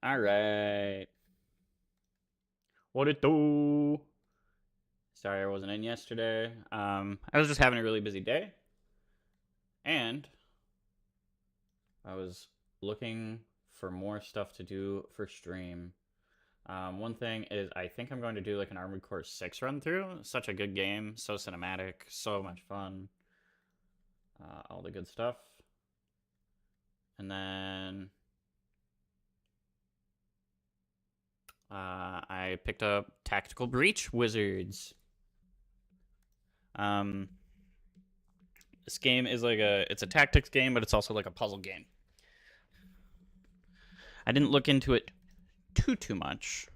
All right. What it do? Sorry I wasn't in yesterday. I was just having a really busy day, and I was looking for more stuff to do for stream. One thing is I think I'm going to do like an Armored Core 6 run through. Such a good game, so cinematic, so much fun. All the good stuff. And then I picked up Tactical Breach Wizards. Um, this game is it's a tactics game, but it's also like a puzzle game. I didn't look into it too much.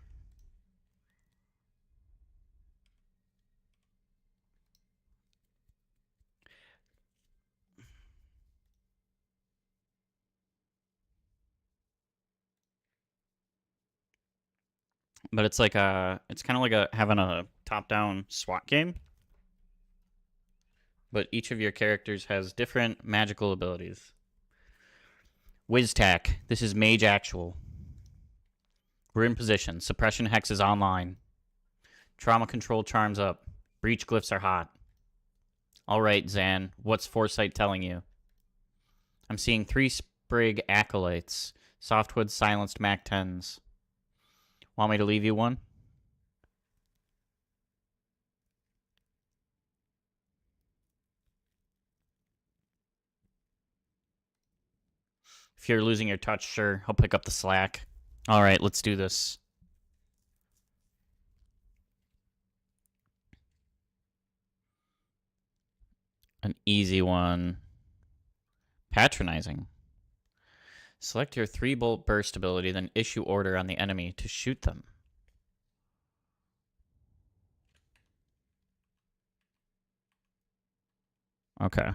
But it's like it's kind of like having a top-down SWAT game. But each of your characters has different magical abilities. WizTac. This is Mage Actual. We're in position. Suppression Hex is online. Trauma Control Charms up. Breach Glyphs are hot. Alright, Zan. What's Foresight telling you? I'm seeing 3 Sprig Acolytes. Softwood Silenced Mac 10s. Want me to leave you one? If you're losing your touch, sure. I'll pick up the slack. Alright, let's do this. An easy one. Patronizing. Select your 3-bolt burst ability, then issue order on the enemy to shoot them. Okay.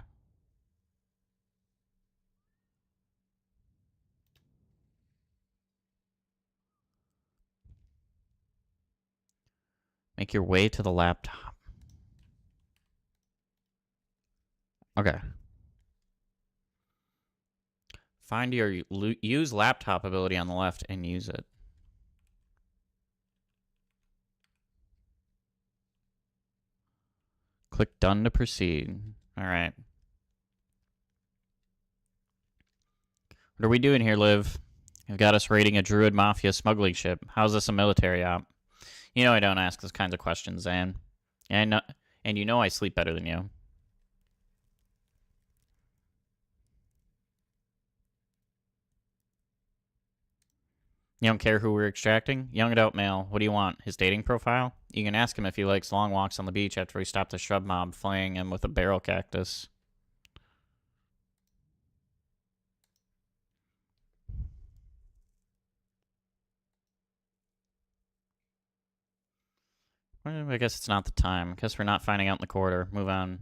Make your way to the laptop. Okay. Find your use laptop ability on the left and use it. Click done to proceed. All right. What are we doing here, Liv? You've got us raiding a Druid Mafia smuggling ship. How's this a military op? You know I don't ask those kinds of questions, Zan. And you know I sleep better than you. You don't care who we're extracting? Young adult male. What do you want? His dating profile? You can ask him if he likes long walks on the beach after we stop the shrub mob flaying him with a barrel cactus. Well, I guess it's not the time. Guess we're not finding out in the corridor. Move on.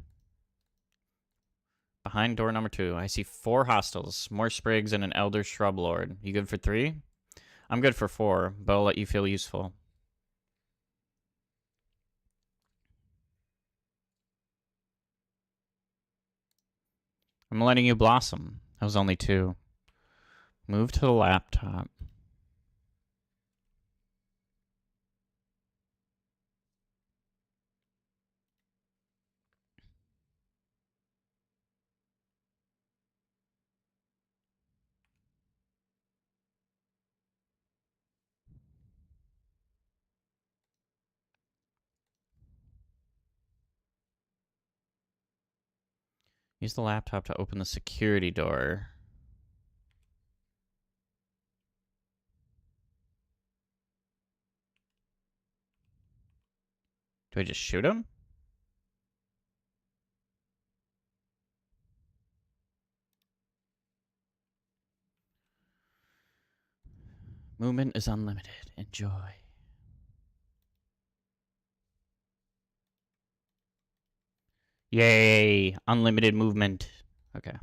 Behind door number 2, I see 4 hostiles, more sprigs, and an elder shrub lord. You good for 3? I'm good for 4, but I'll let you feel useful. I'm letting you blossom. That was only 2. Move to the laptop. Use the laptop to open the security door. Do I just shoot him? Movement is unlimited. Enjoy. Yay! Unlimited movement. Okay.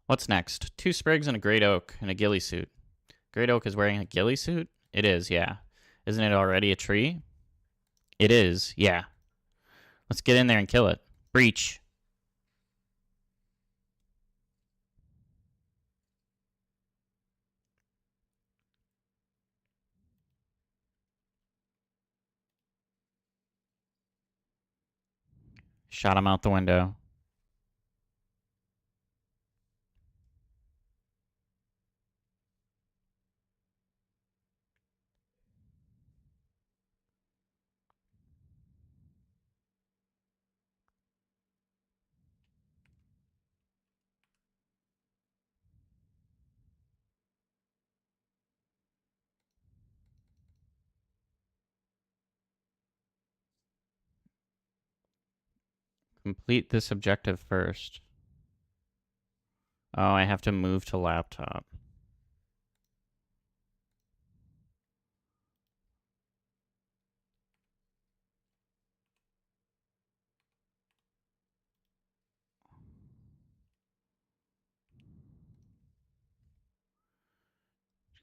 What's next? 2 sprigs and a great oak in a ghillie suit. Great oak is wearing a ghillie suit? It is, yeah. Isn't it already a tree? It is, yeah. Let's get in there and kill it. Breach. Shot him out the window. Complete this objective first. Oh, I have to move to laptop.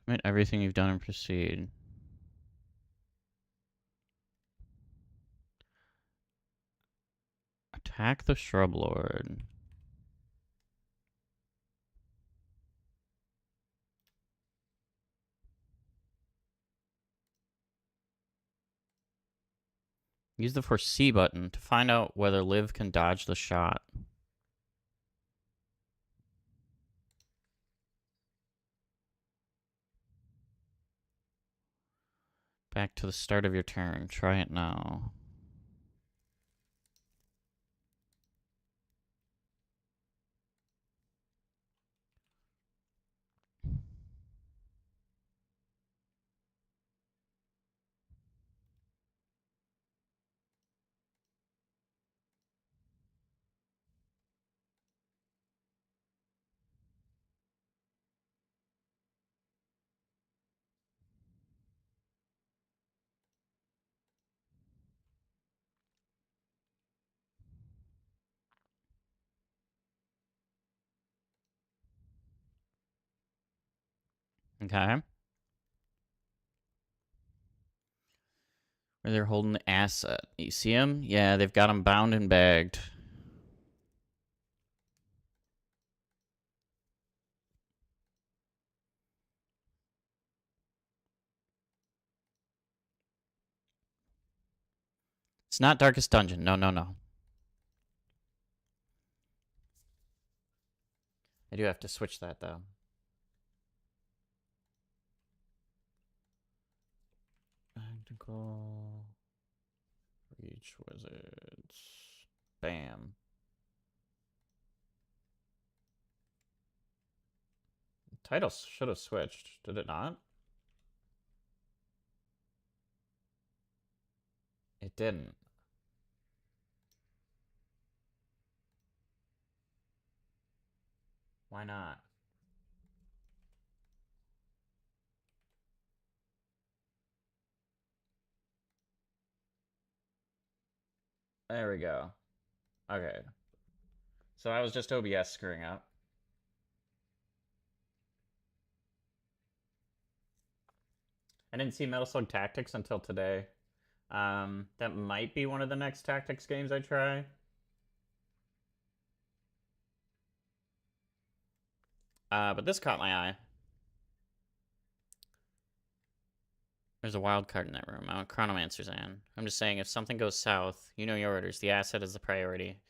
Commit everything you've done and proceed. Attack the Shrub Lord. Use the foresee button to find out whether Liv can dodge the shot. Back to the start of your turn. Try it now. Okay. Where they're holding the asset. You see him? Yeah, they've got him bound and bagged. It's not Darkest Dungeon. No, no, no. I do have to switch that, though. Tactical Reach Wizards. Bam. Title should have switched. Did it not? It didn't. Why not? There we go. Okay. So I was just OBS screwing up. I didn't see Metal Slug Tactics until today. That might be one of the next Tactics games I try. But this caught my eye. There's a wild card in that room. Oh, Chronomancer's in. I'm just saying, if something goes south, you know your orders. The asset is the priority.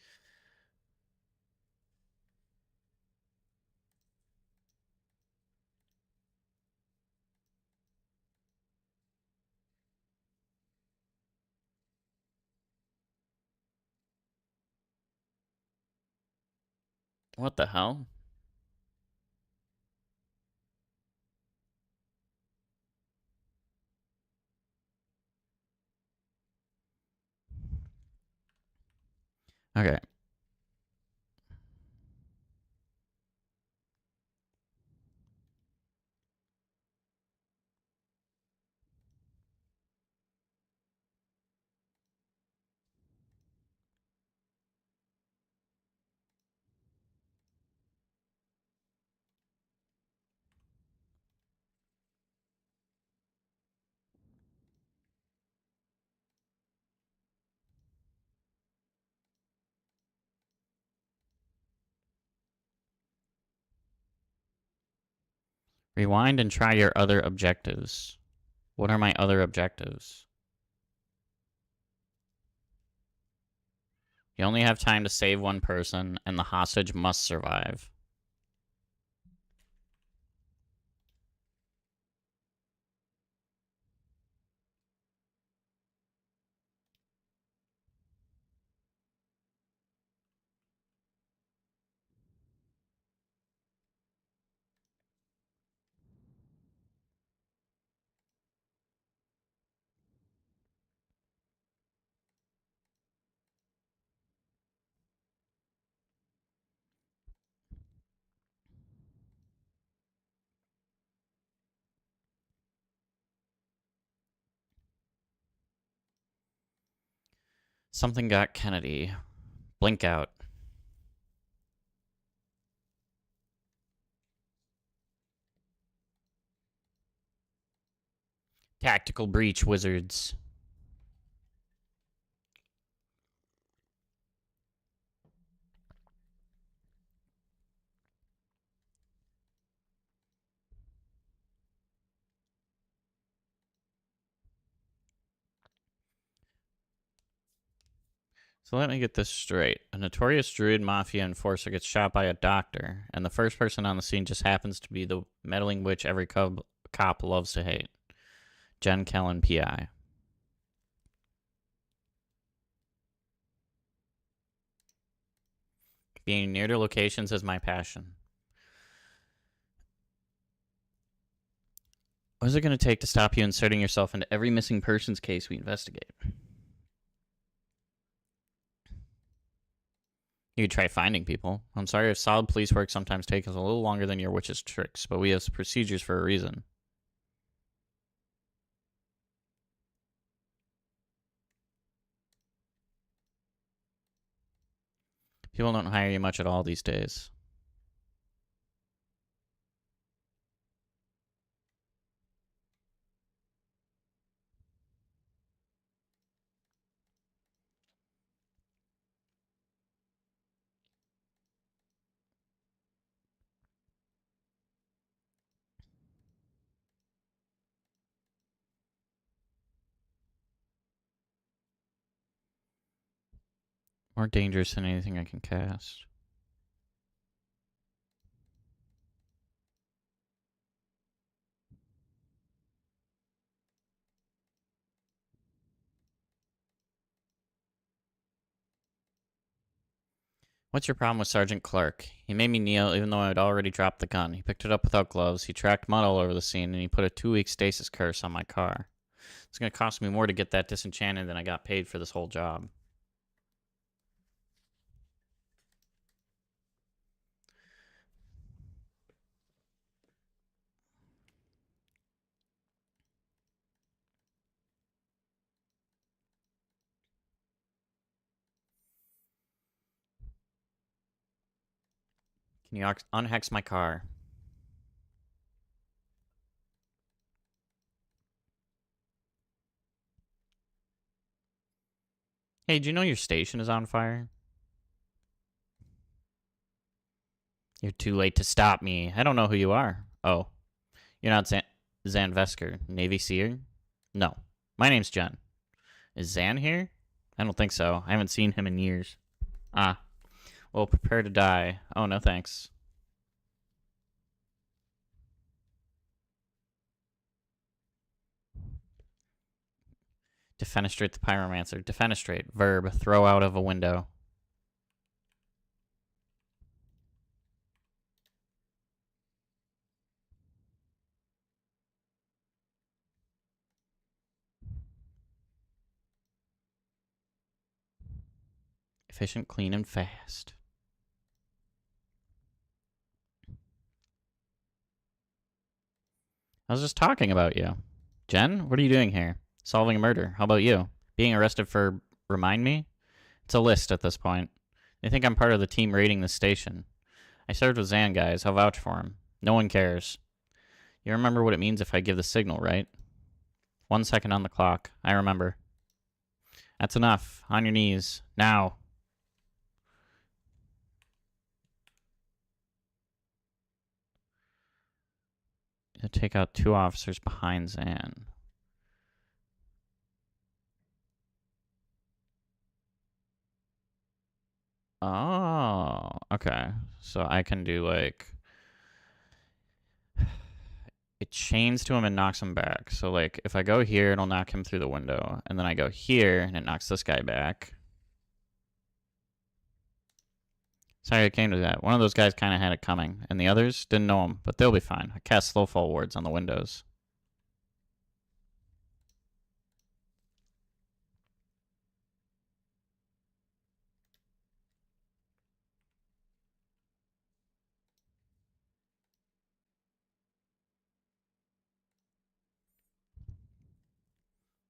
What the hell? Okay. Rewind and try your other objectives. What are my other objectives? You only have time to save one person, and the hostage must survive. Something got Kennedy. Blink out. Tactical breach, wizards. So let me get this straight. A notorious druid mafia enforcer gets shot by a doctor, and the first person on the scene just happens to be the meddling witch every cop loves to hate. Jen Kellen, PI. Being near to locations is my passion. What is it going to take to stop you inserting yourself into every missing persons case we investigate? You could try finding people. I'm sorry if solid police work sometimes takes us a little longer than your witch's tricks, but we have procedures for a reason. People don't hire you much at all these days. More dangerous than anything I can cast. What's your problem with Sergeant Clark? He made me kneel even though I had already dropped the gun. He picked it up without gloves, he tracked mud all over the scene, and he put a 2-week stasis curse on my car. It's going to cost me more to get that disenchanted than I got paid for this whole job. Can you unhex my car? Hey, do you know your station is on fire? You're too late to stop me. I don't know who you are. Oh, you're not Zan Vesker, Navy Seer? No, my name's Jen. Is Zan here? I don't think so. I haven't seen him in years. Ah, well, prepare to die. Oh, no thanks. Defenestrate the pyromancer. Defenestrate. Verb. Throw out of a window. Efficient, clean, and fast. I was just talking about you. Jen, what are you doing here? Solving a murder. How about you? Being arrested for remind me? It's a list at this point. They think I'm part of the team raiding the station. I served with Zan, guys. I'll vouch for him. No one cares. You remember what it means if I give the signal, right? 1 second on the clock. I remember. That's enough. On your knees. Now. Take out 2 officers behind Zan. Oh, okay. So I can do like it chains to him and knocks him back. So like if I go here, it'll knock him through the window, and then I go here and it knocks this guy back. Sorry it came to that. One of those guys kind of had it coming, and the others didn't know him, but they'll be fine. I cast slow fall wards on the windows.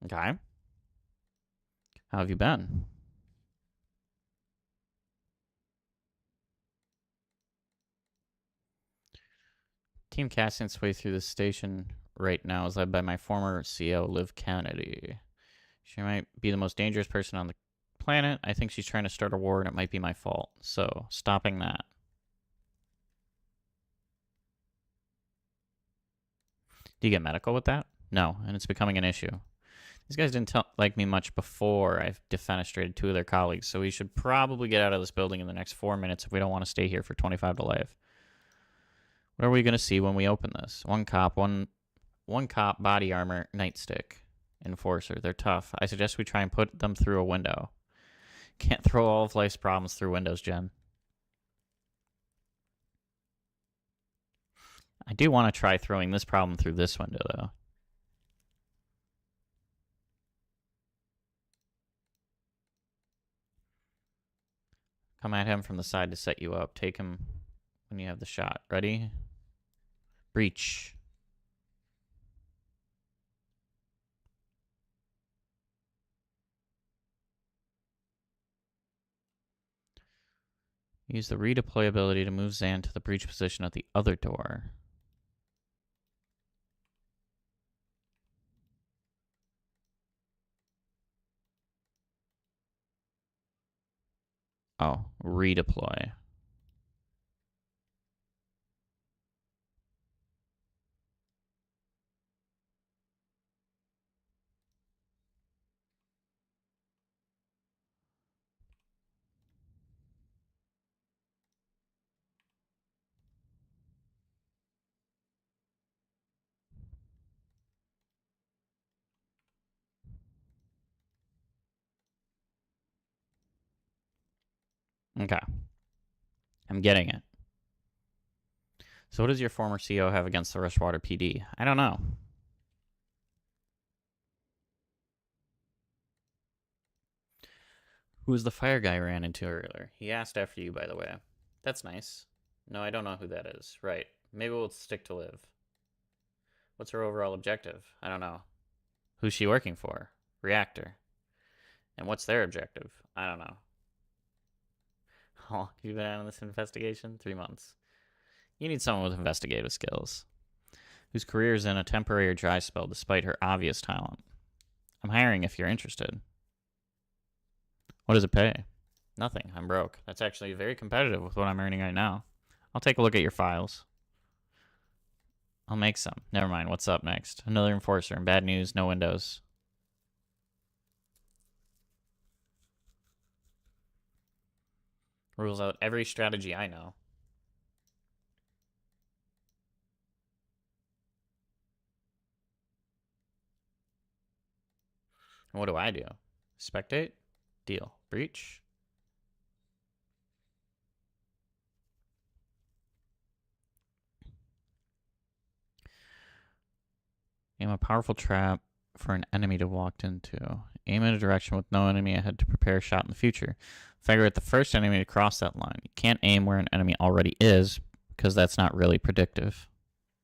Okay. How have you been? Team casting its way through the station right now is led by my former CO, Liv Kennedy. She might be the most dangerous person on the planet. I think she's trying to start a war, and it might be my fault. So, stopping that. Do you get medical with that? No, and it's becoming an issue. These guys didn't like me much before I've defenestrated two of their colleagues, so we should probably get out of this building in the next 4 minutes if we don't want to stay here for 25 to life. What are we going to see when we open this? One cop, body armor, nightstick, enforcer. They're tough. I suggest we try and put them through a window. Can't throw all of life's problems through windows, Jen. I do want to try throwing this problem through this window, though. Come at him from the side to set you up. Take him when you have the shot. Ready? Breach. Use the redeploy ability to move Zan to the breach position at the other door. Oh, redeploy. Okay. I'm getting it. So what does your former CO have against the Rushwater PD? I don't know. Who was the fire guy I ran into earlier? He asked after you, by the way. That's nice. No, I don't know who that is. Right. Maybe we'll stick to Liv. What's her overall objective? I don't know. Who's she working for? Reactor. And what's their objective? I don't know. How long have you been on this investigation? 3 months. You need someone with investigative skills, whose career is in a temporary dry spell despite her obvious talent. I'm hiring if you're interested. What does it pay? Nothing. I'm broke. That's actually very competitive with what I'm earning right now. I'll take a look at your files. I'll make some. Never mind. What's up next? Another enforcer and bad news, no windows. Rules out every strategy I know. And what do I do? Spectate? Deal. Breach? Aim a powerful trap for an enemy to walk into. Aim in a direction with no enemy ahead to prepare a shot in the future. Figure out the first enemy to cross that line. You can't aim where an enemy already is, because that's not really predictive.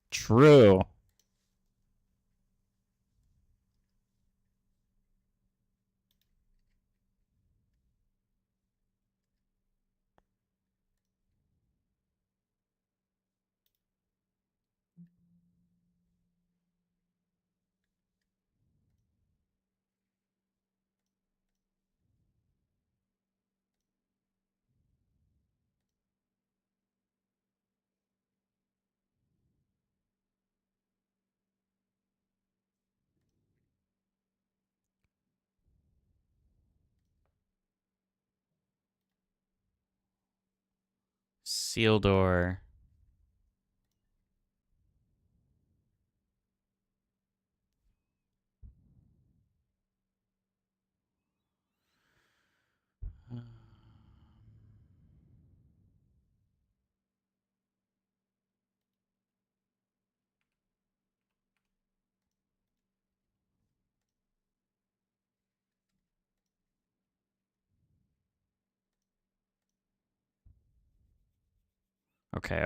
True. Seal door.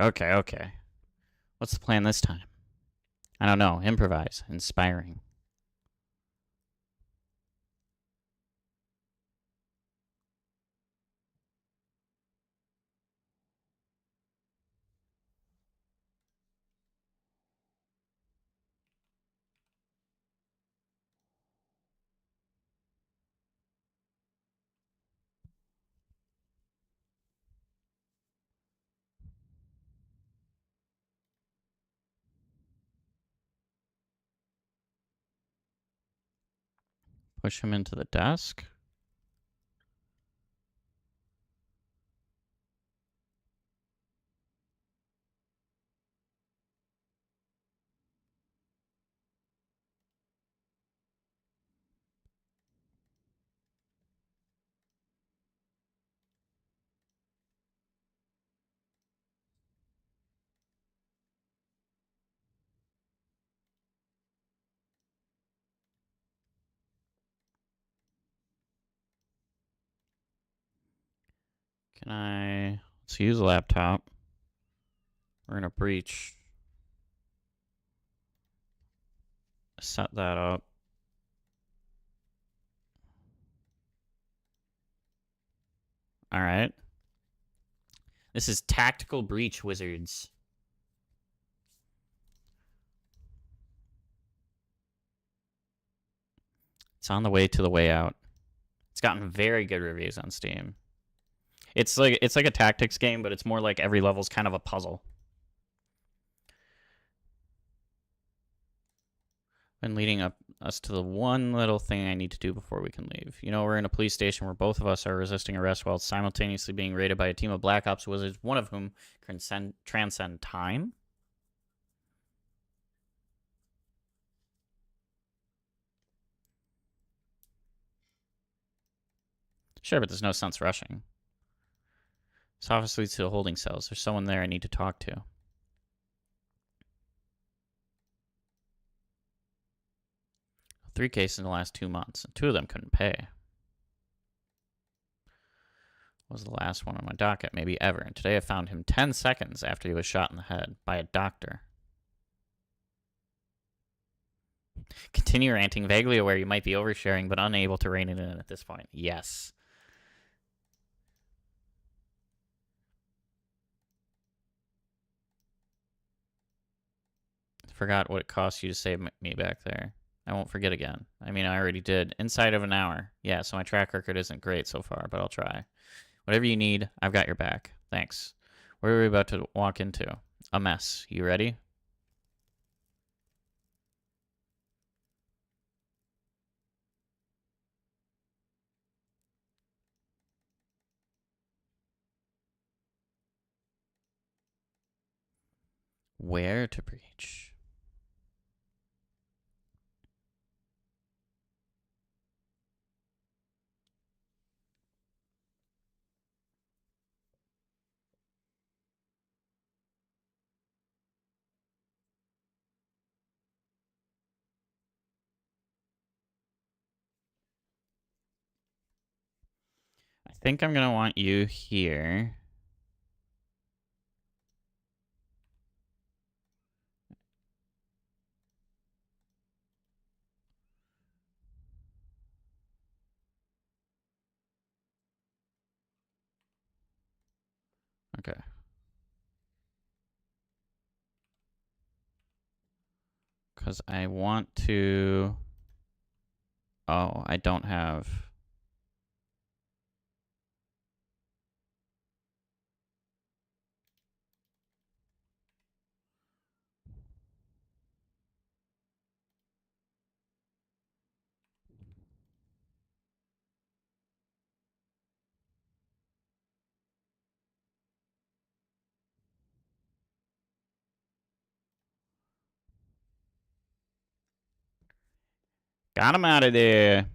Okay. What's the plan this time? I don't know. Improvise. Inspiring. Push him into the desk. Can I... Let's use a laptop. We're gonna breach. Set that up. All right. This is Tactical Breach Wizards. It's on the way to the way out. It's gotten very good reviews on Steam. It's like a tactics game, but it's more like every level's kind of a puzzle. And leading us to the one little thing I need to do before we can leave. You know, we're in a police station where both of us are resisting arrest while simultaneously being raided by a team of Black Ops wizards, one of whom can transcend time. Sure, but there's no sense rushing. This office leads to the holding cells. There's someone there I need to talk to. 3 cases in the last 2 months, and 2 of them couldn't pay. Was the last one on my docket, maybe ever, and today I found him 10 seconds after he was shot in the head by a doctor. Continue ranting, vaguely aware you might be oversharing, but unable to rein it in at this point. Yes. Forgot what it cost you to save me back there. I won't forget again. I mean, I already did. Inside of an hour. Yeah, so my track record isn't great so far, but I'll try. Whatever you need, I've got your back. Thanks. Where are we about to walk into? A mess. You ready? Where to breach? I think I'm going to want you here. Okay. Because I want to... Oh, I don't have... Got him out of there.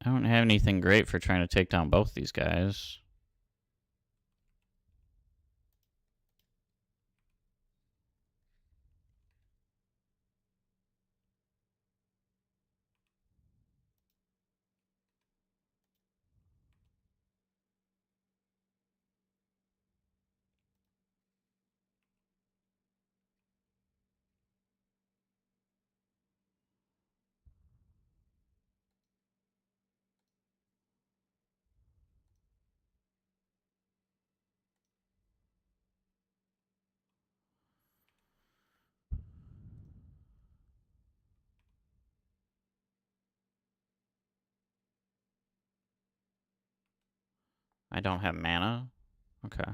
I don't have anything great for trying to take down both these guys. I don't have mana. Okay.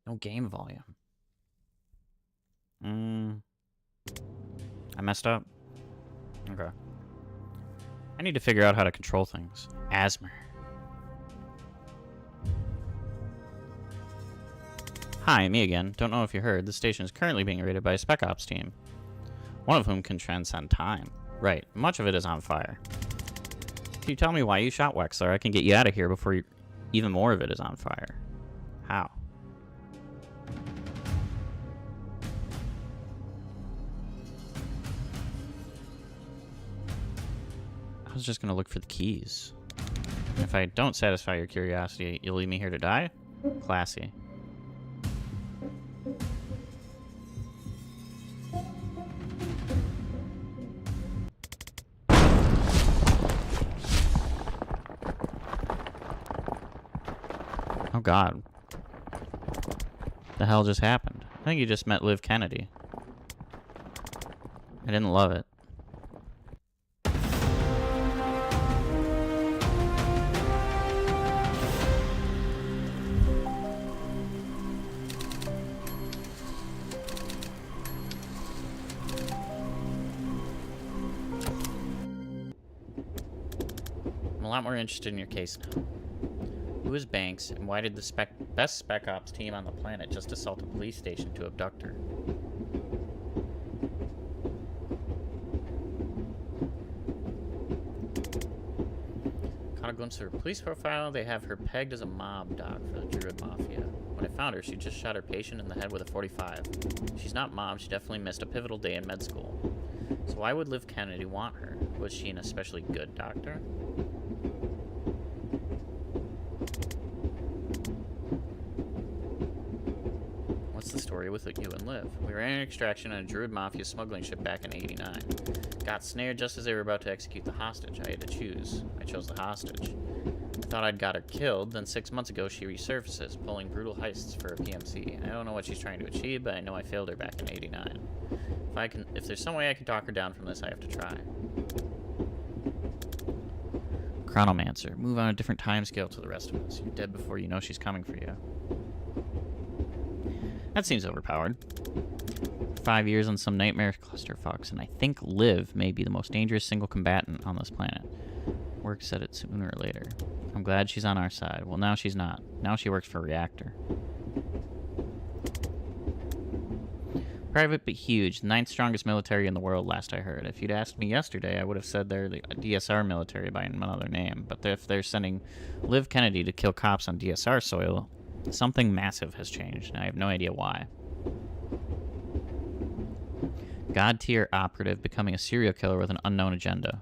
No game volume. I messed up. Okay. I need to figure out how to control things. Asmer. Hi, me again. Don't know if you heard, the station is currently being raided by a Spec Ops team. One of whom can transcend time. Right, much of it is on fire. Can you tell me why you shot Wexler? I can get you out of here before even more of it is on fire. How? I was just gonna look for the keys. If I don't satisfy your curiosity, you'll leave me here to die? Classy. Oh god. The hell just happened? I think you just met Liv Kennedy. I didn't love it. I'm a lot more interested in your case now. Who is Banks, and why did the best Spec Ops team on the planet just assault a police station to abduct her? Caught a glimpse of her police profile. They have her pegged as a mob dog for the Druid Mafia. When I found her, she just shot her patient in the head with a .45. She's not mom. She definitely missed a pivotal day in med school. So why would Liv Kennedy want her? Was she an especially good doctor? What's the story with you and Liv? We ran an extraction on a Druid Mafia smuggling ship back in '89. Got snared just as they were about to execute the hostage. I had to choose. I chose the hostage. I thought I'd got her killed, then 6 months ago she resurfaces, pulling brutal heists for a PMC. I don't know what she's trying to achieve, but I know I failed her back in '89. If there's some way I can talk her down from this, I have to try. Chronomancer. Move on a different time scale to the rest of us. You're dead before you know she's coming for you. That seems overpowered. 5 years on some nightmare clusterfucks, and I think Liv may be the most dangerous single combatant on this planet. Works at it sooner or later. I'm glad she's on our side. Well, now she's not. Now she works for Reactor. Private but huge. 9th strongest military in the world, last I heard. If you'd asked me yesterday, I would have said they're the DSR military by another name. But if they're sending Liv Kennedy to kill cops on DSR soil, something massive has changed, and I have no idea why. God-tier operative becoming a serial killer with an unknown agenda.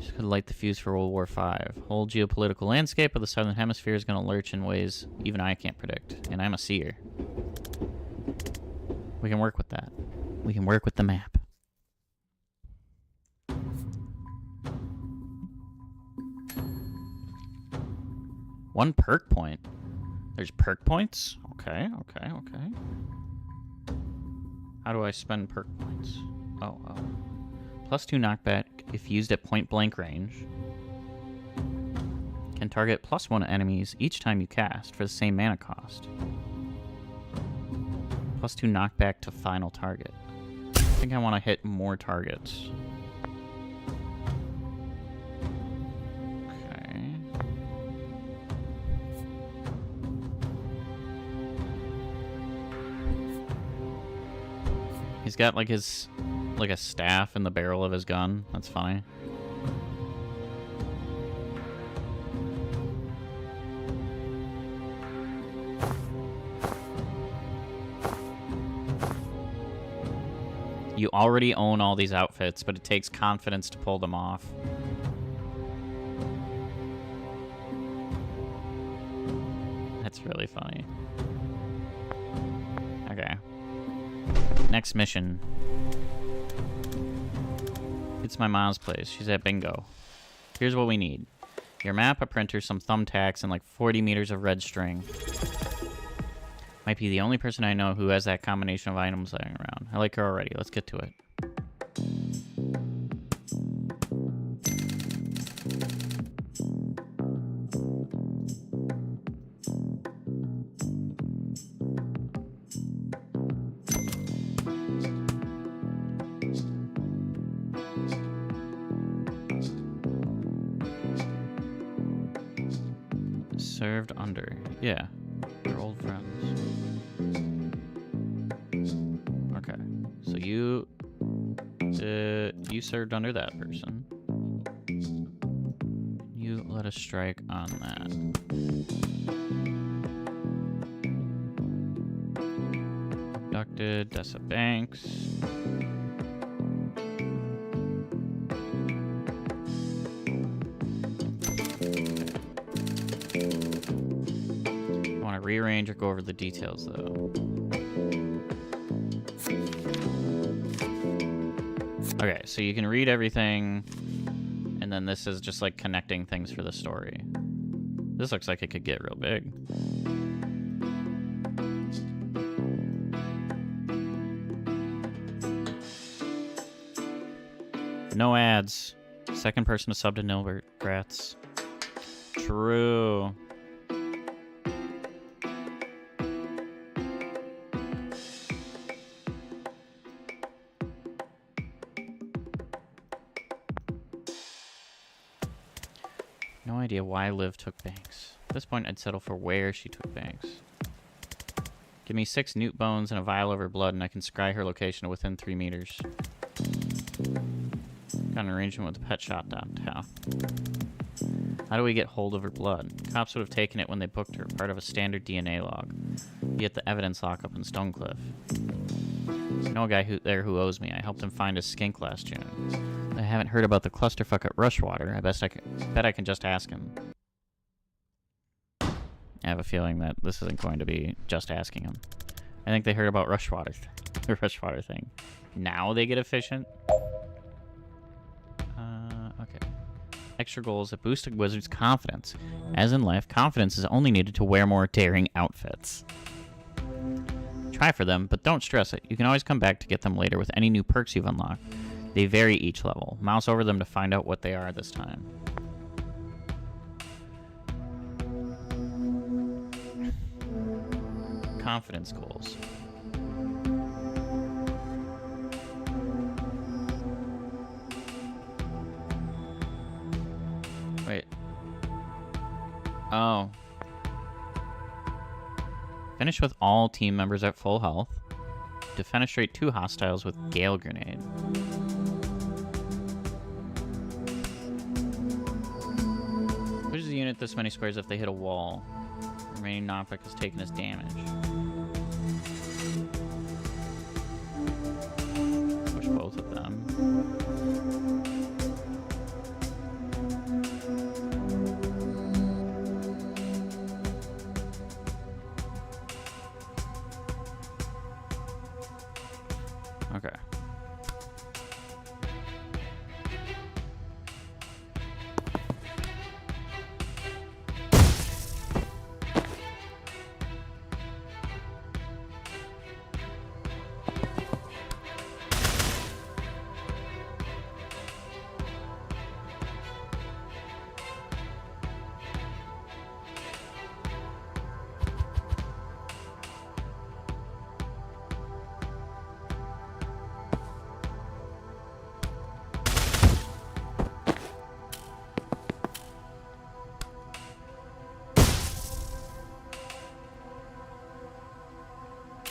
Just gonna light the fuse for World War V. Whole geopolitical landscape of the Southern Hemisphere is gonna lurch in ways even I can't predict. And I'm a seer. We can work with that. We can work with the map. One perk point. There's perk points? Okay, okay, okay. How do I spend perk points? Oh. +2 knockback if used at point blank range. Can target +1 enemies each time you cast for the same mana cost. +2 knockback to final target. I think I want to hit more targets. He's got like his, like a staff in the barrel of his gun. That's funny. You already own all these outfits, but it takes confidence to pull them off. That's really funny. Okay. Next mission. It's my mom's place. She's at bingo. Here's what we need. Your map, a printer, some thumbtacks, and like 40 meters of red string. Might be the only person I know who has that combination of items laying around. I like her already. Let's get to it. Served under. Yeah. They're old friends. Okay. So you served under that person. You let us strike on that. Abducted Dessa Banks. Rearrange or go over the details, though. Okay, so you can read everything, and then this is just like connecting things for the story. This looks like it could get real big. No ads. Second person to sub to Nilbert. Grats. True. No idea why Liv took Banks. At this point, I'd settle for where she took Banks. Give me 6 newt bones and a vial of her blood, and I can scry her location to within 3 meters. Got an arrangement with the pet shop downtown. How do we get hold of her blood? Cops would have taken it when they booked her, part of a standard DNA log. Be at the evidence lockup in Stonecliff. I know a guy there who owes me. I helped him find his skink last June. I haven't heard about the clusterfuck at Rushwater. I bet I can just ask him. I have a feeling that this isn't going to be just asking him. I think they heard about Rushwater, the Rushwater thing. Now they get efficient. Okay. Extra goals that boost a wizard's confidence. As in life, confidence is only needed to wear more daring outfits. Try for them, but don't stress it. You can always come back to get them later with any new perks you've unlocked. They vary each level. Mouse over them to find out what they are this time. Confidence goals. Wait. Oh. Finish with all team members at full health. Defenestrate 2 hostiles with Gale Grenade. Pushes the unit this many squares if they hit a wall. Remaining knockback is taken as damage. Push both of them.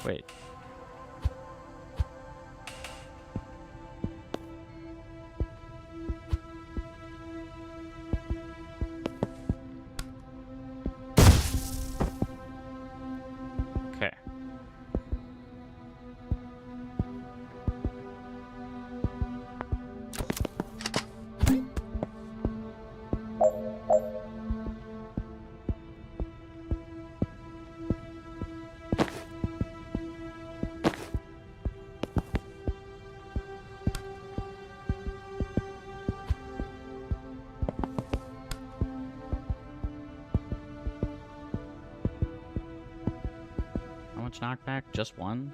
Wait. Okay. How much knockback? Just one?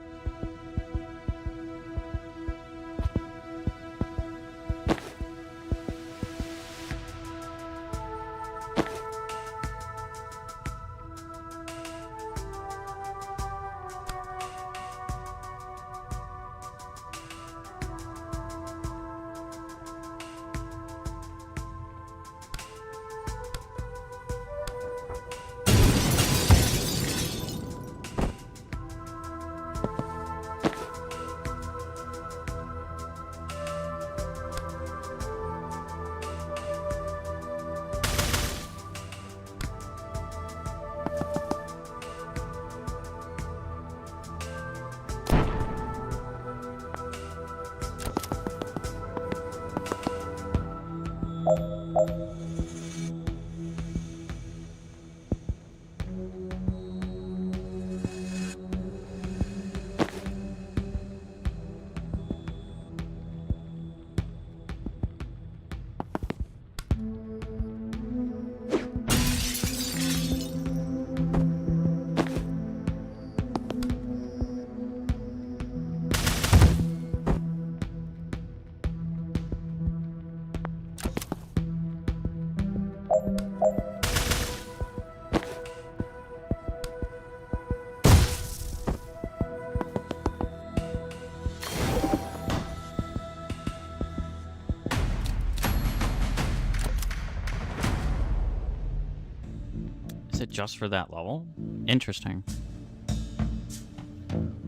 Is it just for that level? Interesting.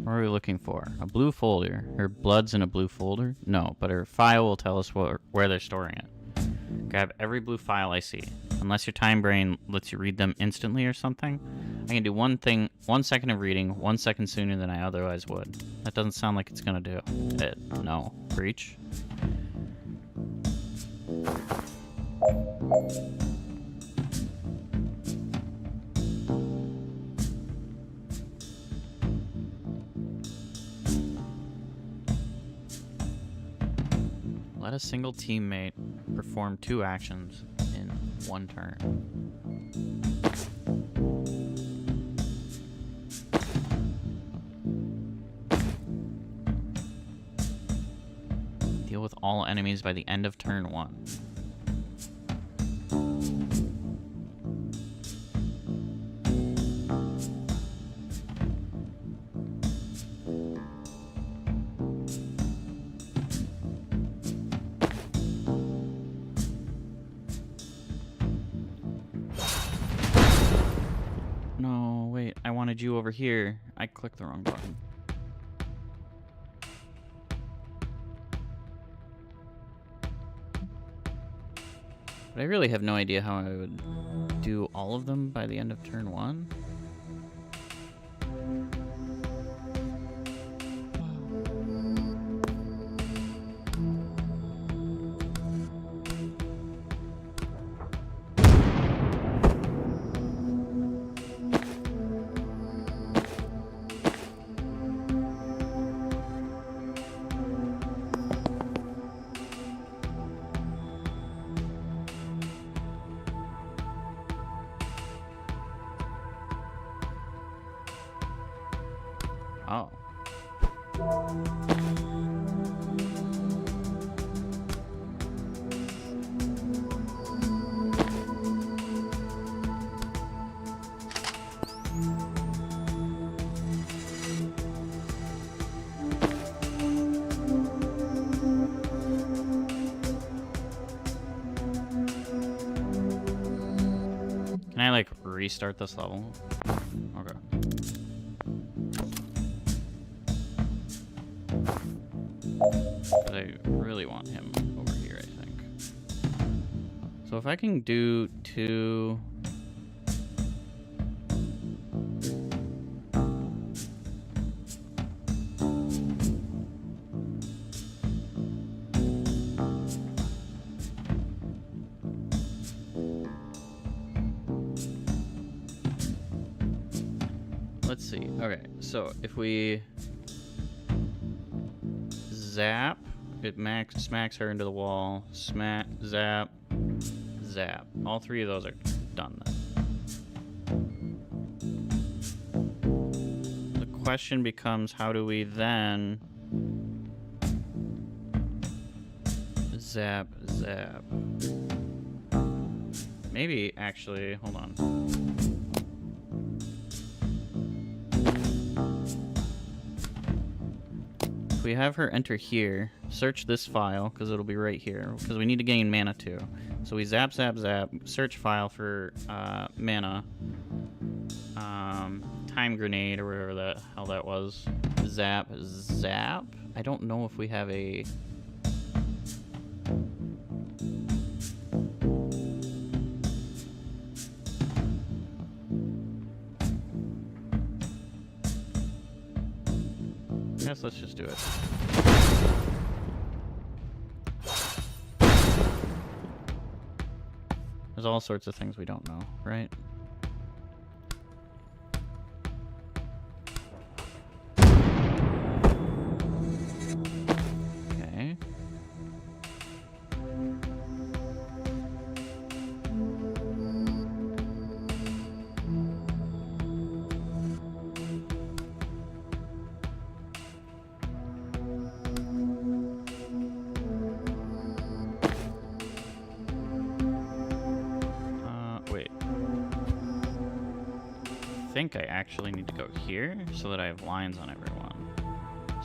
What are we looking for? A blue folder. Her blood's in a blue folder? No, but her file will tell us where they're storing it. Grab every blue file I see. Unless your time brain lets you read them instantly or something, I can do one thing, 1 second of reading, 1 second sooner than I otherwise would. That doesn't sound like it's gonna do it. No. Breach? Let a single teammate perform 2 actions in 1 turn. Deal with all enemies by the end of turn 1. No, wait, I wanted you over here. I clicked the wrong button. But I really have no idea how I would do all of them by the end of turn 1. Oh. Can I, like, restart this level? Okay. But I really want him over here, I think. So if I can do 2... Let's see. Okay, so if we zap, it smacks her into the wall. Smack, zap, zap. All 3 of those are done then. The question becomes, how do we then zap, zap? Maybe, actually, hold on. If we have her enter here, search this file, because it'll be right here, because we need to gain mana too. So we zap, zap, zap, search file for mana, time grenade, or whatever the hell that was, zap, zap. I don't know if we have a... I guess let's just do it. There's all sorts of things we don't know, right? Okay. Wait. I think I actually need to go here so that I have lines on everyone.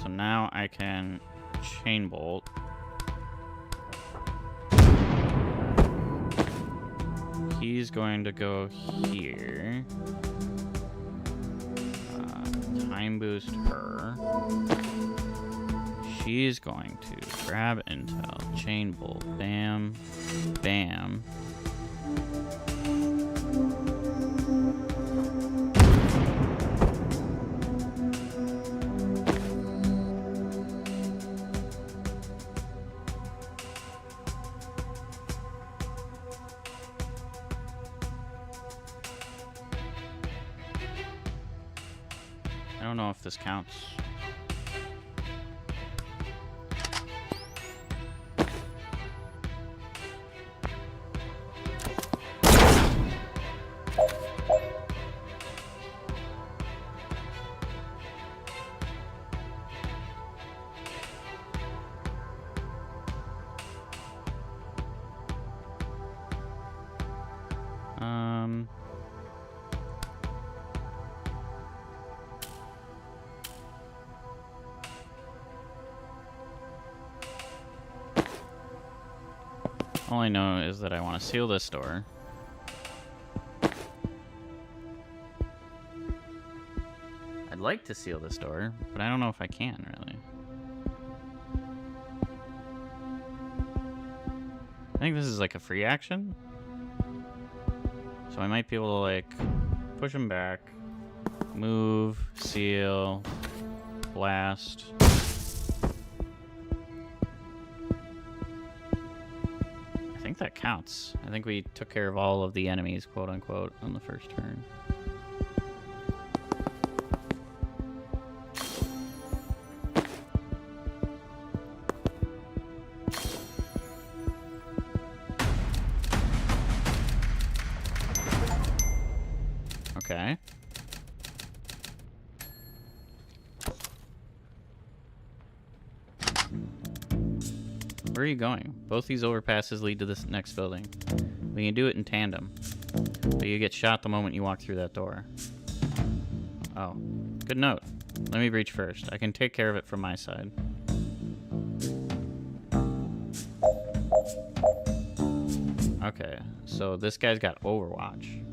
So now I can chain bolt. He's going to go here. Time boost her. She's going to grab intel, chain bolt, bam, bam. I don't know if this counts. All I know is that I want to seal this door. I'd like to seal this door, but I don't know if I can, really. I think this is like a free action. So I might be able to like push him back, move, seal, blast. I think that counts. I think we took care of all of the enemies, quote unquote, on the first turn. Okay. Where are you going? Both these overpasses lead to this next building. We can do it in tandem. But you get shot the moment you walk through that door. Oh. Good note. Let me breach first. I can take care of it from my side. Okay. So this guy's got Overwatch.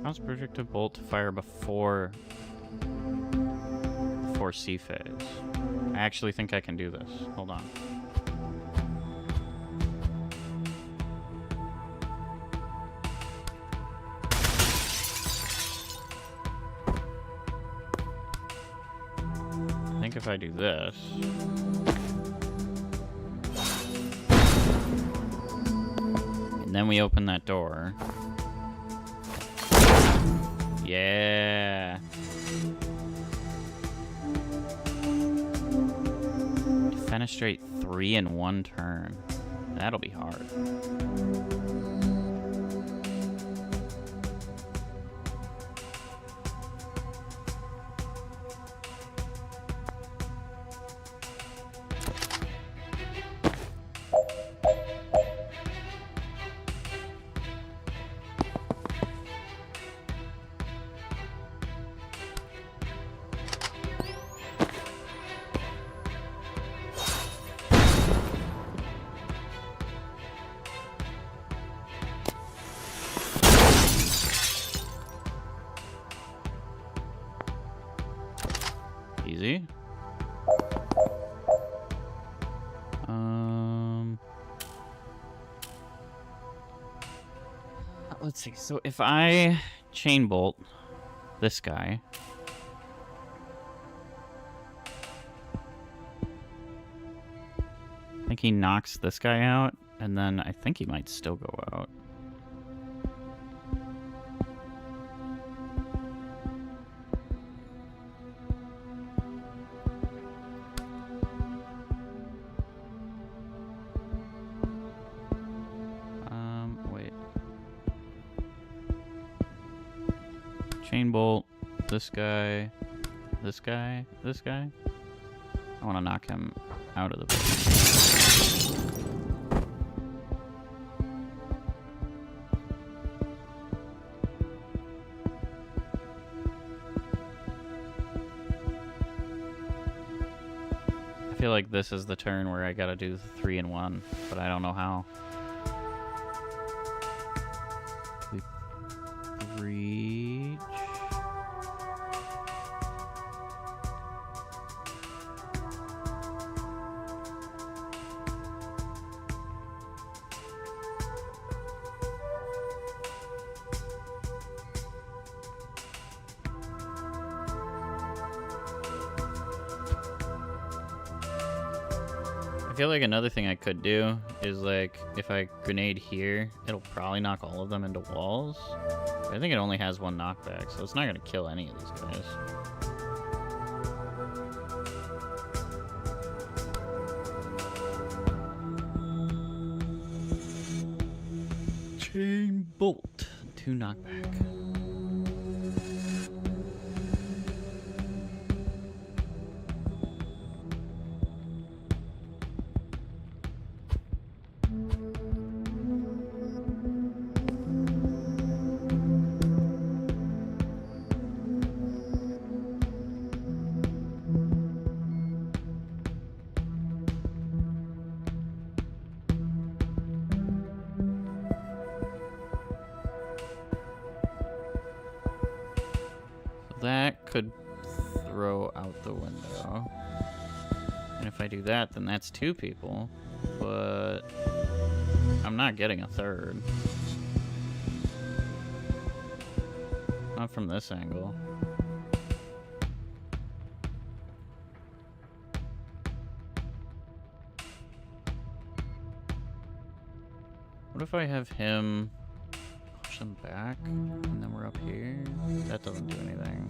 Cause projectile bolt to fire before C phase. I actually think I can do this. Hold on. I think if I do this. And then we open that door. Yeah. Fenestrate 3 in 1 turn. That'll be hard. Easy. Let's see. So if I chain bolt this guy, I think he knocks this guy out, and then I think he might still go out. Wait. Chain bolt, this guy, this guy, this guy. I want to knock him out of the building. I feel like this is the turn where I gotta do the 3 in 1, but I don't know how. We breach. I feel like another thing I could do is, like, if I grenade here, it'll probably knock all of them into walls. But I think it only has 1 knockback, so it's not gonna kill any of these guys. Chain bolt, 2 knockback. That could throw out the window. And if I do that, then that's 2 people. But I'm not getting a third. Not from this angle. What if I have him push them back, and then we're up here? That doesn't do anything.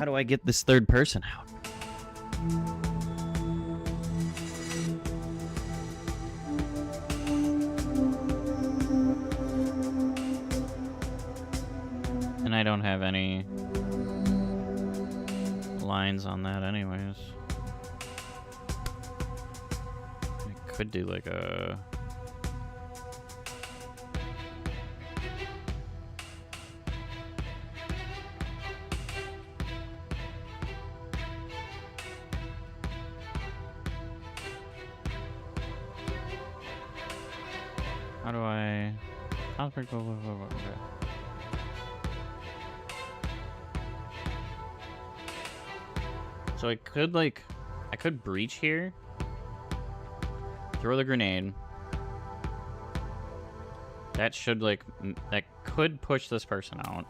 How do I get this third person out? And I don't have any lines on that anyways. I could do like a... How do I... Okay. So I could, like... I could breach here. Throw the grenade. That should, like... That could push this person out.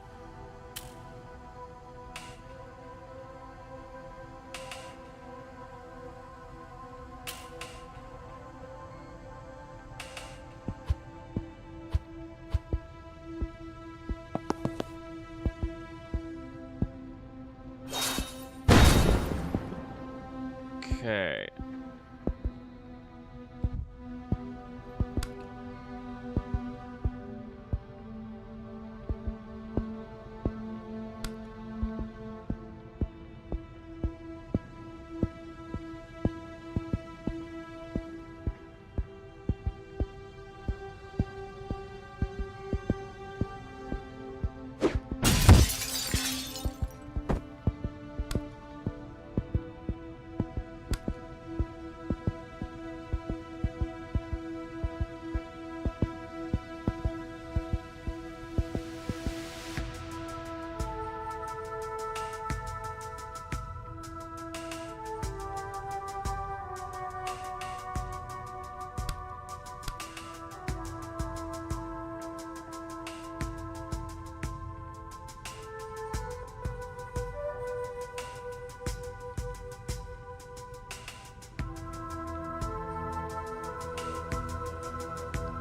Okay.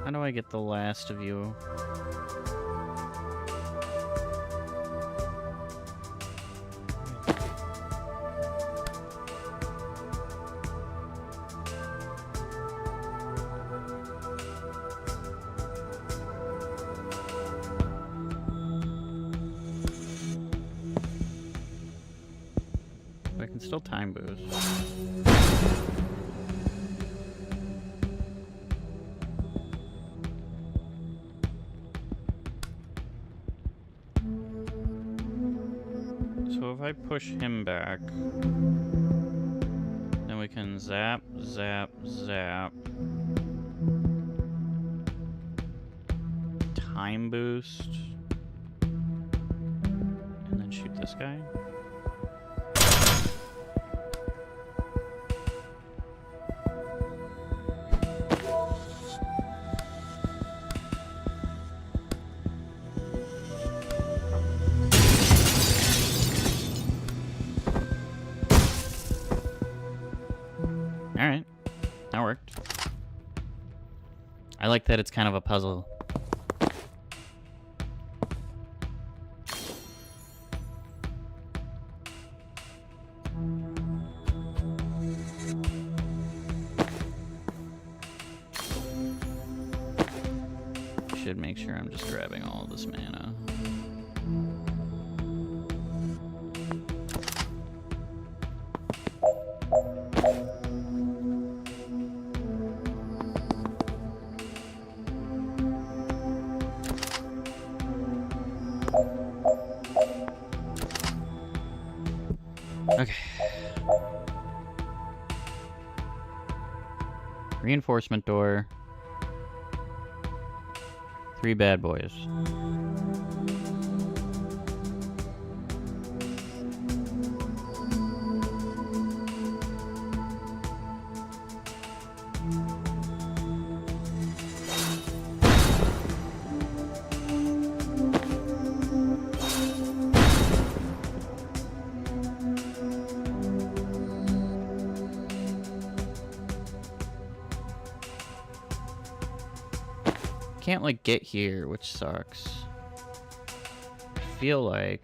How do I get the last of you? I can still time boost. So if I push him back, then we can zap, zap, zap. Time boost. And then shoot this guy. Alright, that worked. I like that it's kind of a puzzle. Should make sure I'm just grabbing all of this mana. Okay. Reinforcement door. 3 bad boys. Can't like get here, which sucks. I feel like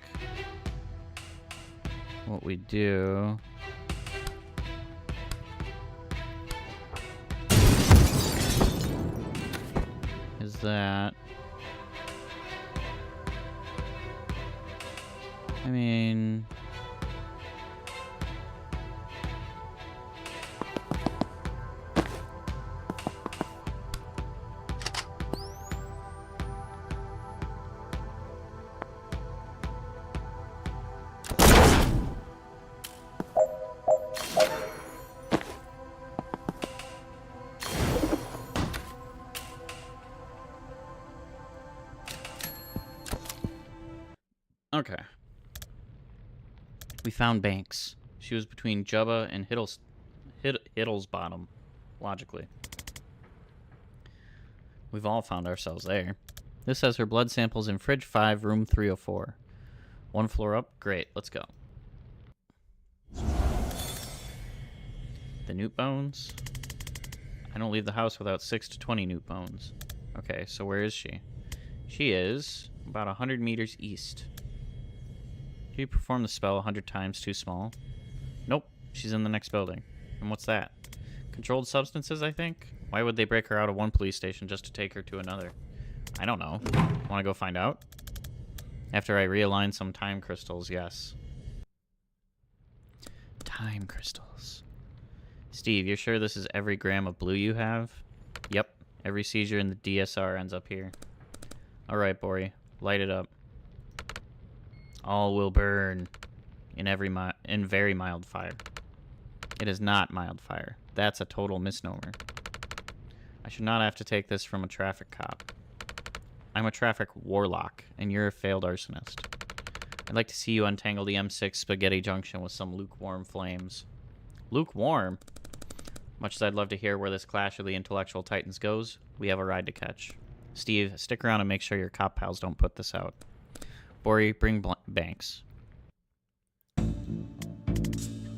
what we do is that, I mean, okay. We found Banks. She was between Jubba and Hiddlesbottom, logically. We've all found ourselves there. This says her blood samples in fridge 5, room 304. One floor up? Great, let's go. The newt bones? I don't leave the house without 6 to 20 newt bones. Okay, so where is she? She is about 100 meters east. Did you perform the spell 100 times too small? Nope, she's in the next building. And what's that? Controlled substances, I think? Why would they break her out of one police station just to take her to another? I don't know. Want to go find out? After I realign some time crystals, yes. Time crystals. Steve, you're sure this is every gram of blue you have? Yep. Every seizure in the DSR ends up here. Alright, Bori. Light it up. All will burn in very mild fire. It is not mild fire. That's a total misnomer. I should not have to take this from a traffic cop. I'm a traffic warlock, and you're a failed arsonist. I'd like to see you untangle the M6 Spaghetti Junction with some lukewarm flames. Lukewarm? Much as I'd love to hear where this clash of the intellectual titans goes, we have a ride to catch. Steve, stick around and make sure your cop pals don't put this out. Bori, bring Banks.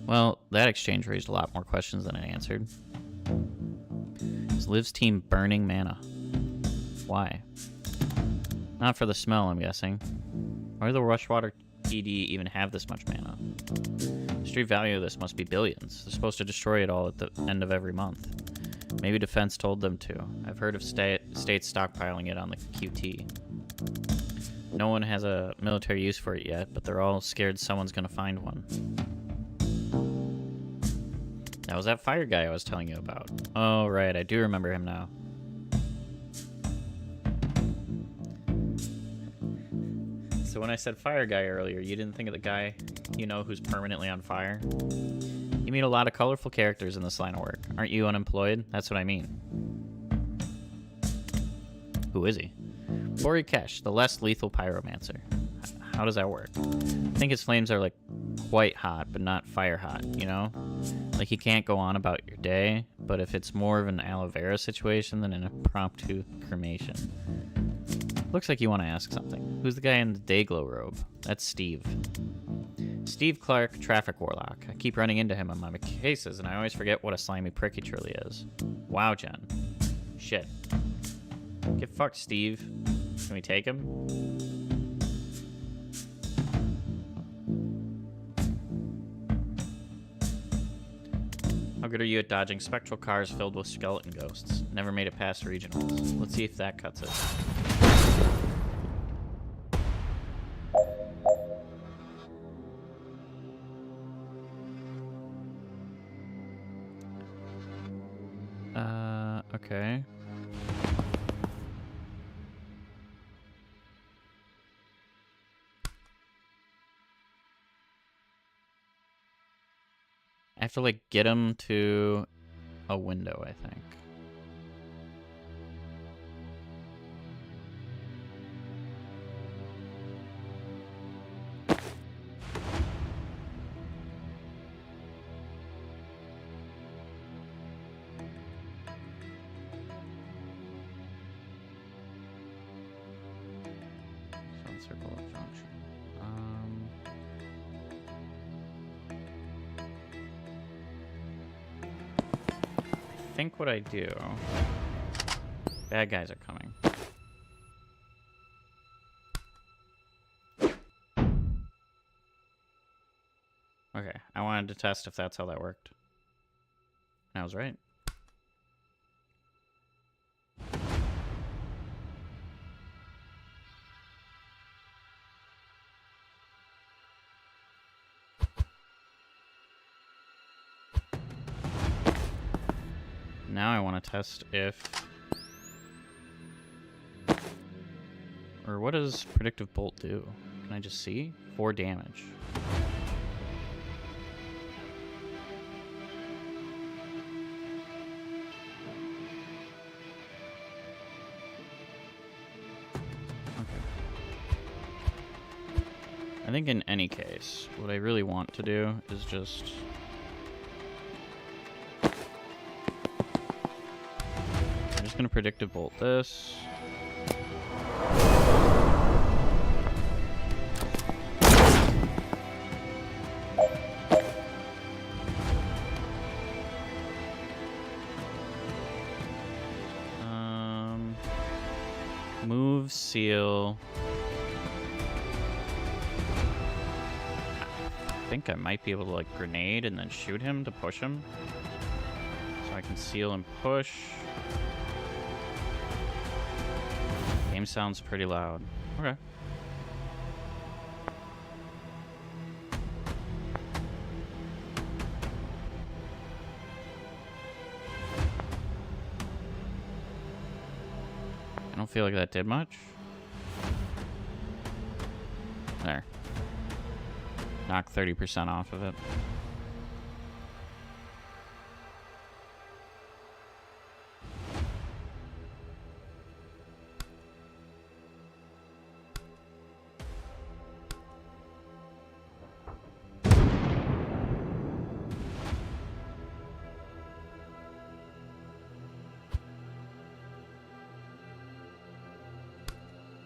Well, that exchange raised a lot more questions than it answered. Is Liv's team burning mana? Why? Not for the smell, I'm guessing. Why do the Rushwater PD even have this much mana? The street value of this must be billions. They're supposed to destroy it all at the end of every month. Maybe Defense told them to. I've heard of states stockpiling it on the QT. No one has a military use for it yet, but they're all scared someone's gonna find one. That was that fire guy I was telling you about. Oh, right, I do remember him now. So when I said fire guy earlier, you didn't think of the guy you know who's permanently on fire? You meet a lot of colorful characters in this line of work. Aren't you unemployed? That's what I mean. Who is he? Bori Kesh, the less lethal pyromancer. How does that work? I think his flames are like quite hot, but not fire hot, you know? Like he can't go on about your day, but if it's more of an aloe vera situation than an impromptu cremation. Looks like you want to ask something. Who's the guy in the Dayglow robe? That's Steve. Steve Clark, traffic warlock. I keep running into him on my cases, and I always forget what a slimy prick he truly is. Wow, Jen. Shit. Get fucked, Steve. Can we take him? How good are you at dodging spectral cars filled with skeleton ghosts? Never made it past regionals. Let's see if that cuts it. Okay. I have to, like, get him to a window, I think. Circle of junction. I think what I do... Bad guys are coming. I wanted to test if that's how that worked. And I was right. Now I want to test if... Or what does Predictive Bolt do? Can I just see? 4 damage. Okay. I think in any case, what I really want to do is just... I'm just gonna Predictive Bolt this. Move, seal. I think I might be able to like grenade and then shoot him to push him. So I can seal and push. Game sounds pretty loud. Okay. I don't feel like that did much. There. Knock 30% off of it.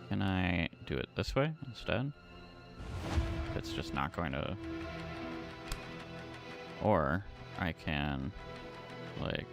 Can I do it this way instead? It's just not going to... Or I can, like...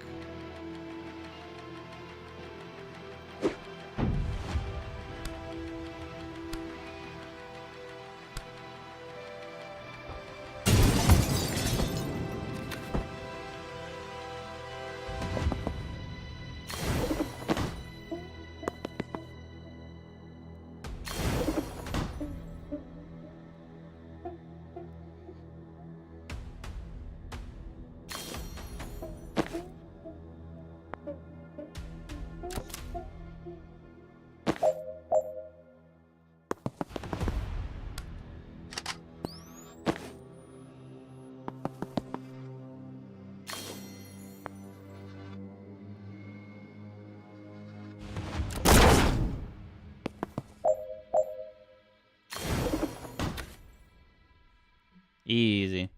Easy.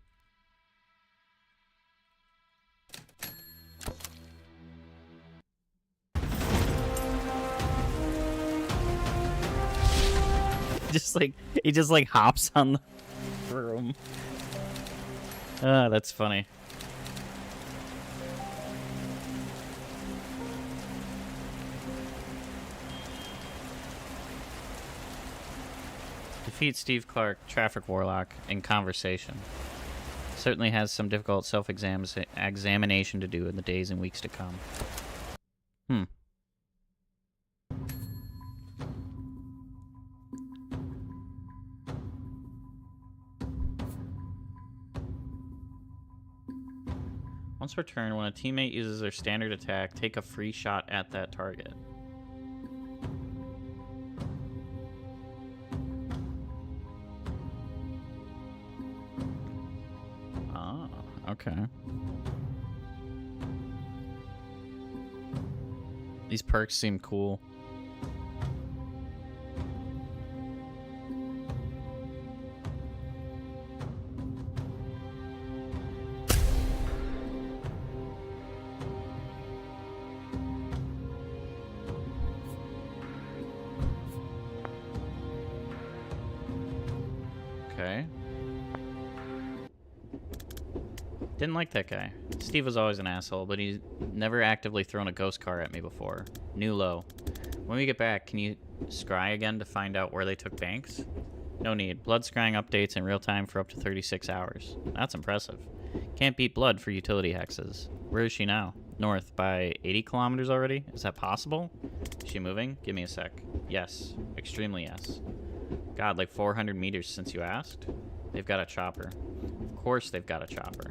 He just like hops on the room. Ah, that's funny. Defeat Steve Clark, Traffic Warlock, in conversation. Certainly has some difficult self-examination to do in the days and weeks to come. Once per turn, when a teammate uses their standard attack, take a free shot at that target. Ah, okay. These perks seem cool. Okay. Didn't like that guy. Steve was always an asshole, but he's never actively thrown a ghost car at me before. New low. When we get back, can you scry again to find out where they took Banks? No need. Blood scrying updates in real time for up to 36 hours. That's impressive. Can't beat blood for utility hexes. Where is she now? North by 80 kilometers already? Is that possible? Is she moving? Give me a sec. Yes. Extremely yes. God, like 400 meters since you asked? They've got a chopper. Of course they've got a chopper.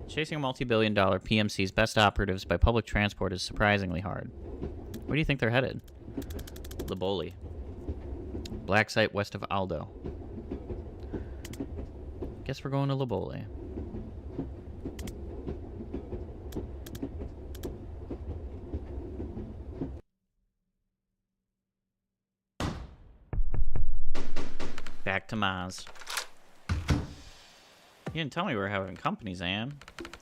Chasing a multi-billion-dollar PMC's best operatives by public transport is surprisingly hard. Where do you think they're headed? Liboli. Black site west of Aldo. Guess we're going to Liboli. Back to Maz. You didn't tell me we were having company, Zan.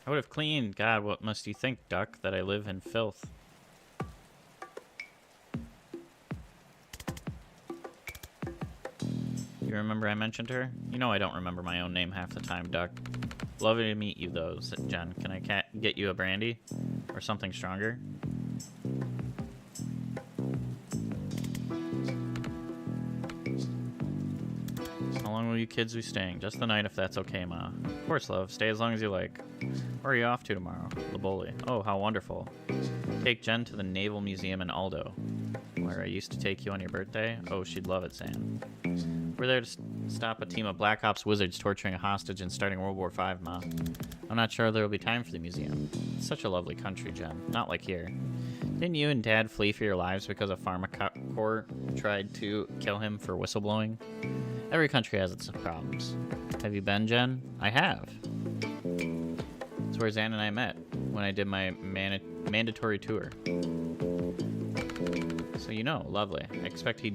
I would have cleaned. God, what must you think, Duck, that I live in filth? You remember I mentioned her? You know I don't remember my own name half the time, Duck. Lovely to meet you, though, Jen. Can I get you a brandy? Or something stronger? How long will you kids be staying? Just the night if that's okay, Ma. Of course, love. Stay as long as you like. Where are you off to tomorrow? Liboli. Oh, how wonderful. Take Jen to the Naval Museum in Aldo, where I used to take you on your birthday. Oh, she'd love it, Sam. We're there to stop a team of Black Ops wizards torturing a hostage and starting World War V, Ma. I'm not sure there will be time for the museum. It's such a lovely country, Jen. Not like here. Didn't you and Dad flee for your lives because a PharmaCorp tried to kill him for whistleblowing? Every country has its problems. Have you been, Jen? I have. It's where Zan and I met when I did my mandatory tour. So you know, lovely. I expect he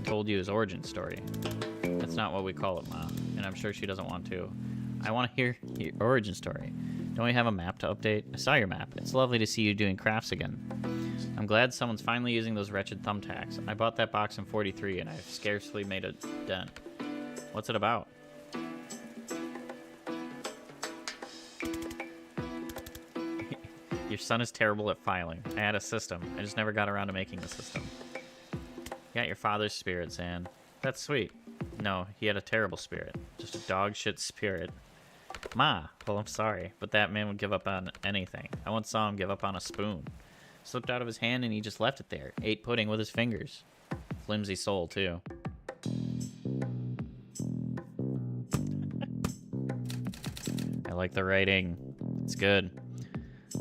told you his origin story. That's not what we call it, Ma, and I'm sure she doesn't want to. I want to hear your origin story. Don't we have a map to update? I saw your map. It's lovely to see you doing crafts again. I'm glad someone's finally using those wretched thumbtacks. I bought that box in 43 and I've scarcely made a dent. What's it about? Your son is terrible at filing. I had a system. I just never got around to making the system. You got your father's spirit, Zan. That's sweet. No, he had a terrible spirit. Just a dog shit spirit. Ma, well, I'm sorry, but that man would give up on anything. I once saw him give up on a spoon. Slipped out of his hand and he just left it there. Ate pudding with his fingers. Flimsy soul, too. I like the writing. It's good.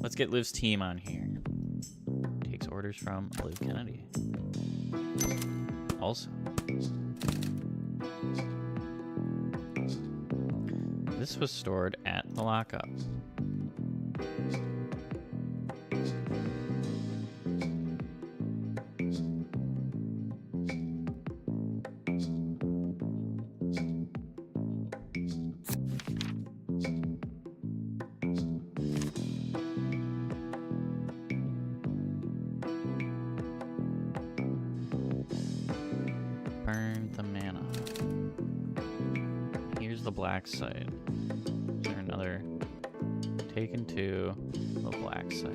Let's get Liv's team on here. Takes orders from Liv Kennedy. Also, this was stored at the lockup. Burn the mana. Here's the black site. Is there another? Taken to the black site.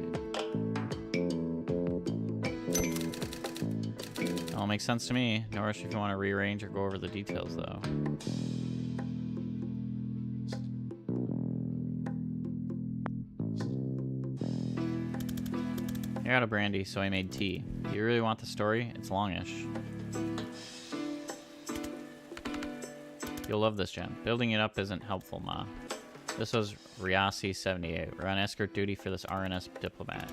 All makes sense to me. No rush if you want to rearrange or go over the details, though. I got a brandy, so I made tea. Do you really want the story? It's longish. You'll love this, Jen. Building it up isn't helpful, Ma. This was Riasi 78. We're on escort duty for this RNS diplomat.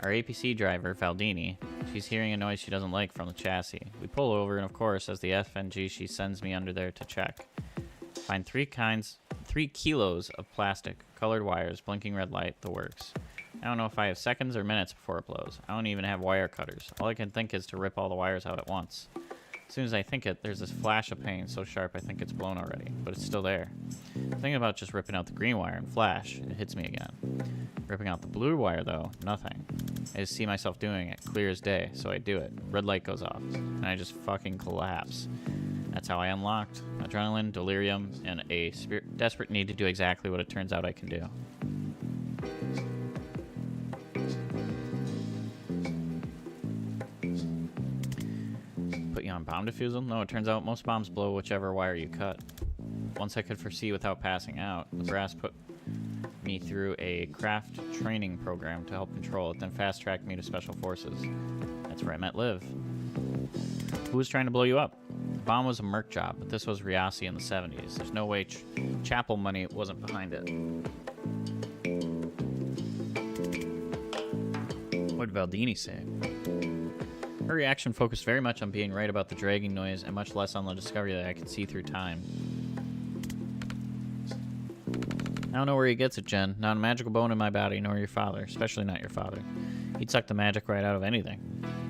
Our APC driver, Valdini, she's hearing a noise she doesn't like from the chassis. We pull over, and of course, as the FNG, she sends me under there to check. Find 3 kilos of plastic, colored wires, blinking red light, the works. I don't know if I have seconds or minutes before it blows. I don't even have wire cutters. All I can think is to rip all the wires out at once. As soon as I think it, there's this flash of pain so sharp I think it's blown already, but it's still there. Thinking about just ripping out the green wire and flash, it hits me again. Ripping out the blue wire, though, nothing. I just see myself doing it, clear as day, so I do it. Red light goes off, and I just fucking collapse. That's how I unlocked adrenaline, delirium, and a desperate need to do exactly what it turns out I can do. Put you on bomb defusal? No, it turns out most bombs blow whichever wire you cut. Once I could foresee without passing out, the brass put me through a craft training program to help control it, then fast-tracked me to Special Forces. That's where I met Liv. Who was trying to blow you up? The bomb was a merc job, but this was Riasi in the 70s. There's no way Chapel money wasn't behind it. What did Valdini say? Her reaction focused very much on being right about the dragging noise and much less on the discovery that I could see through time. I don't know where he gets it, Jen. Not a magical bone in my body, nor your father. Especially not your father. He'd suck the magic right out of anything.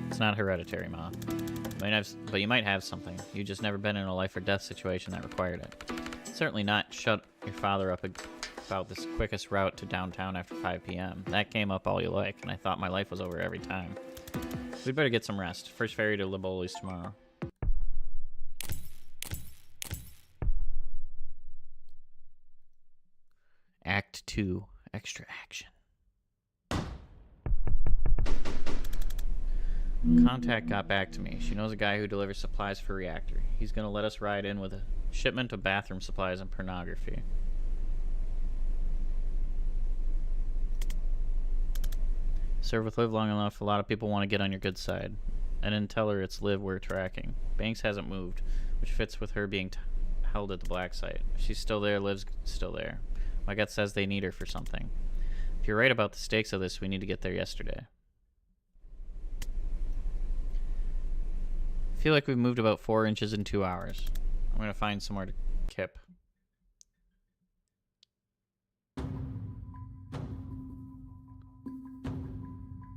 It's not hereditary, Ma. But you might have something. You've just never been in a life or death situation that required it. Certainly not shut your father up about this quickest route to downtown after 5 p.m. That came up all you like, and I thought my life was over every time. We'd better get some rest. First ferry to Liboli's tomorrow. Act 2. Extra action. Contact got back to me. She knows a guy who delivers supplies for reactor. He's gonna let us ride in with a shipment of bathroom supplies and pornography. Serve with Liv long enough, a lot of people want to get on your good side. I didn't tell her it's Liv we're tracking. Banks hasn't moved, which fits with her being held at the black site. If she's still there, Liv's still there. My gut says they need her for something. If you're right about the stakes of this, we need to get there yesterday. I feel like we've moved about 4 inches in 2 hours. I'm gonna find somewhere to kip.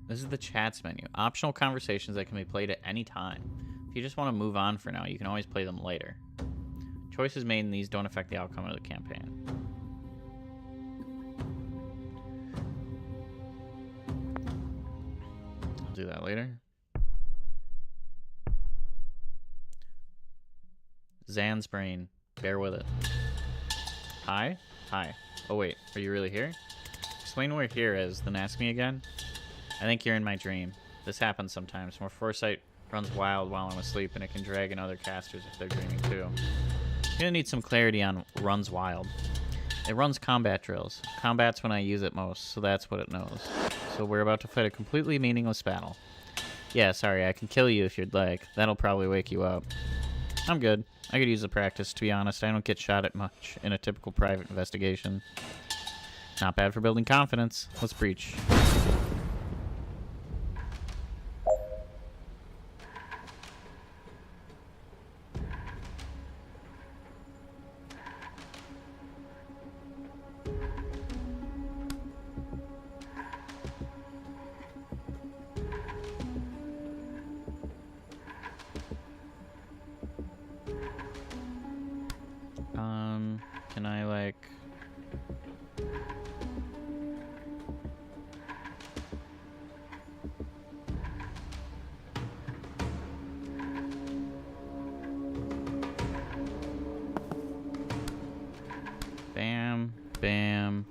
This is the chats menu. Optional conversations that can be played at any time. If you just want to move on for now, you can always play them later. Choices made in these don't affect the outcome of the campaign. I'll do that later. Zan's brain. Bear with it. Hi? Hi. Oh wait, are you really here? Explain where here is, then ask me again. I think you're in my dream. This happens sometimes. More foresight runs wild while I'm asleep, and it can drag in other casters if they're dreaming too. You're gonna need some clarity on runs wild. It runs combat drills. Combat's when I use it most, so that's what it knows. So we're about to fight a completely meaningless battle. Yeah, sorry, I can kill you if you'd like. That'll probably wake you up. I'm good. I could use the practice, to be honest. I don't get shot at much in a typical private investigation. Not bad for building confidence. Let's breach. Can I, like... Bam, bam.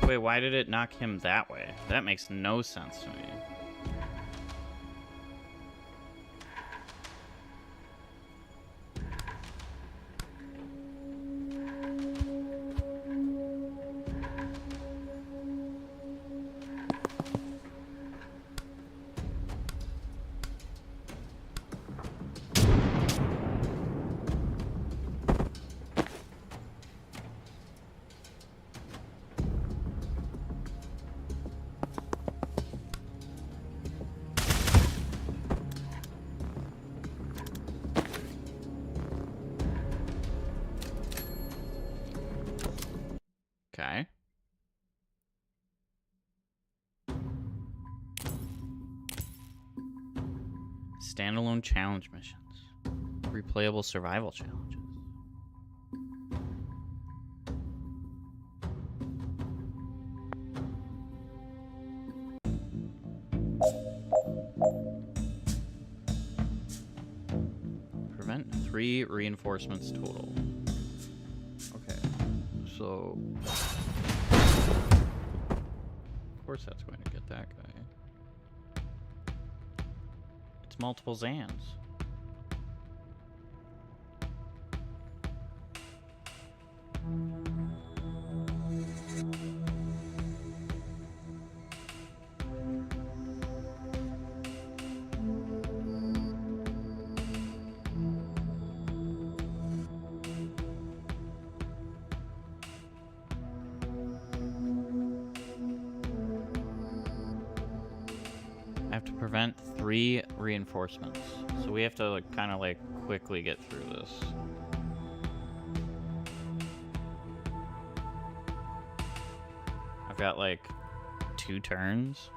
Wait, why did it knock him that way? That makes no sense to me. Standalone challenge missions. Replayable survival challenges. Prevent 3 reinforcements total. Okay, so... Of course that's going to get that guy. It's multiple Zans. I have to prevent 3 reinforcements. So we have to like kind of like quickly get through this. I've got like 2 turns.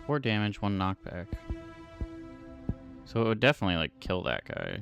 Four damage, 1 knockback. So it would definitely like kill that guy.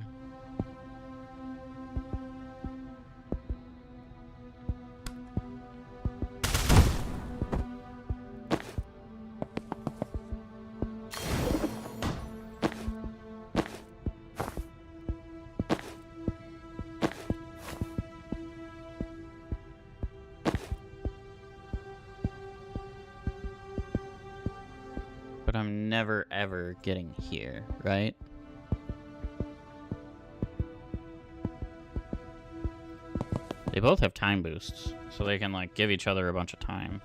But I'm never ever getting here, right? They both have time boosts, so they can like give each other a bunch of time.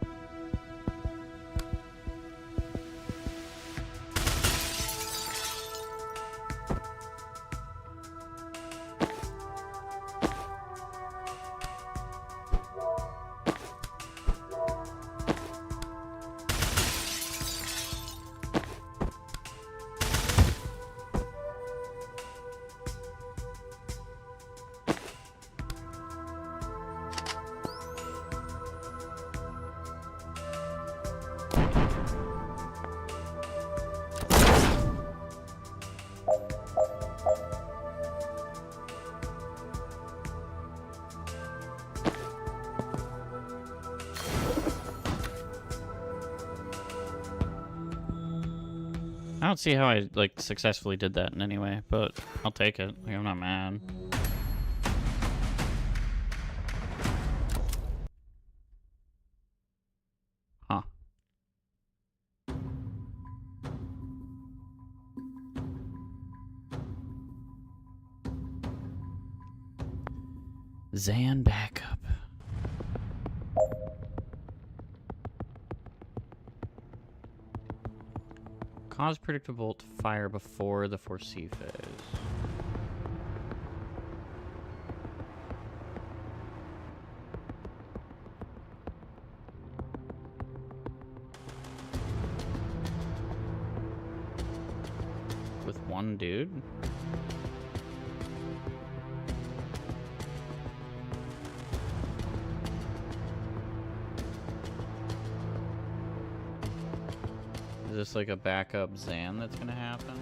I don't see how I like successfully did that in any way, but I'll take it. Like, I'm not mad. Huh. Zan backup. Cause predictable to fire before the foresee phase. With one dude? Is this like a backup Zan that's gonna happen?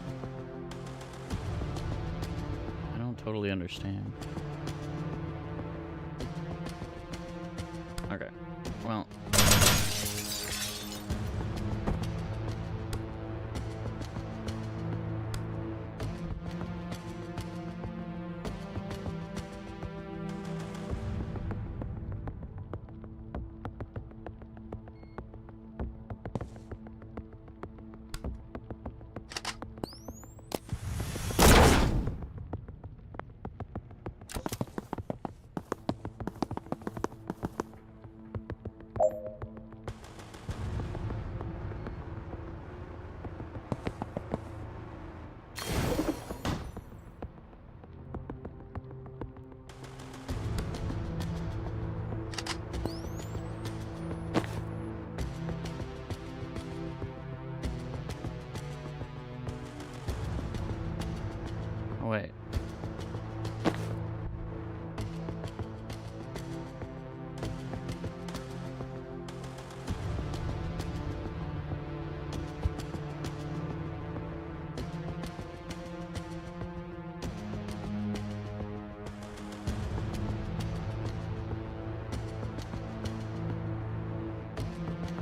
I don't totally understand. Okay, well. Wait.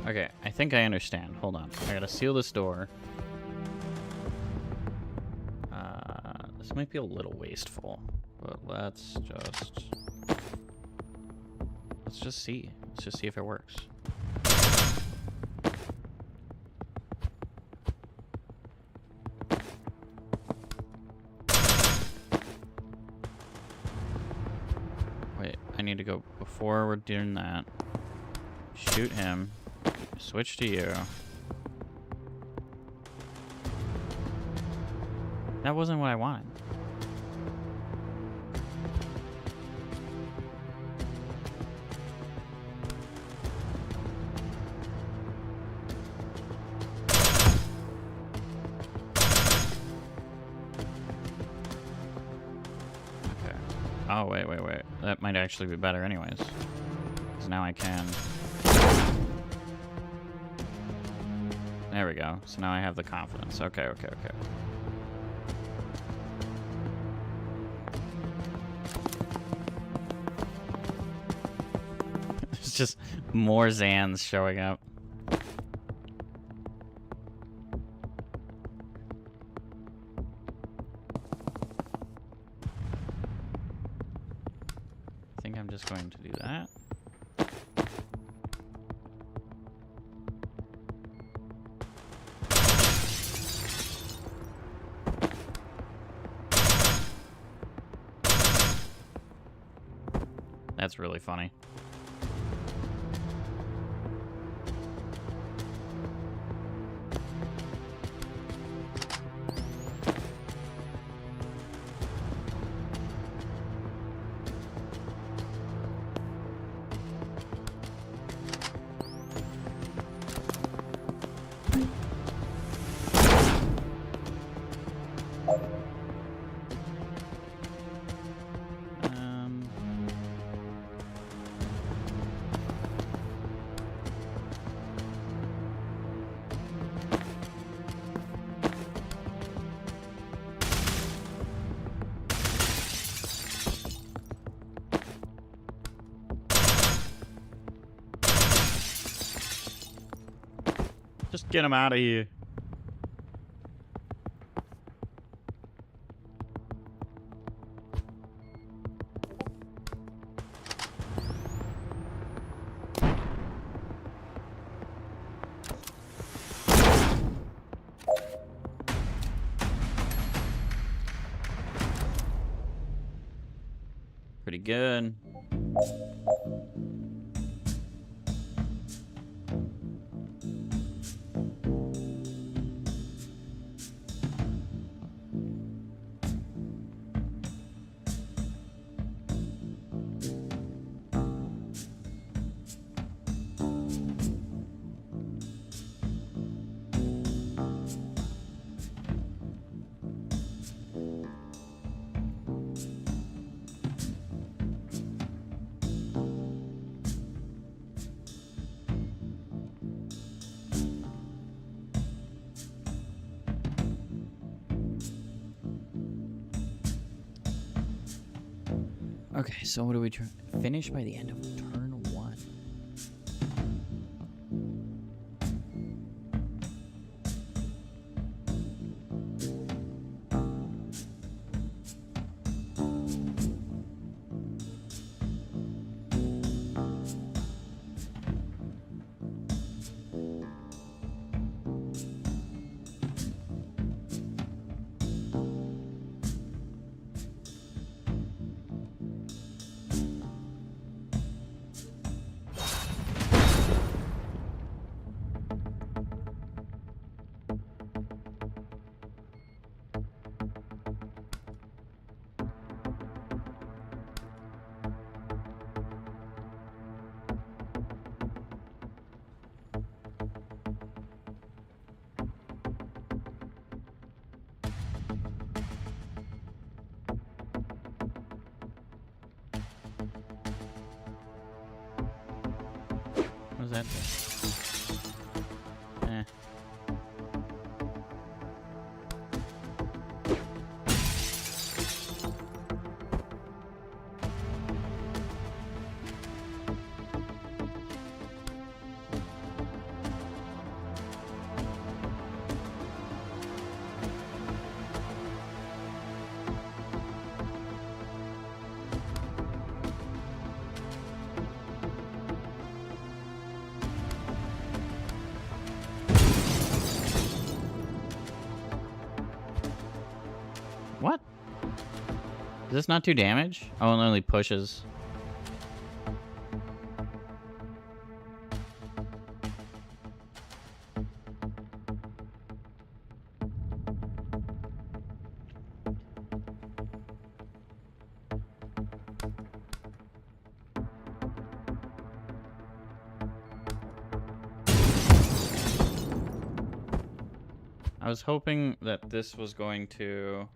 Okay, I think I understand. Hold on. I gotta seal this door. This might be a little wasteful, but let's just see. Let's just see if it works. Wait, I need to go before we're doing that. Shoot him. Switch to you. That wasn't what I wanted. Okay. Oh, wait. That might actually be better anyways. Because now I can... There we go. So now I have the confidence. Okay. There's just more Zans showing up. I think I'm just going to do that. That's really funny. Just get him out of here. Pretty good. Okay, so what do we finish by the end of turn 1? What does that do? Eh. What? Does this not do damage? Oh, it only pushes. I was hoping that this was going to...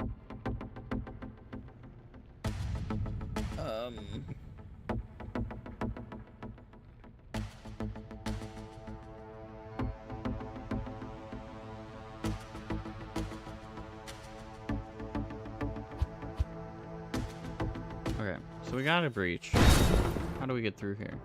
Okay, so we got a breach. How do we get through here?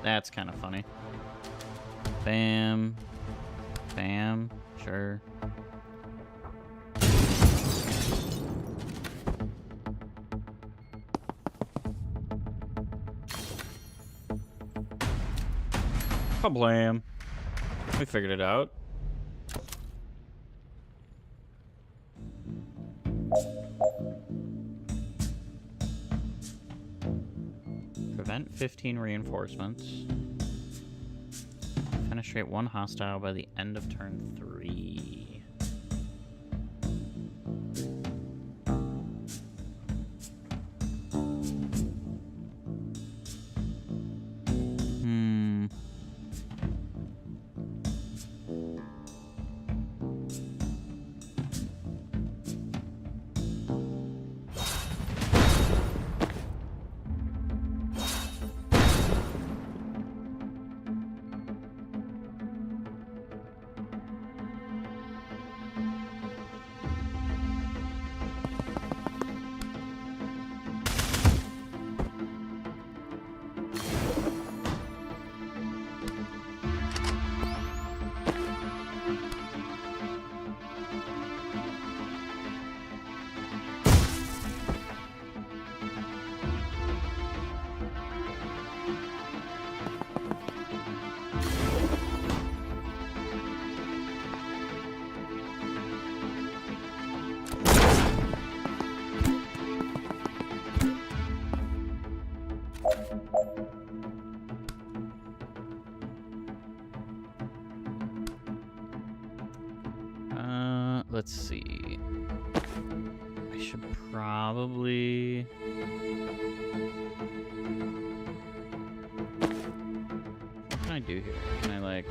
That's kind of funny. Bam. Bam. Sure. Kablam. We figured it out. Prevent 15 reinforcements. Penetrate 1 hostile by the end of turn 3. Let's see. I should probably... do here? Can I, like...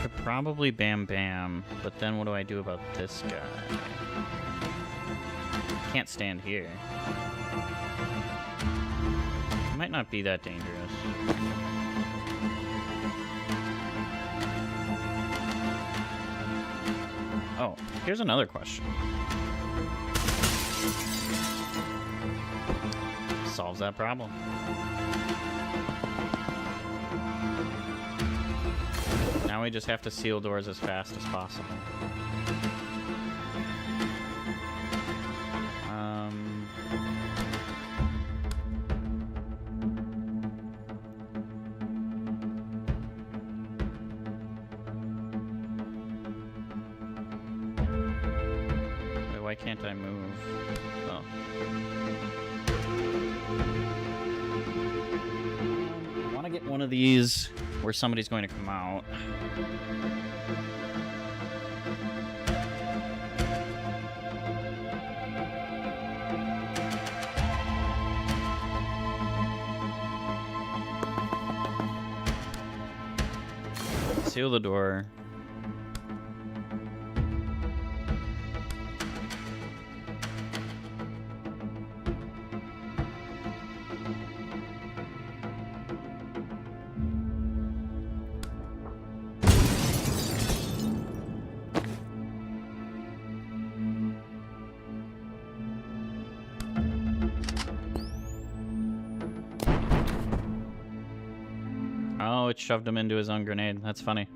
Could probably Bam Bam, but then what do I do about this guy? Can't stand here. It might not be that dangerous. Oh, here's another question. Solves that problem. Now we just have to seal doors as fast as possible. Why can't I move? Oh. I want to get one of these where somebody's going to come out. Seal the door. Oh, it shoved him into his own grenade. That's funny.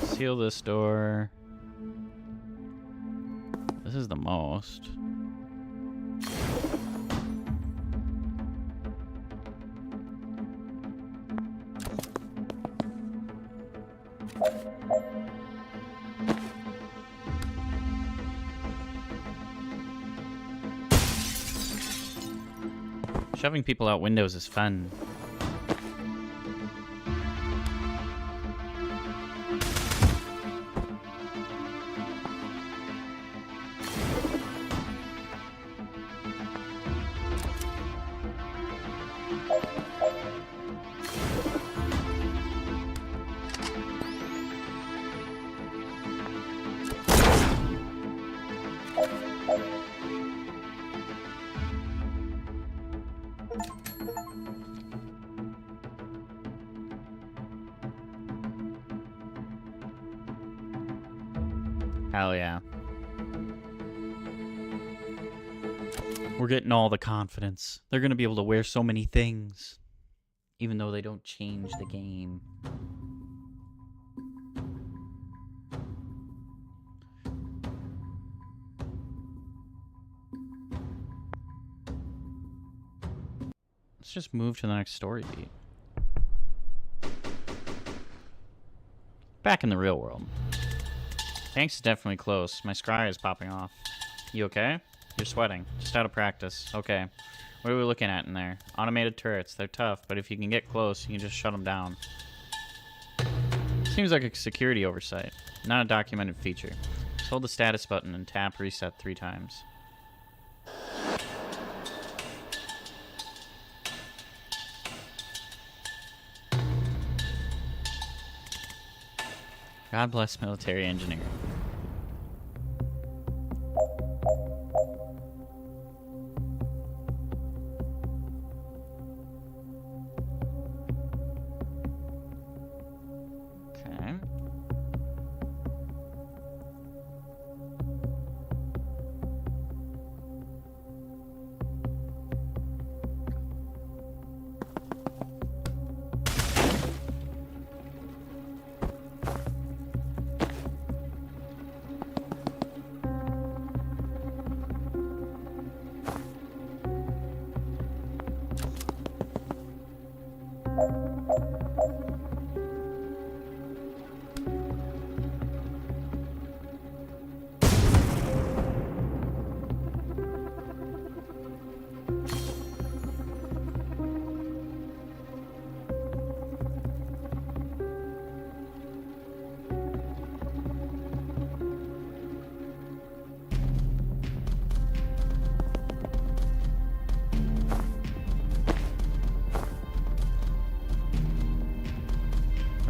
Seal this door. This is the most. Shoving people out windows is fun. Hell yeah. We're getting all the confidence. They're gonna be able to wear so many things. Even though they don't change the game. Let's just move to the next story beat. Back in the real world. Tanks is definitely close. My scry is popping off. You okay? You're sweating. Just out of practice. Okay. What are we looking at in there? Automated turrets. They're tough, but if you can get close, you can just shut them down. Seems like a security oversight. Not a documented feature. Just hold the status button and tap reset 3 times. God bless military engineering. Okay.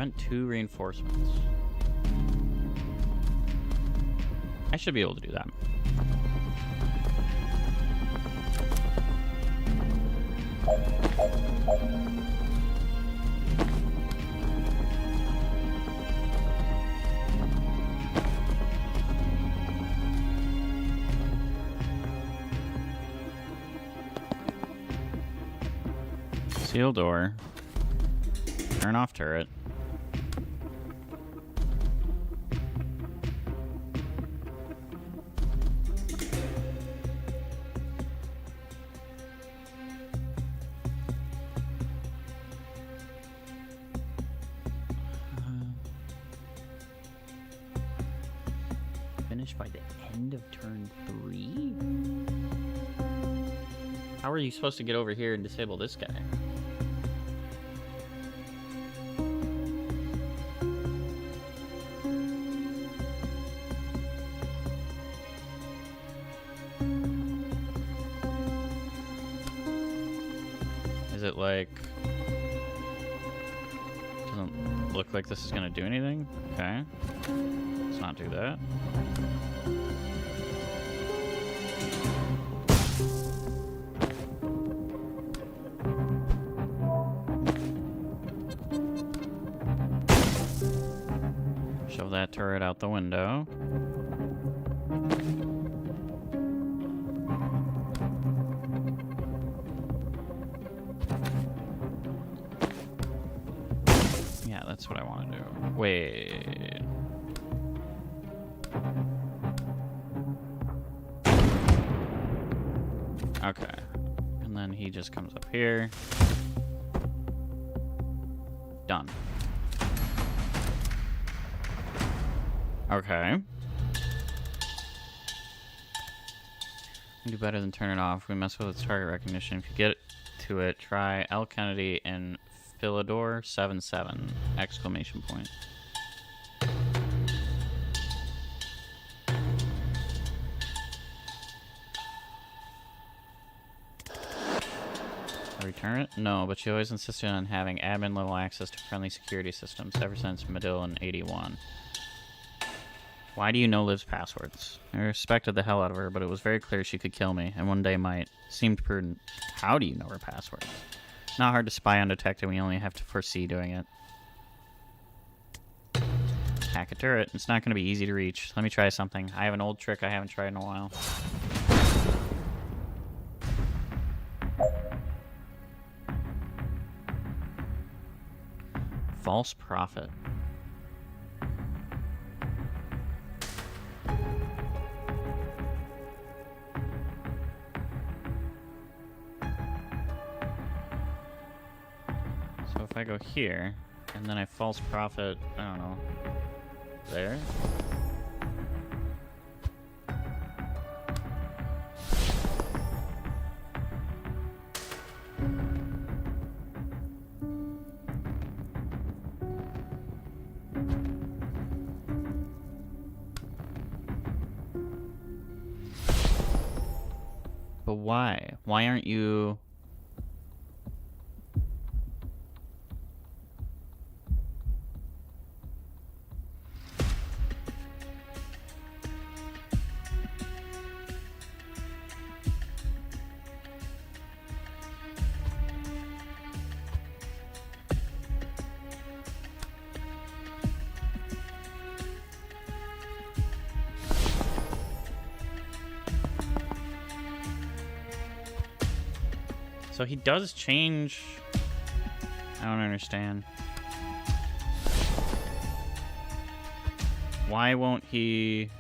Prevent 2 reinforcements. I should be able to do that. Seal door. Turn off turret. Finish by the end of turn 3? How are you supposed to get over here and disable this guy? Is it like... Doesn't look like this is gonna do anything? Okay. Let's not do that. Shove that turret out the window. Yeah, that's what I want to do. Wait. Okay. And then he just comes up here. Done. Okay. We do better than turn it off. We mess with its target recognition. If you get to it, try L. Kennedy and Philidor 7-7! Exclamation point. Return it? No, but she always insisted on having admin level access to friendly security systems ever since Medill in 81. Why do you know Liv's passwords? I respected the hell out of her, but it was very clear she could kill me, and one day might. Seemed prudent. How do you know her passwords? Not hard to spy undetected, we only have to foresee doing it. Hack a turret. It's not going to be easy to reach. Let me try something. I have an old trick I haven't tried in a while. False prophet. So if I go here, and then I false prophet, I don't know, there? But why? Why aren't you... So he does change... I don't understand. Why won't he...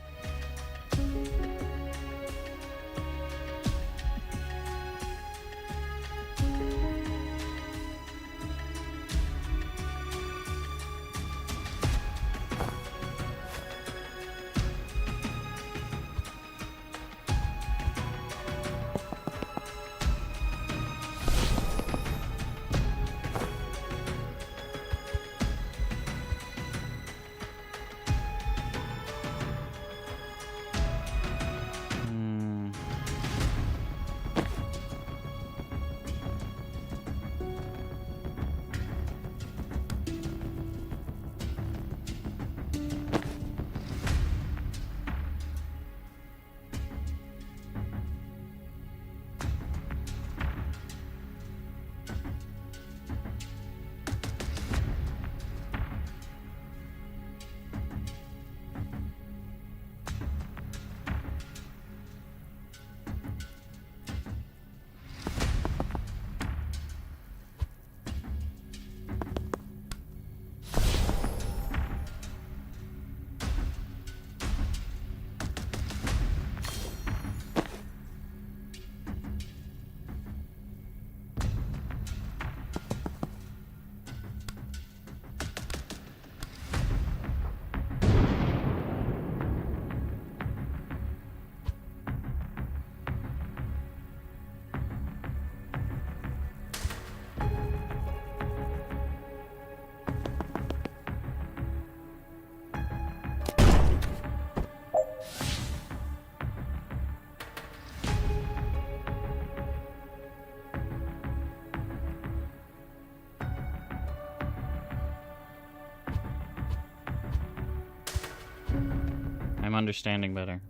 understanding better.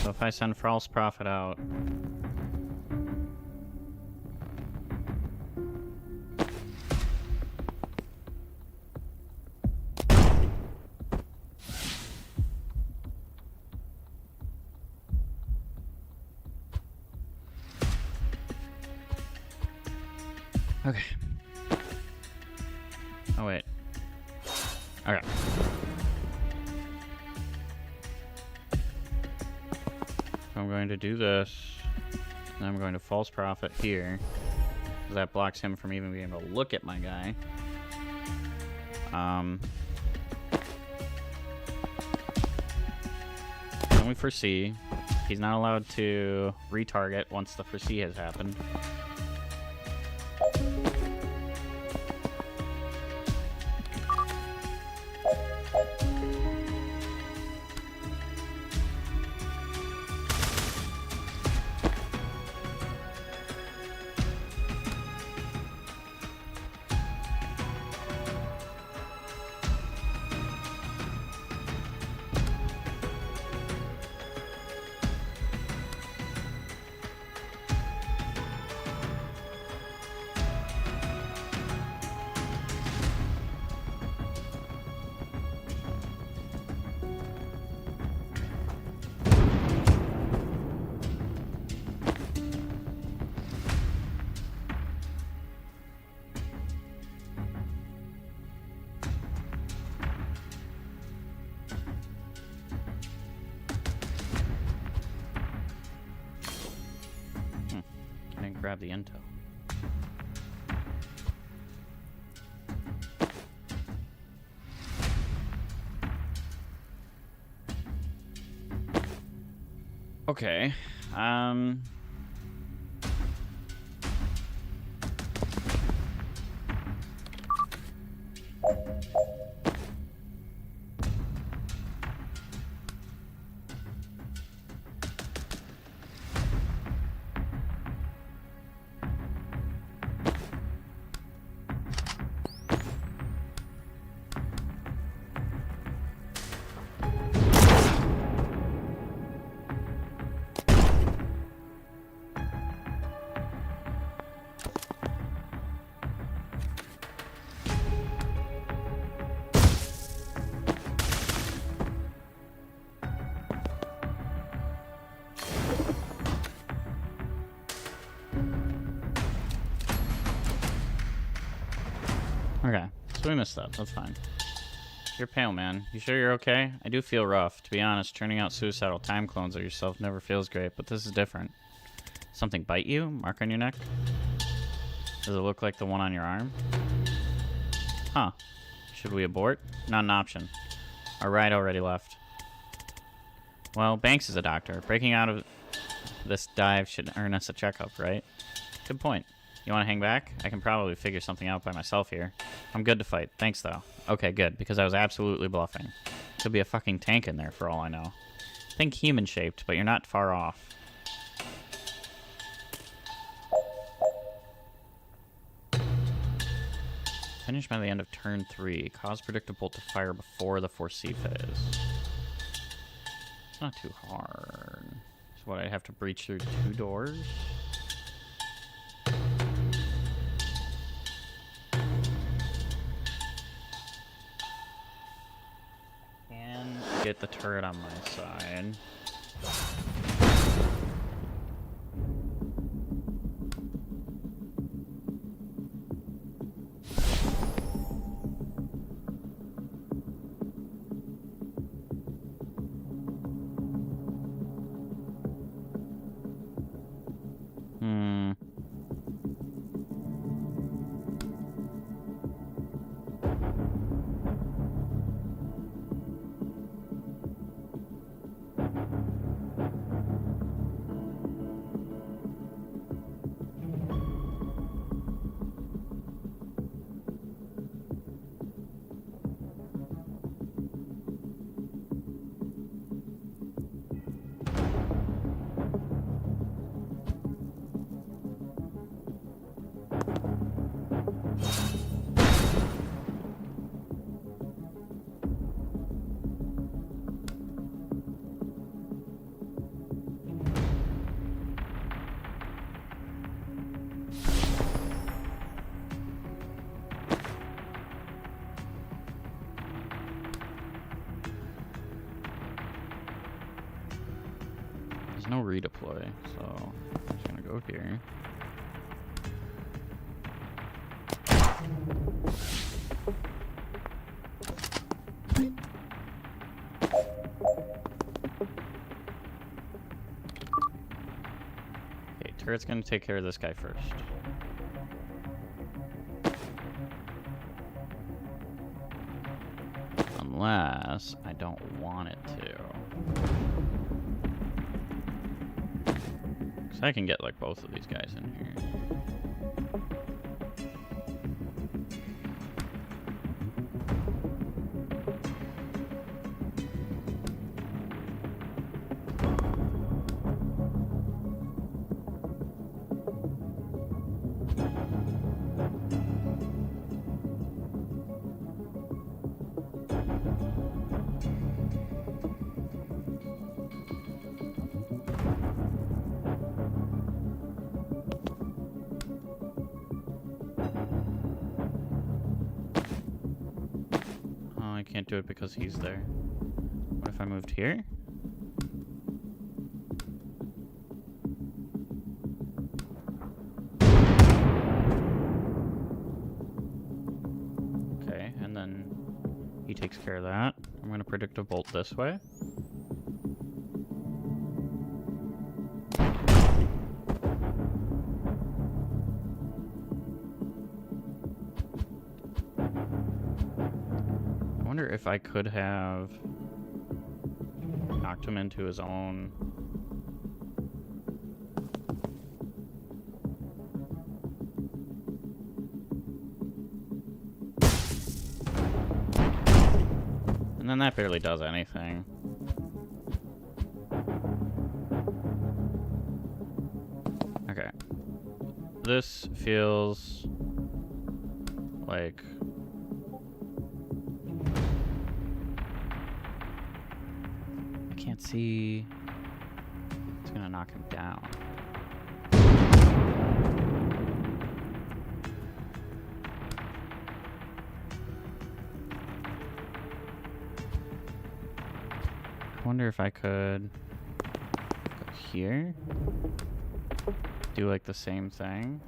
So if I send false prophet out... Okay. Oh, wait. Okay. I'm going to do this. And I'm going to false prophet here. Because that blocks him from even being able to look at my guy. Only foresee. He's not allowed to retarget once the foresee has happened. Grab the intel. Okay. Okay, so we missed that. That's fine. You're pale, man. You sure you're okay? I do feel rough. To be honest, turning out suicidal time clones of yourself never feels great, but this is different. Something bite you? Mark on your neck? Does it look like the one on your arm? Huh. Should we abort? Not an option. Our ride already left. Well, Banks is a doctor. Breaking out of this dive should earn us a checkup, right? Good point. You want to hang back? I can probably figure something out by myself here. I'm good to fight. Thanks, though. Okay, good, because I was absolutely bluffing. Could be a fucking tank in there, for all I know. Think human-shaped, but you're not far off. Finish by the end of turn 3. Cause predictable to fire before the foresee phase. It's not too hard. So what, I have to breach through 2 doors? Get the turret on my side. no redeploy, so I'm just gonna go here. Okay, turret's gonna take care of this guy first. Unless I don't want it to. Because I can get like both of these guys in here. I can't do it because he's there. What if I moved here? Okay, and then he takes care of that. I'm going to predict a bolt this way. I wonder if I could have knocked him into his own. And then that barely does anything. Okay. This feels like see, it's gonna knock him down. I wonder if I could go here, do like the same thing.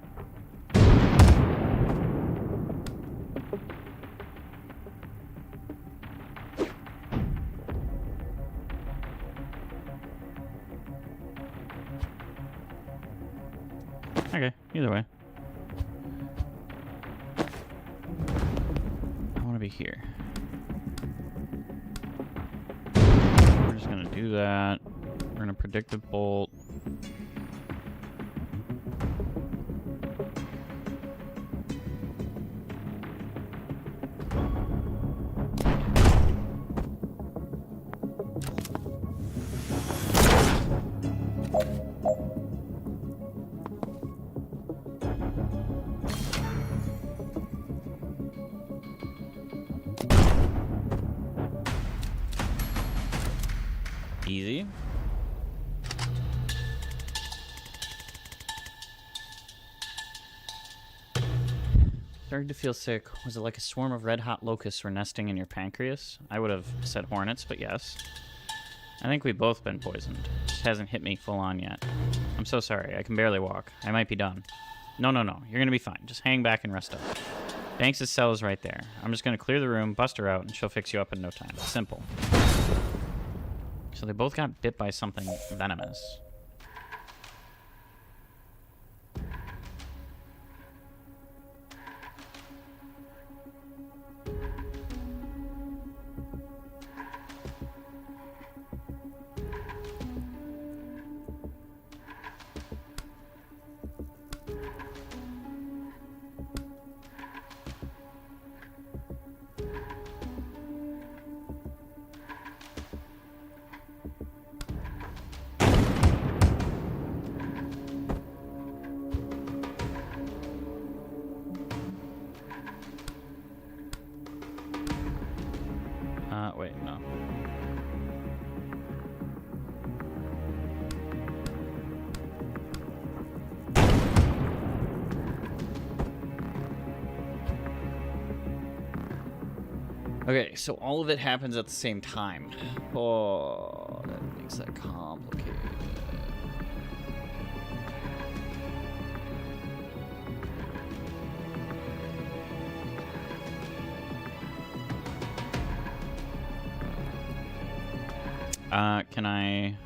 Okay, either way. I want to be here. We're just going to do that. We're going to predict a bolt. Easy. Started to feel sick. Was it like a swarm of red-hot locusts were nesting in your pancreas? I would have said hornets, but yes. I think we've both been poisoned. Just hasn't hit me full on yet. I'm so sorry. I can barely walk. I might be done. No. You're gonna be fine. Just hang back and rest up. Banks' cell is right there. I'm just gonna clear the room, bust her out, and she'll fix you up in no time. Simple. So they both got bit by something venomous. Wait, no. Okay, so all of it happens at the same time. Oh, that makes that complicated. Can I...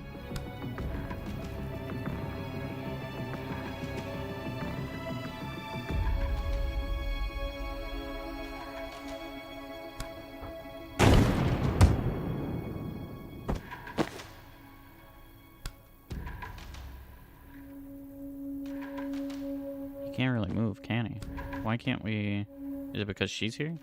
He can't really move, can he? Why can't we... Is it because she's here?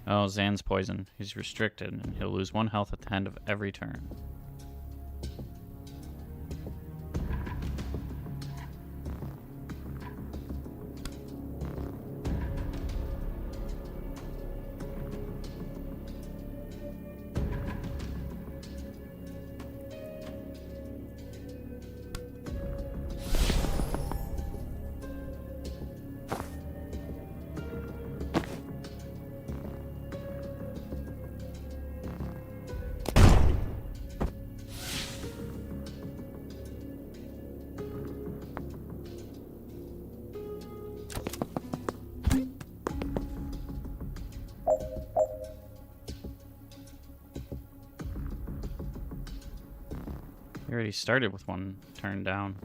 Oh, Zan's poison. He's restricted, and he'll lose 1 health at the end of every turn. We already started with 1 turn down.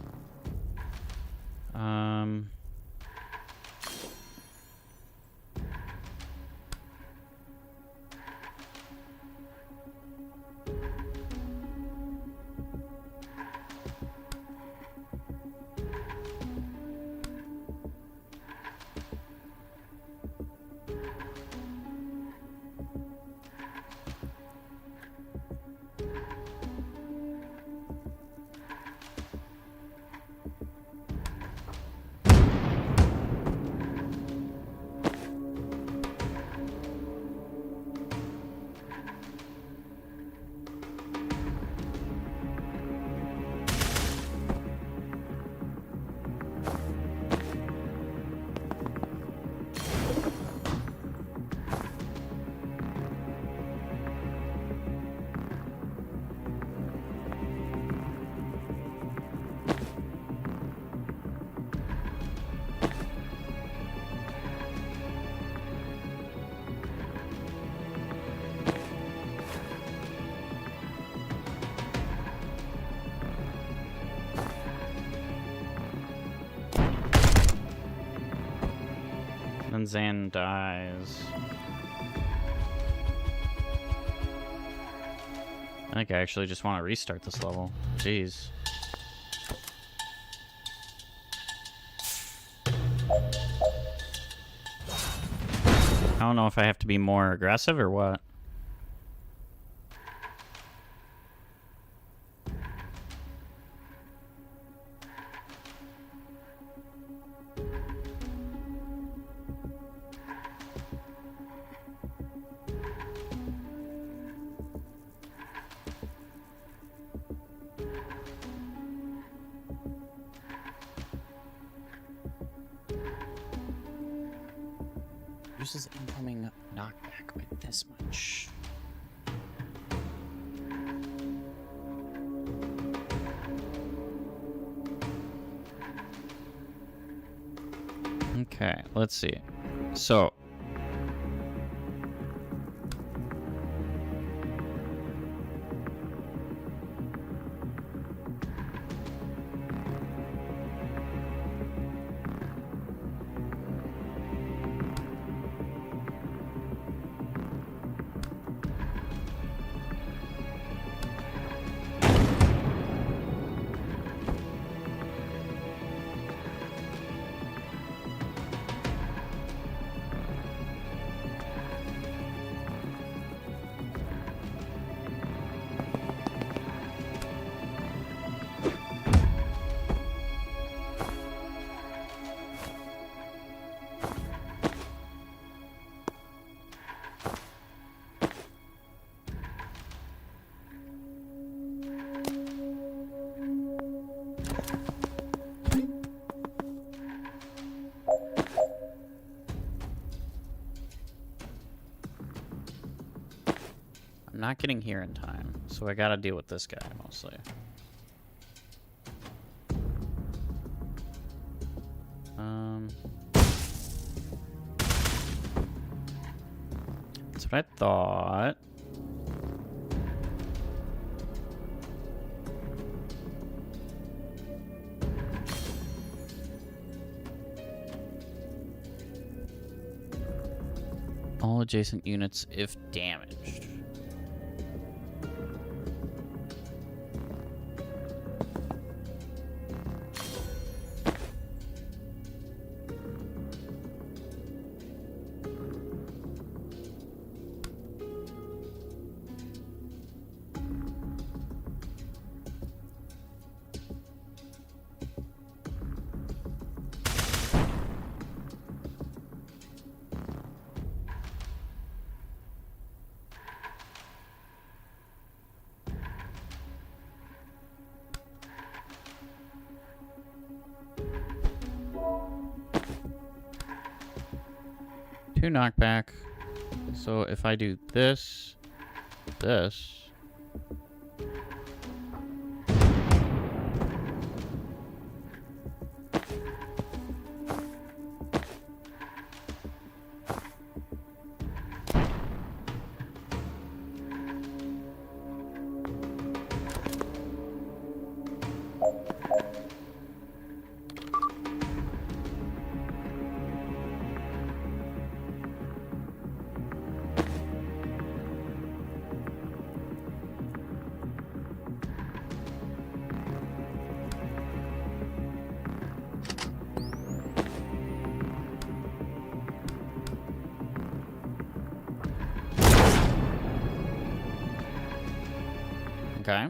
Then Zan dies. I think I actually just want to restart this level. Jeez. I don't know if I have to be more aggressive or what. Uses incoming knockback by this much. Okay, let's see. So I'm not getting here in time, so I gotta deal with this guy mostly. what I thought. All adjacent units if damaged. Two knockback. So if I do this, this. Okay.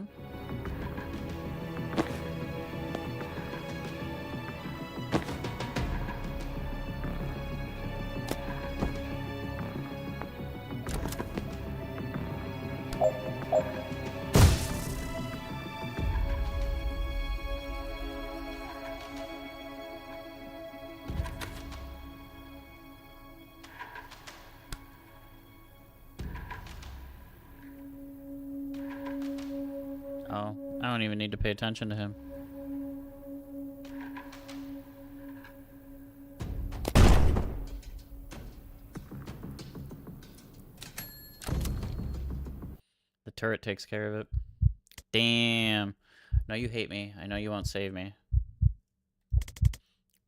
Oh, I don't even need to pay attention to him. The turret takes care of it. Damn. No, you hate me. I know you won't save me.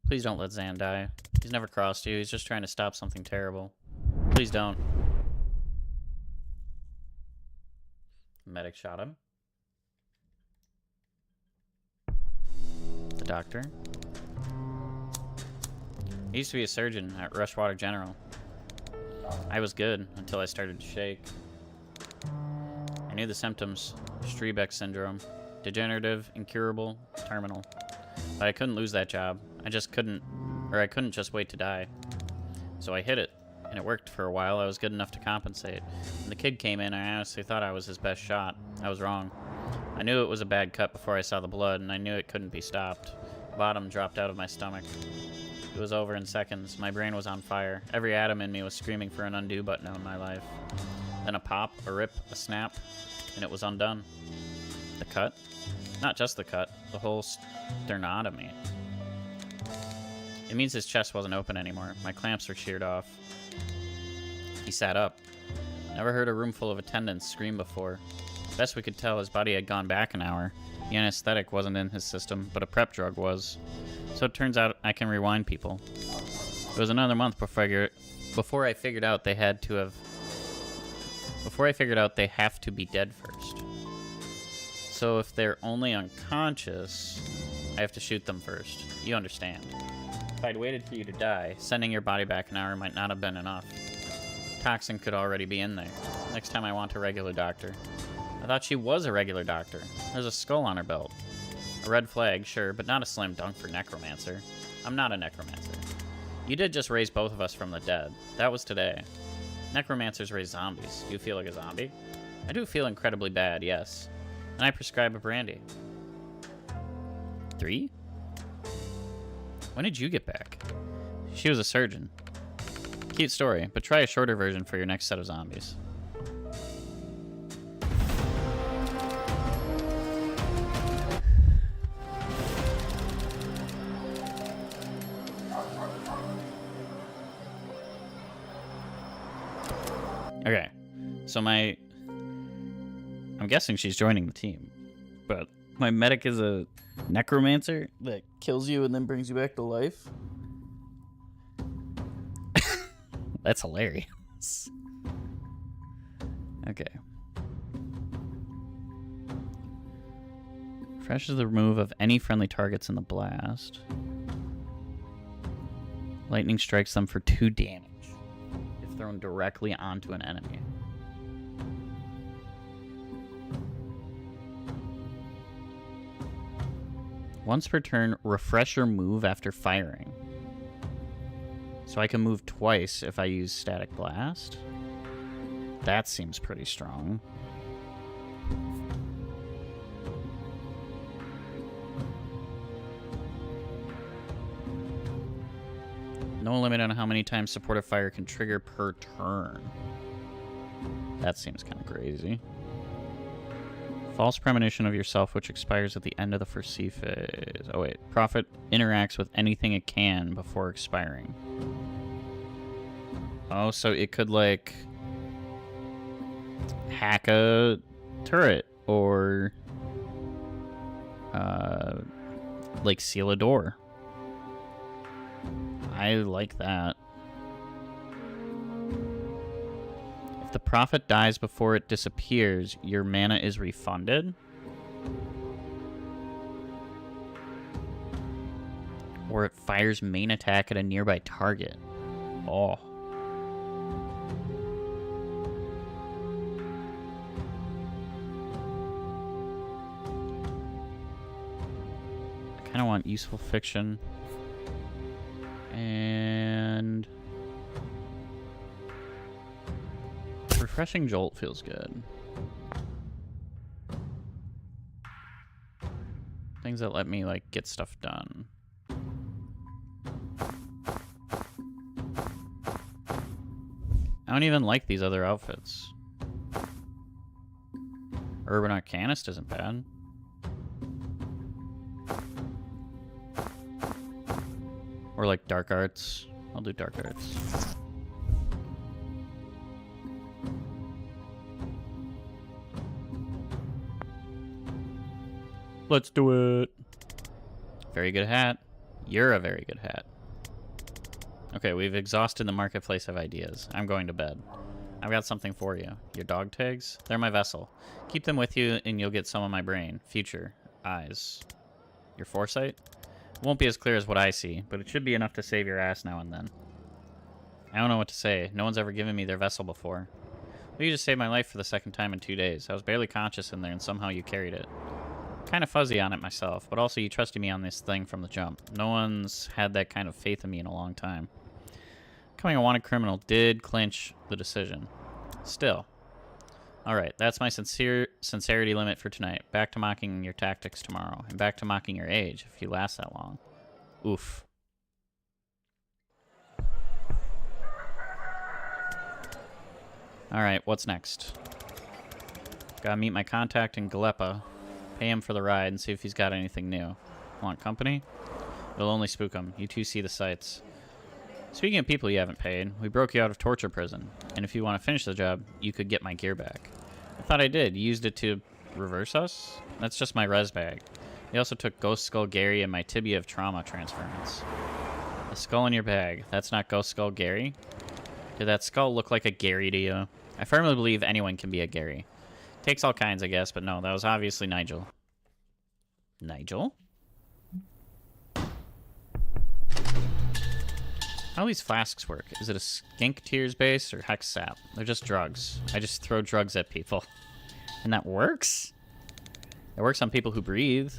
Please don't let Zan die. He's never crossed you. He's just trying to stop something terrible. Please don't. Medic shot him. The doctor. I used to be a surgeon at Rushwater General. I was good until I started to shake. I knew the symptoms. Strebeck syndrome. Degenerative, incurable, terminal. But I couldn't lose that job. I couldn't just wait to die. So I hit it, and it worked for a while. I was good enough to compensate. When the kid came in, I honestly thought I was his best shot. I was wrong. I knew it was a bad cut before I saw the blood, and I knew it couldn't be stopped. Bottom dropped out of my stomach. It was over in seconds. My brain was on fire. Every atom in me was screaming for an undo button in my life. Then a pop, a rip, a snap, and it was undone. The cut? Not just the cut, the whole sternotomy. It means his chest wasn't open anymore. My clamps were sheared off. He sat up. Never heard a room full of attendants scream before. Best we could tell, his body had gone back an hour. The anesthetic wasn't in his system, but a prep drug was. So it turns out I can rewind people. It was another month before I figured out they have to be dead first. So if they're only unconscious, I have to shoot them first. You understand. If I'd waited for you to die, sending your body back an hour might not have been enough. Toxin could already be in there. Next time I want a regular doctor. I thought she was a regular doctor. There's a skull on her belt. A red flag, sure, but not a slam dunk for necromancer. I'm not a necromancer. You did just raise both of us from the dead. That was today. Necromancers raise zombies. Do you feel like a zombie? I do feel incredibly bad, yes. And I prescribe a brandy. 3? When did you get back? She was a surgeon. Cute story, but try a shorter version for your next set of zombies. Okay. So I'm guessing she's joining the team. But my medic is a necromancer that kills you and then brings you back to life. That's hilarious. Okay. Refreshes the remove of any friendly targets in the blast. Lightning strikes them for 2 damage if thrown directly onto an enemy. Once per turn, refresh your move after firing. So I can move twice if I use Static Blast. That seems pretty strong. No limit on how many times supportive fire can trigger per turn. That seems kind of crazy. False premonition of yourself, which expires at the end of the first C phase. Oh wait, Prophet interacts with anything it can before expiring. Oh, so it could like hack a turret or like seal a door. I like that. If the Prophet dies before it disappears, your mana is refunded. Or it fires main attack at a nearby target. Oh. I kind of want useful fiction. And refreshing jolt feels good. Things that let me like get stuff done. I don't even like these other outfits. Urban Arcanist isn't bad. Or like Dark Arts. I'll do Dark Arts. Let's do it. Very good hat. You're a very good hat. Okay, we've exhausted the marketplace of ideas. I'm going to bed. I've got something for you. Your dog tags? They're my vessel. Keep them with you and you'll get some of my brain. Future. Eyes. Your foresight? Won't be as clear as what I see, but it should be enough to save your ass now and then. I don't know what to say. No one's ever given me their vessel before. Well, you just saved my life for the 2nd time in 2 days. I was barely conscious in there, and somehow you carried it. Kind of fuzzy on it myself, but also you trusted me on this thing from the jump. No one's had that kind of faith in me in a long time. Becoming a wanted criminal did clinch the decision. Still. Alright, that's my sincerity limit for tonight. Back to mocking your tactics tomorrow. And back to mocking your age, if you last that long. Oof. Alright, what's next? Gotta meet my contact in Galepa. Pay him for the ride and see if he's got anything new. Want company? It'll only spook him. You two see the sights. Speaking of people you haven't paid, we broke you out of torture prison. And if you want to finish the job, you could get my gear back. I thought I did. You used it to reverse us? That's just my res bag. They also took Ghost Skull Gary and my tibia of trauma transference. A skull in your bag. That's not Ghost Skull Gary? Did that skull look like a Gary to you? I firmly believe anyone can be a Gary. Takes all kinds, I guess, but no, that was obviously Nigel. Nigel? How do these flasks work? Is it a skink tears base or hex sap? They're just drugs. I just throw drugs at people. And that works? It works on people who breathe.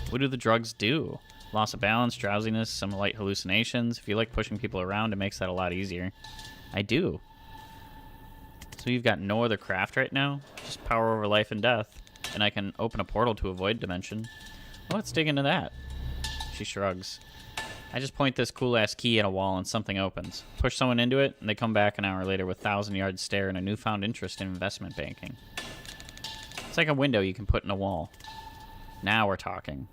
What do the drugs do? Loss of balance, drowsiness, some light hallucinations. If you like pushing people around, it makes that a lot easier. I do. So you've got no other craft right now? Just power over life and death. And I can open a portal to a void dimension. Well, let's dig into that. She shrugs. I just point this cool-ass key at a wall and something opens. Push someone into it, and they come back an hour later with 1,000-yard stare and a newfound interest in investment banking. It's like a window you can put in a wall. Now we're talking.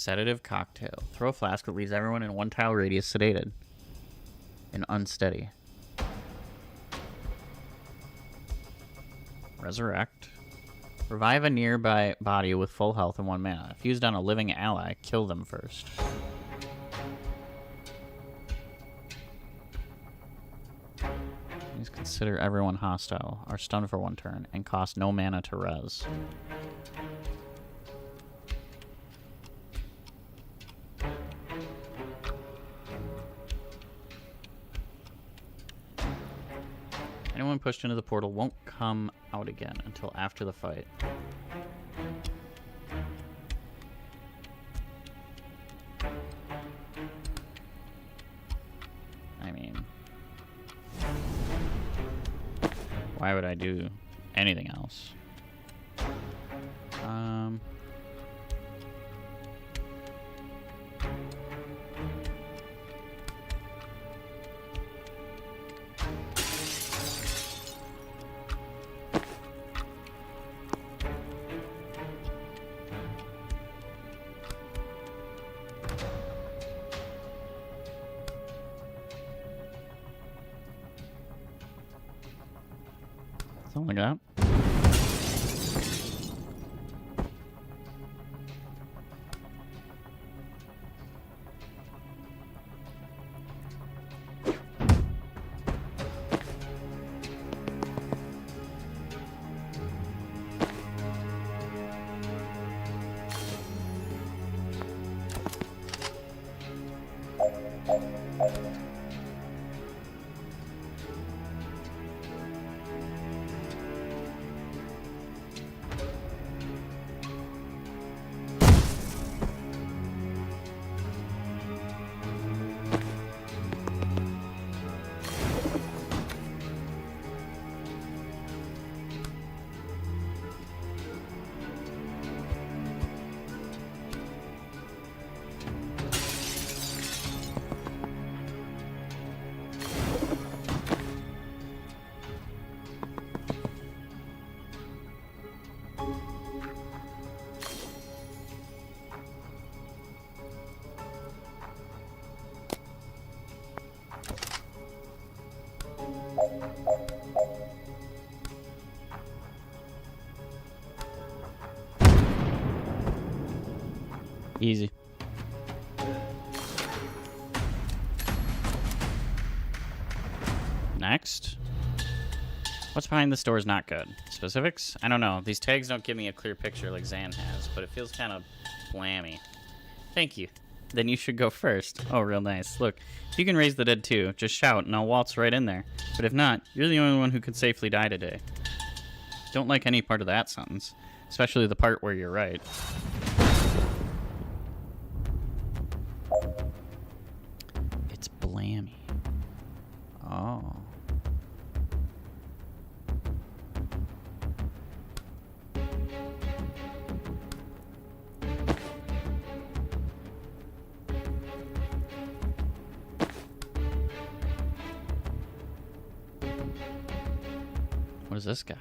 Sedative cocktail. Throw a flask that leaves everyone in 1 tile radius sedated and unsteady. Resurrect. Revive a nearby body with full health and 1 mana. If used on a living ally, kill them first. Please consider everyone hostile. Are stunned for 1 turn and cost no mana to res. Anyone pushed into the portal won't come out again until after the fight. I mean, why would I do anything else? Something like that. Easy. Next. What's behind this door is not good. Specifics? I don't know. These tags don't give me a clear picture like Zan has, but it feels kind of blammy. Thank you. Then you should go first. Oh, real nice. Look, if you can raise the dead too, just shout and I'll waltz right in there. But if not, you're the only one who could safely die today. Don't like any part of that sentence, especially the part where you're right. It's blammy. Oh. What is this guy?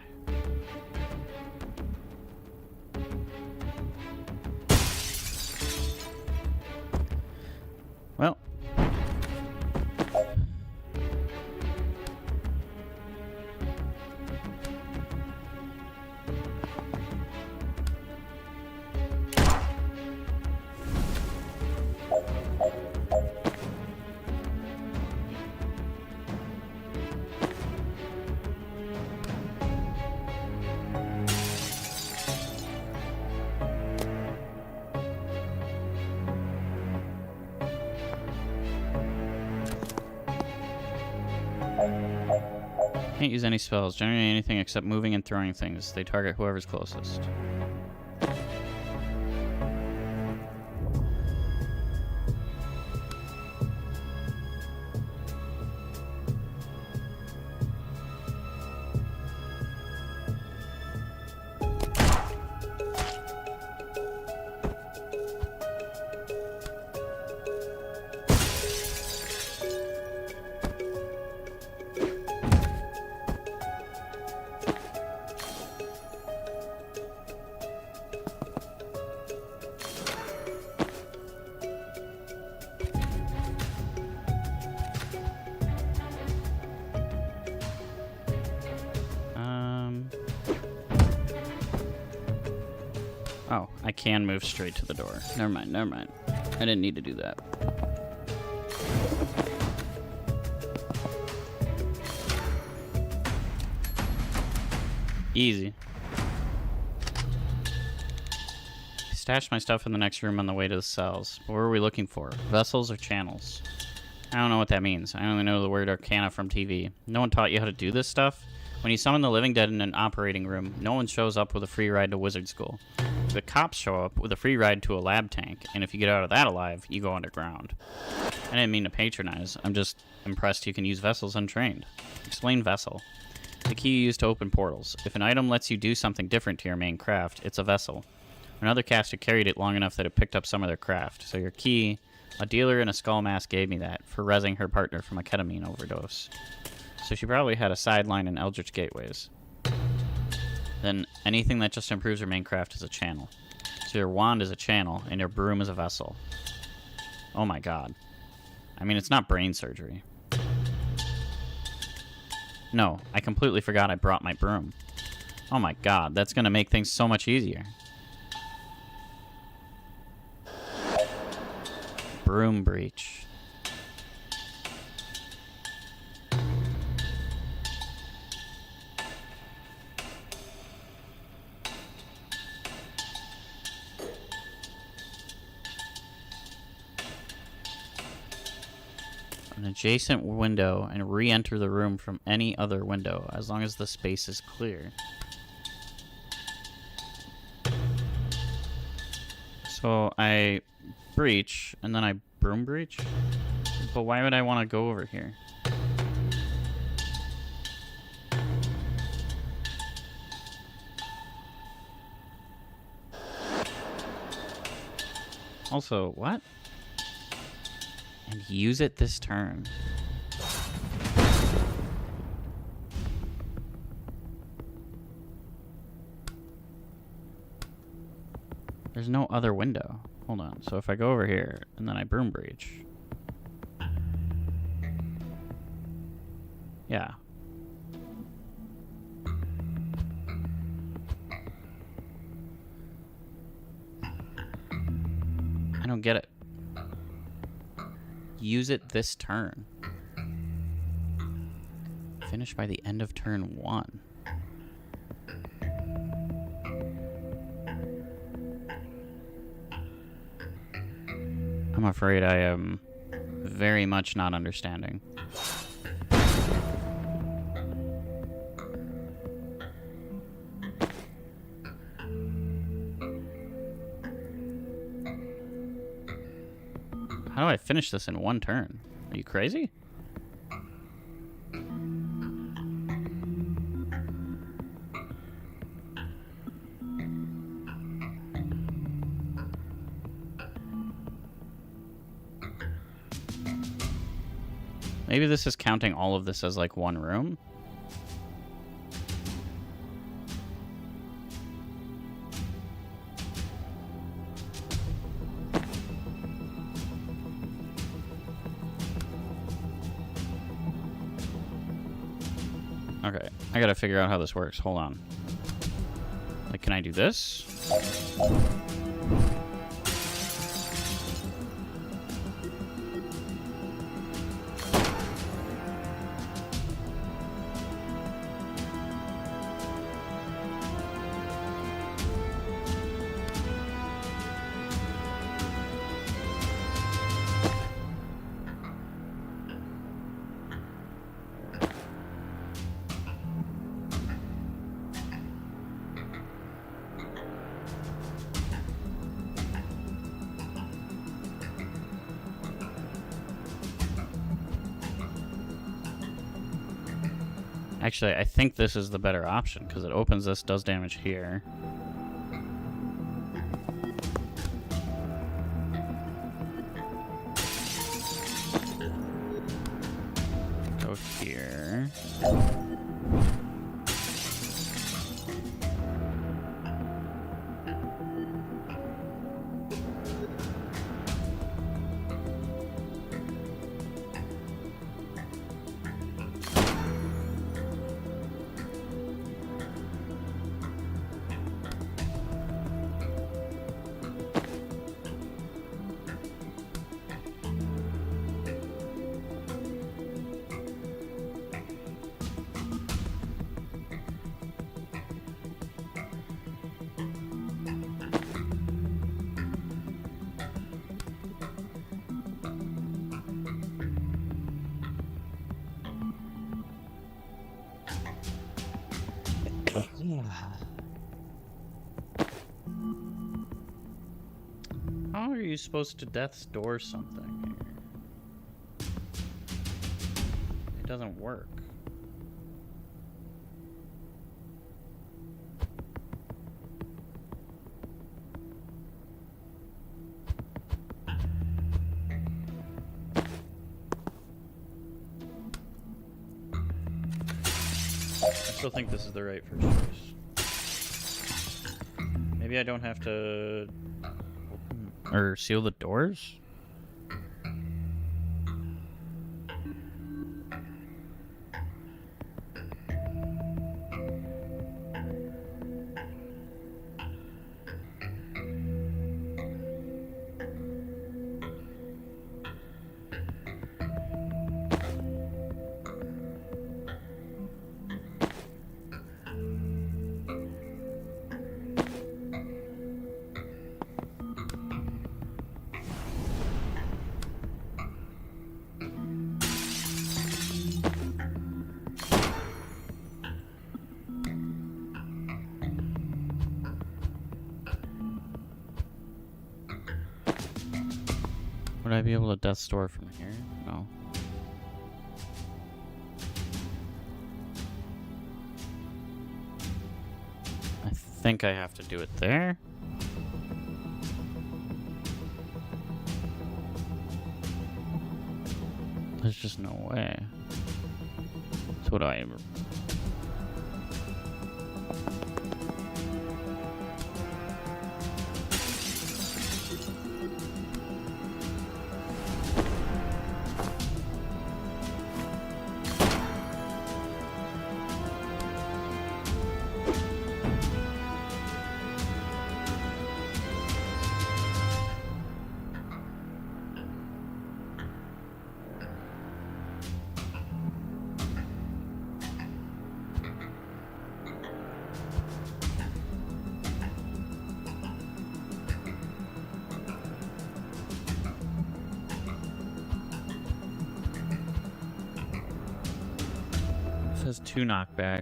Well. Can't use any spells. Generally anything except moving and throwing things. They target whoever's closest. I can move straight to the door. Never mind, never mind. I didn't need to do that. Easy. Stashed my stuff in the next room on the way to the cells. What were we looking for? Vessels or channels? I don't know what that means. I only know the word arcana from TV. No one taught you how to do this stuff? When you summon the living dead in an operating room, no one shows up with a free ride to wizard school. The cops show up with a free ride to a lab tank, and if you get out of that alive, you go underground. I didn't mean to patronize. I'm just impressed you can use vessels untrained. Explain vessel. The key you use to open portals. If an item lets you do something different to your main craft, it's a vessel. Another caster carried it long enough that it picked up some of their craft. So your key, a dealer in a skull mask gave me that for rezzing her partner from a ketamine overdose. So she probably had a sideline in Eldritch Gateways. Then anything that just improves her main craft is a channel. So your wand is a channel and your broom is a vessel. Oh my god. I mean, it's not brain surgery. No, I completely forgot I brought my broom. Oh my god, that's gonna make things so much easier. Broom breach. An adjacent window and re-enter the room from any other window as long as the space is clear. So I breach and then I broom breach? But why would I want to go over here? Also, what? And use it this turn. There's no other window. Hold on. So if I go over here and then I broom breach. Yeah. I don't get it. Use it this turn. Finish by the end of turn 1. I'm afraid I am very much not understanding. How do I finish this in 1 turn? Are you crazy? Maybe this is counting all of this as like 1 room? Okay, I gotta figure out how this works. Hold on. Like, can I do this? Actually, I think this is the better option, because it opens this, does damage here. Go here. How are you supposed to death's door something here? It doesn't work. I still think this is the right first choice. Maybe I don't have to open or seal the doors? Would I be able to death store from here? No. I think I have to do it there. There's just no way. So what do I ever... Says 2 knockback.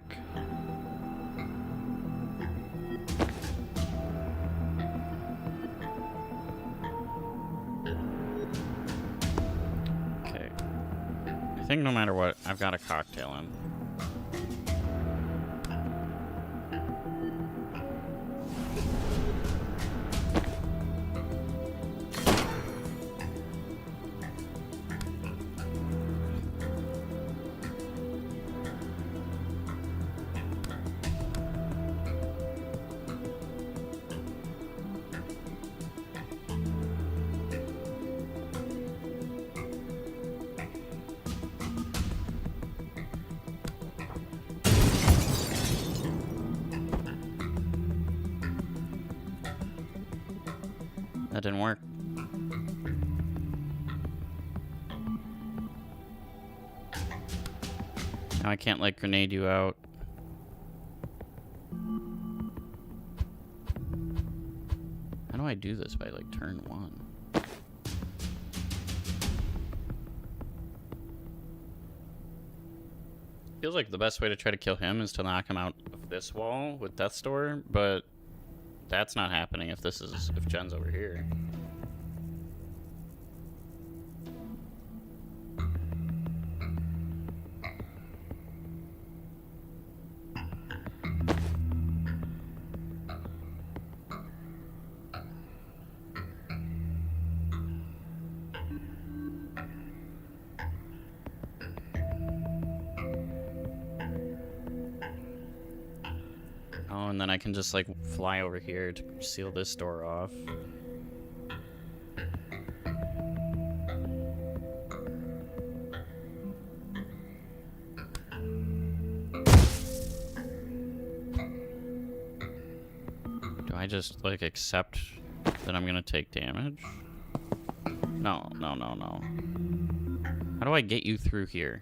Okay. I think no matter what, I've got a cocktail in. That didn't work. Now I can't, like, grenade you out. How do I do this by, like, turn 1? Feels like the best way to try to kill him is to knock him out of this wall with Death's Door, but that's not happening if Jen's over here. Oh, and then I can just, like, fly over here to seal this door off. Do I just, like, accept that I'm gonna take damage? No, no, no, no. How do I get you through here?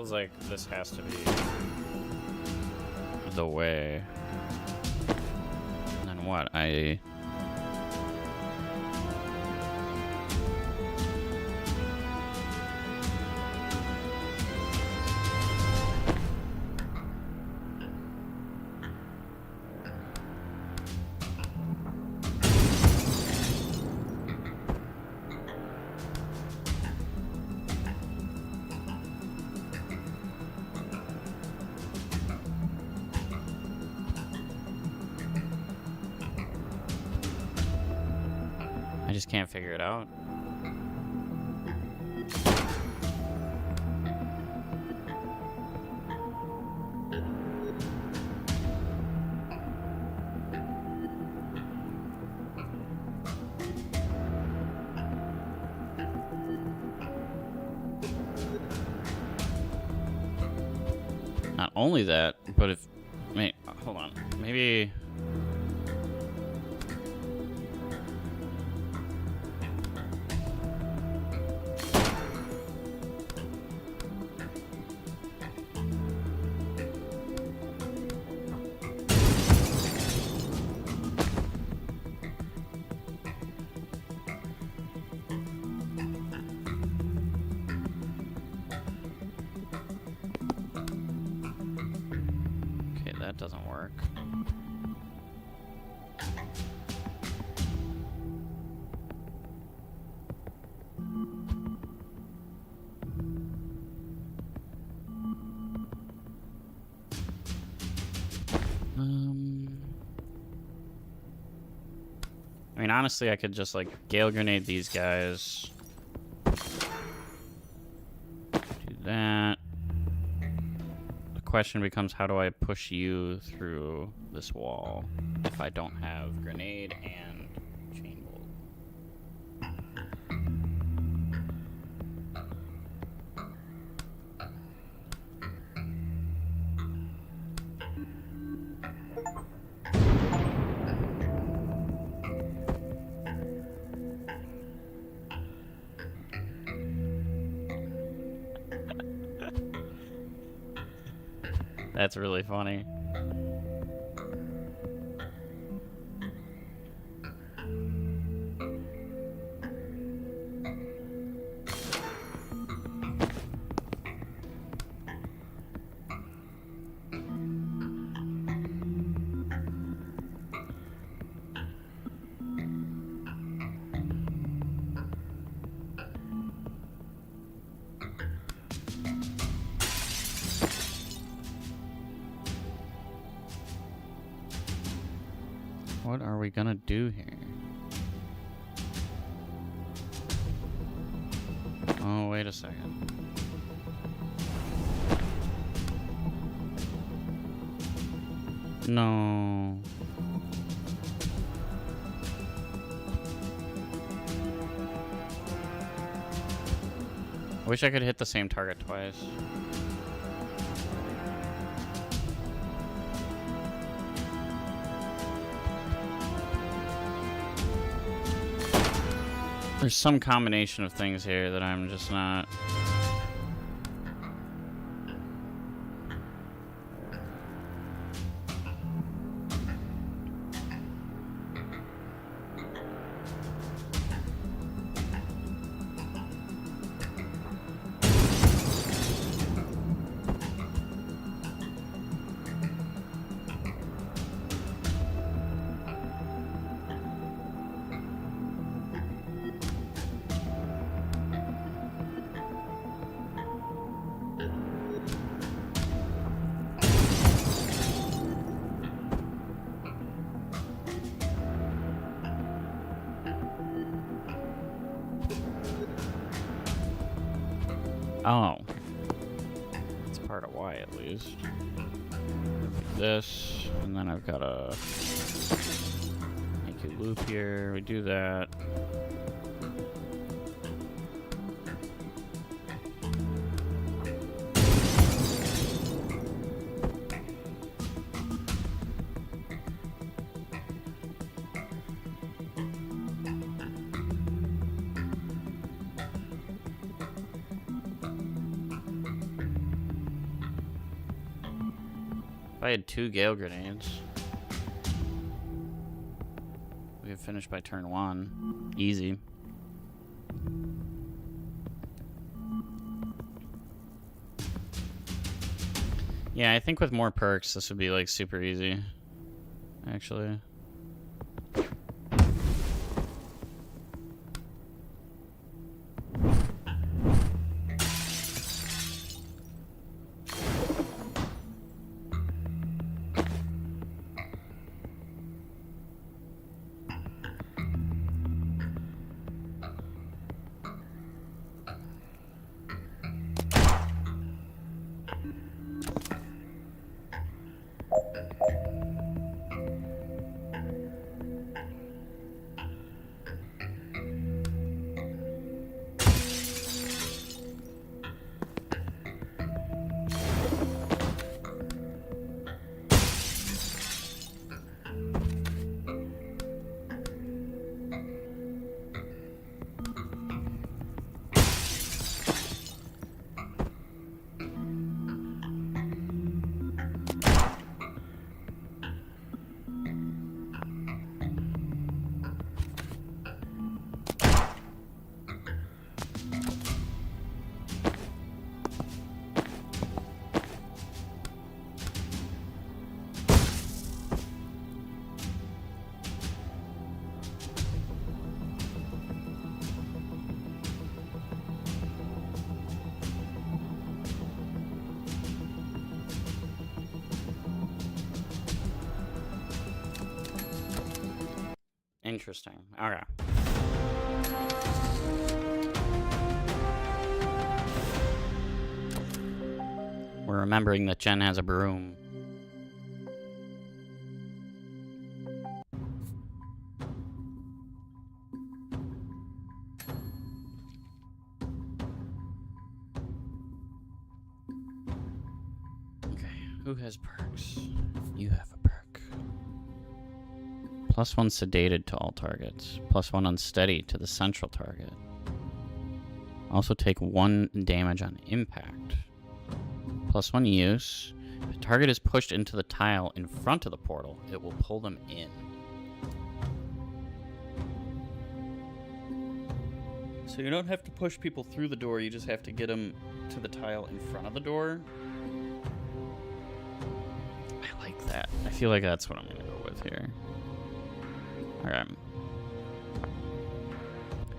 feels like this has to be the way. And then what? I just can't figure it out. Not only that, but if... Wait, hold on. Maybe... Okay, that doesn't work. I mean, honestly, I could just, like, Gale Grenade these guys. Do that. The question becomes, how do I push you through this wall if I don't have Grenade and Chain Bolt? That's really funny. What are we gonna do here? Oh, wait a second. No. I wish I could hit the same target twice. There's some combination of things here that I'm just not... Oh. That's part of why, at least. Like this, and then I've got to make a loop here. We do that. If I had 2 Gale Grenades, we could finish by turn 1. Easy. Yeah, I think with more perks, this would be like super easy. Actually. Interesting. Okay. We're remembering that Jen has a broom. Okay, who has perks? You have a perk. +1 sedated to all targets. +1 unsteady to the central target. Also take 1 damage on impact. +1 use. If the target is pushed into the tile in front of the portal, it will pull them in. So you don't have to push people through the door, you just have to get them to the tile in front of the door. I like that. I feel like that's what I'm gonna go with here. Alright.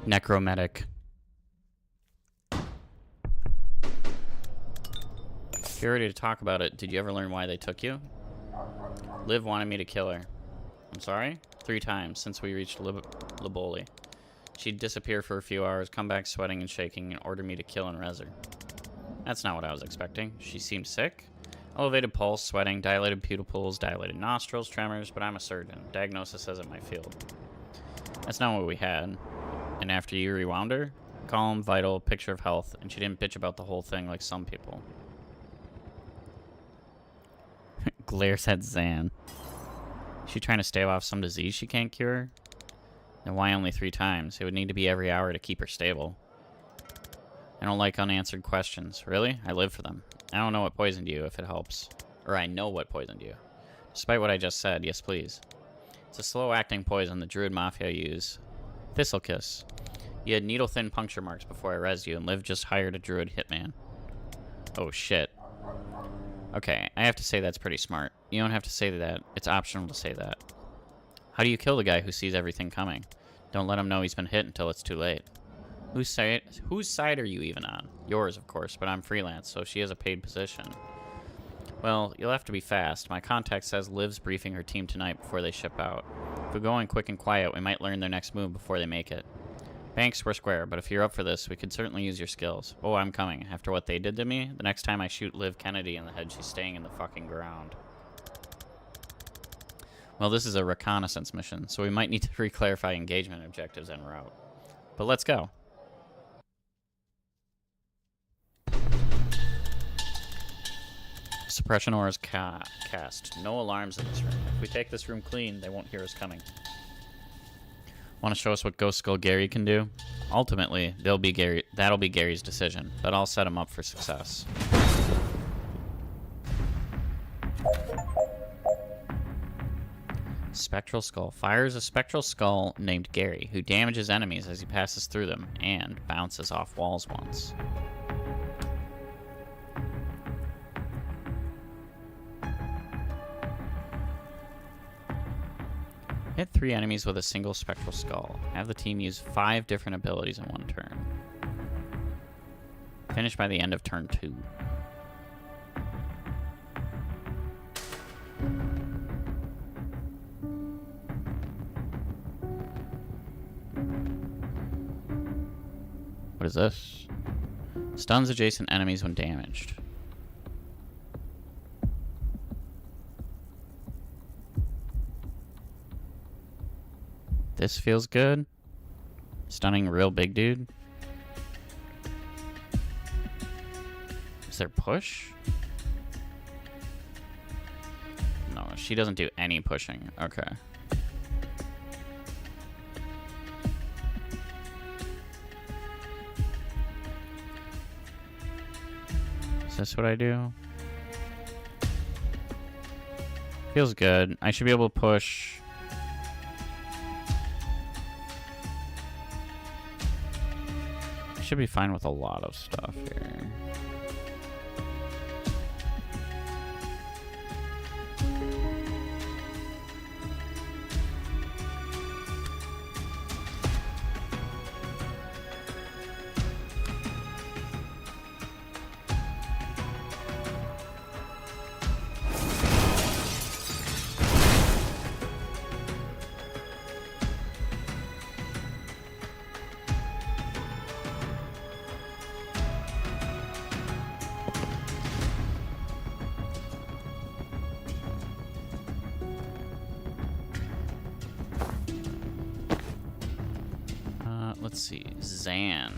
Necromedic. If you're ready to talk about it, did you ever learn why they took you? Liv wanted me to kill her. I'm sorry? 3 times since we reached Liboli. She'd disappear for a few hours, come back sweating and shaking, and order me to kill and res her. That's not what I was expecting. She seemed sick. Elevated pulse, sweating, dilated pupils, dilated nostrils, tremors, but I'm a surgeon. Diagnosis isn't my field. That's not what we had. And after you rewound her, calm, vital, picture of health, and she didn't bitch about the whole thing like some people. Glares at Zan. Is she trying to stave off some disease she can't cure? Then why only 3 times? It would need to be every hour to keep her stable. I don't like unanswered questions. Really? I live for them. I don't know what poisoned you, if it helps. Or I know what poisoned you. Despite what I just said, yes please. It's a slow-acting poison the Druid Mafia use. Thistle Kiss. You had needle-thin puncture marks before I rezzed you, and Liv just hired a Druid hitman. Oh shit. Okay, I have to say that's pretty smart. You don't have to say that. It's optional to say that. How do you kill the guy who sees everything coming? Don't let him know he's been hit until it's too late. Whose side are you even on? Yours, of course, but I'm freelance, so she has a paid position. Well, you'll have to be fast. My contact says Liv's briefing her team tonight before they ship out. If we go in quick and quiet, we might learn their next move before they make it. Banks, we're square, but if you're up for this, we could certainly use your skills. Oh, I'm coming. After what they did to me, the next time I shoot Liv Kennedy in the head, she's staying in the fucking ground. Well, this is a reconnaissance mission, so we might need to re-clarify engagement objectives en route. But let's go. Suppression auras cast. No alarms in this room. If we take this room clean, they won't hear us coming. Want to show us what Ghost Skull Gary can do? Ultimately, that'll be Gary's decision, but I'll set him up for success. Spectral Skull. Fires a spectral skull named Gary, who damages enemies as he passes through them and bounces off walls once. Hit 3 enemies with a single spectral skull. Have the team use 5 different abilities in one turn. Finish by the end of turn 2. What is this? Stuns adjacent enemies when damaged. This feels good. Stunning real big dude. Is there push? No, she doesn't do any pushing. Okay. Is this what I do? Feels good. I should be able to push. Should be fine with a lot of stuff here. Let's see, Zan.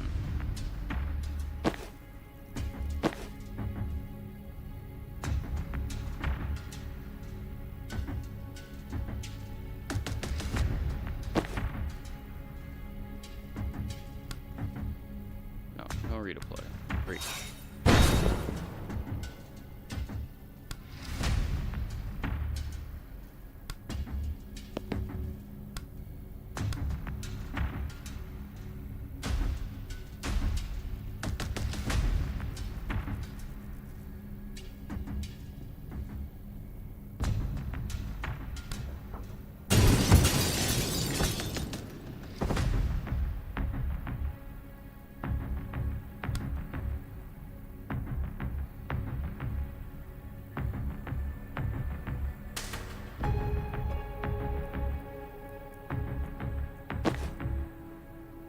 No redeploy. Breach.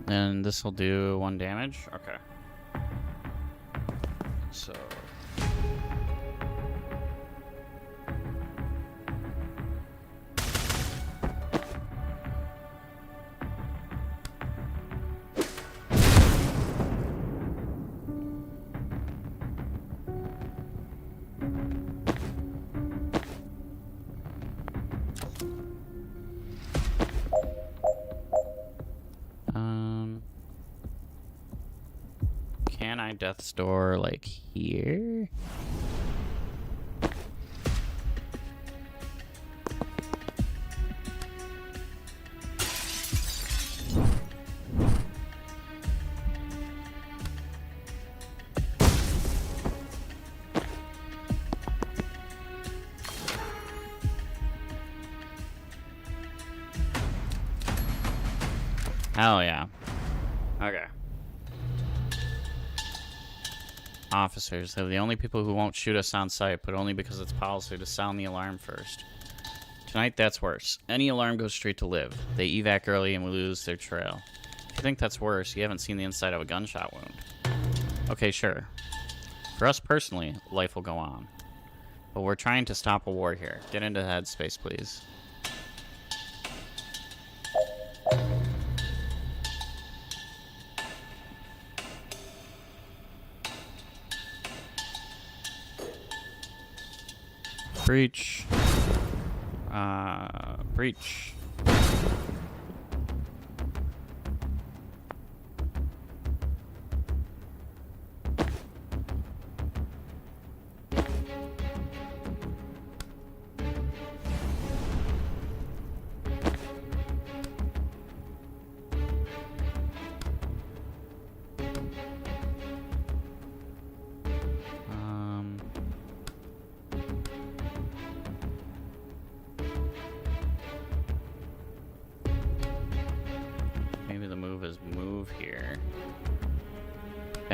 And this will do 1 damage? Okay. So... Can I Death's Door, like, here? Hell yeah. Okay. Officers. They're the only people who won't shoot us on sight, but only because it's policy to sound the alarm first. Tonight, that's worse. Any alarm goes straight to live. They evac early and we lose their trail. If you think that's worse, you haven't seen the inside of a gunshot wound. Okay, sure. For us personally, life will go on. But we're trying to stop a war here. Get into headspace, please. Breach. Breach.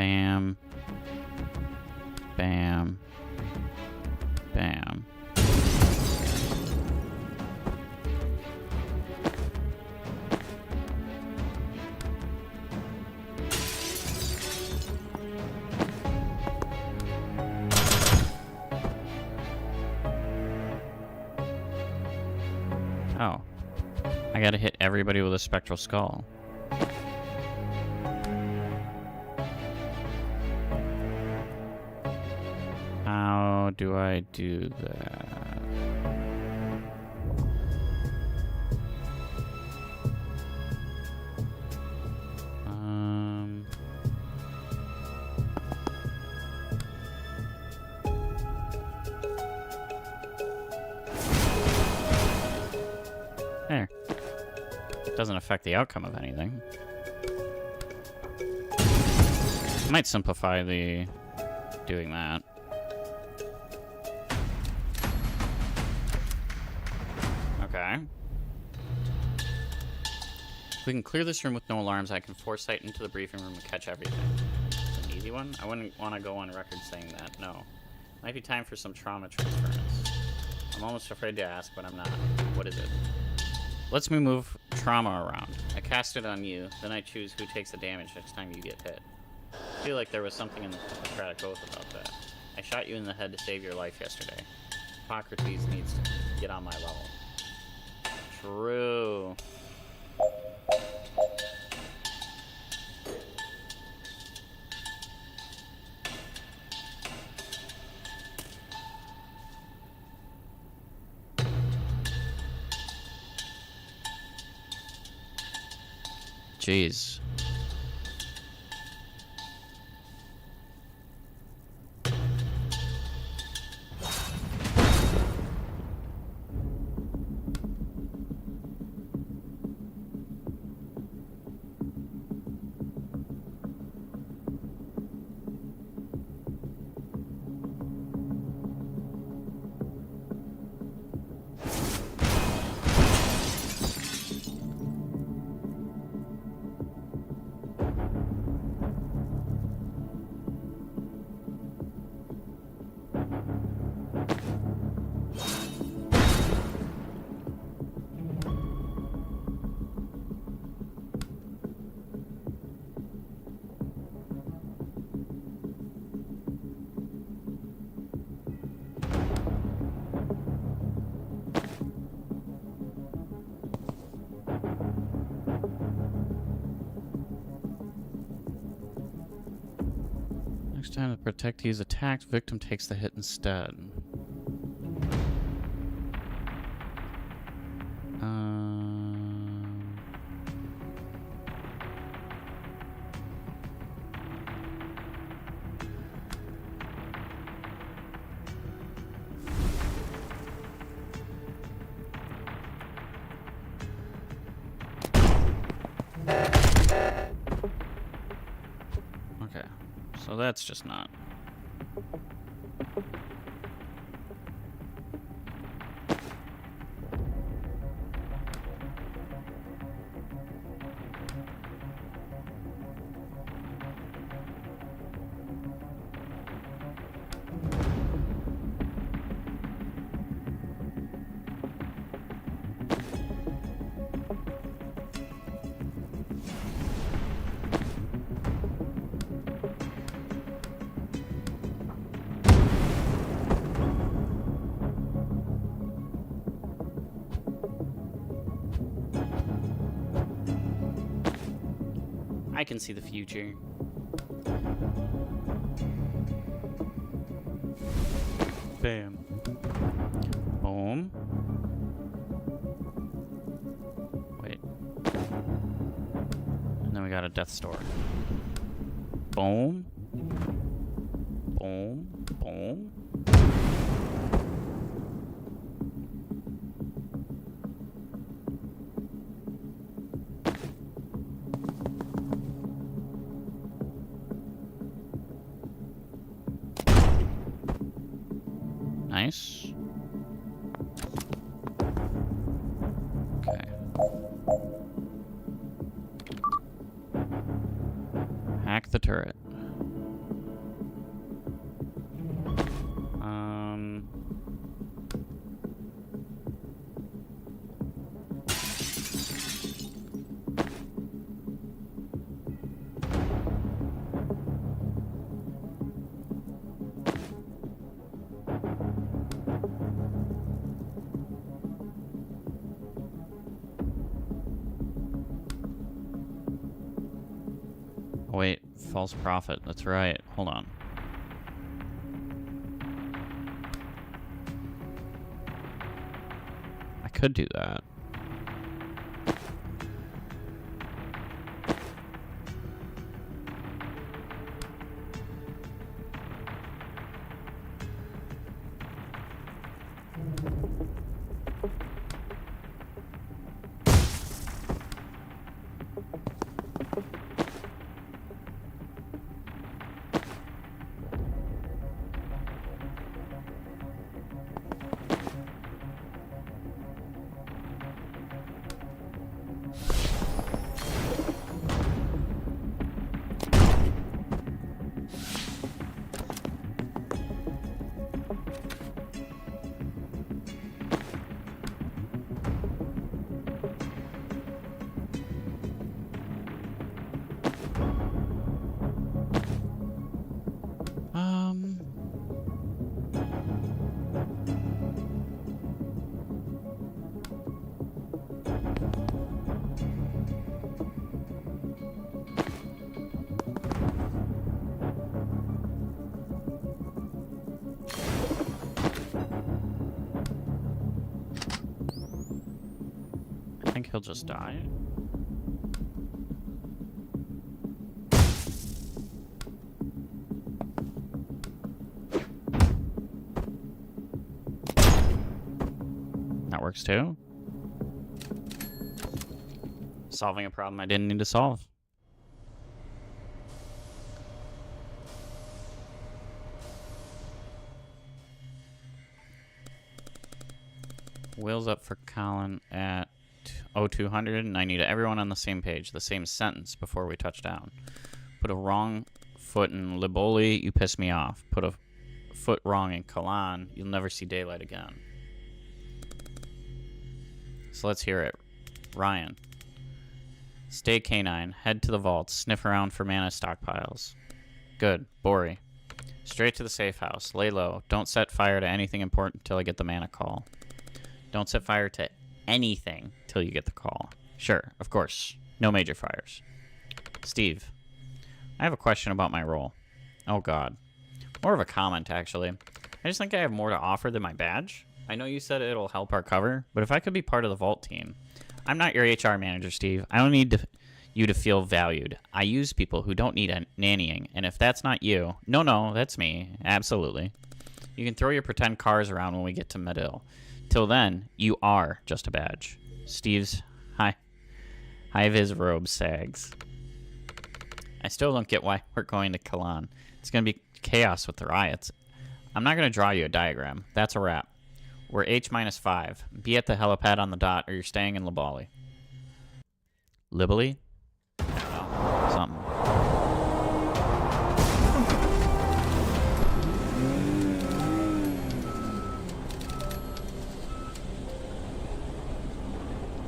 Bam. Bam. Bam. Oh. I gotta hit everybody with a spectral skull. How do I do that? There. Doesn't affect the outcome of anything. Might simplify the doing that. Okay. If we can clear this room with no alarms, I can foresight into the briefing room and catch everything. It's an easy one? I wouldn't want to go on record saying that, no. Might be time for some trauma transference. I'm almost afraid to ask, but I'm not. What is it? Lets me move trauma around. I cast it on you, then I choose who takes the damage next time you get hit. I feel like there was something in the Hippocratic Oath about that. I shot you in the head to save your life yesterday. Hippocrates needs to get on my level. True. Jeez. Next time to protect he's attacked, victim takes the hit instead. Okay, so that's just not. I can see the future. Bam. Boom. Wait. And then we got a death store. Boom. Boom. Boom. Nice. Okay. Hack the turret. Oh, wait, false prophet. That's right. Hold on. I could do that. I think he'll just die. That works too. Solving a problem I didn't need to solve. Wheels up for Colin at 0200, and I need everyone on the same page, the same sentence before we touch down. Put a wrong foot in Liboli, you piss me off. Put a foot wrong in Kalan, you'll never see daylight again. So let's hear it. Ryan. Stay canine, head to the vault, sniff around for mana stockpiles. Good. Bori. Straight to the safe house, lay low, don't set fire to anything important till I get the mana call. Don't set fire to anything till you get the call. Sure, of course. No major fires. Steve. I have a question about my role. Oh god. More of a comment, actually. I just think I have more to offer than my badge. I know you said it'll help our cover, but if I could be part of the vault team. I'm not your HR manager, Steve. I don't need you to feel valued. I use people who don't need a nannying, and if that's not you... No, that's me. Absolutely. You can throw your pretend cars around when we get to Medill. Till then, you are just a badge. Steve's high-vis robe sags. I still don't get why we're going to Kalan. It's going to be chaos with the riots. I'm not going to draw you a diagram. That's a wrap. We're H-5. Be at the helipad on the dot, or you're staying in Liboli. Liboli? Oh, something.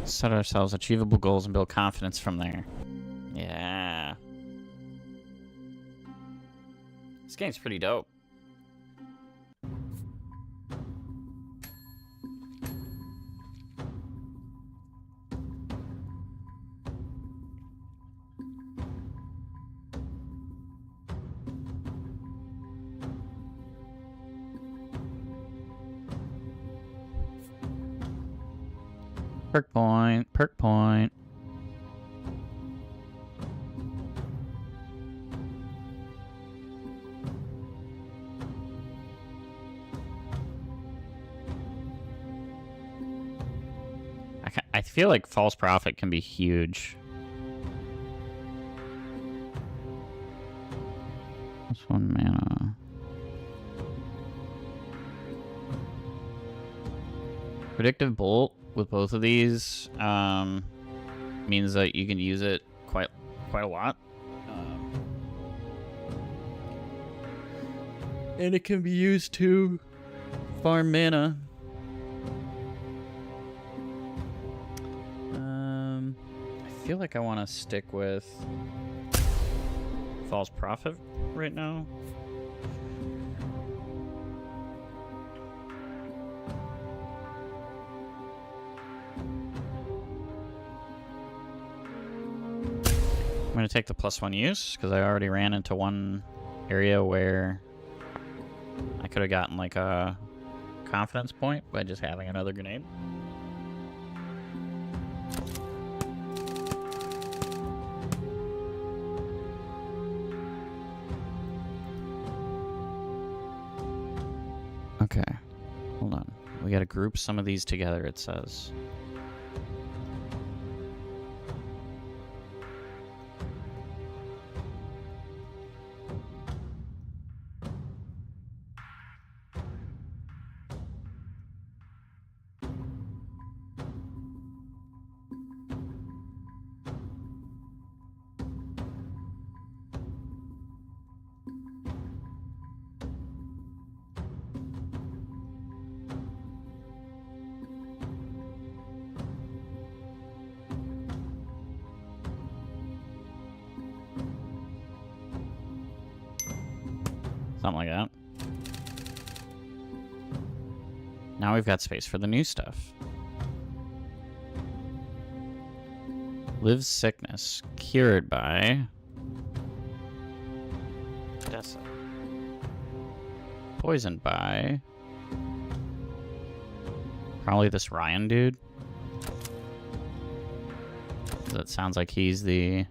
Set ourselves achievable goals and build confidence from there. Yeah. This game's pretty dope. Perk point, perk point. I feel like false prophet can be huge. That's 1 mana. Predictive bolt with both of these means that you can use it quite a lot. And it can be used to farm mana. I feel like I want to stick with false prophet right now. I'm going to take the +1 use, because I already ran into one area where I could have gotten like a confidence point by just having another grenade. Okay, hold on. We gotta group some of these together, it says. Something like that. Now we've got space for the new stuff. Live sickness. Cured by... Dessa. Poisoned by... Probably this Ryan dude. That sounds like he's the...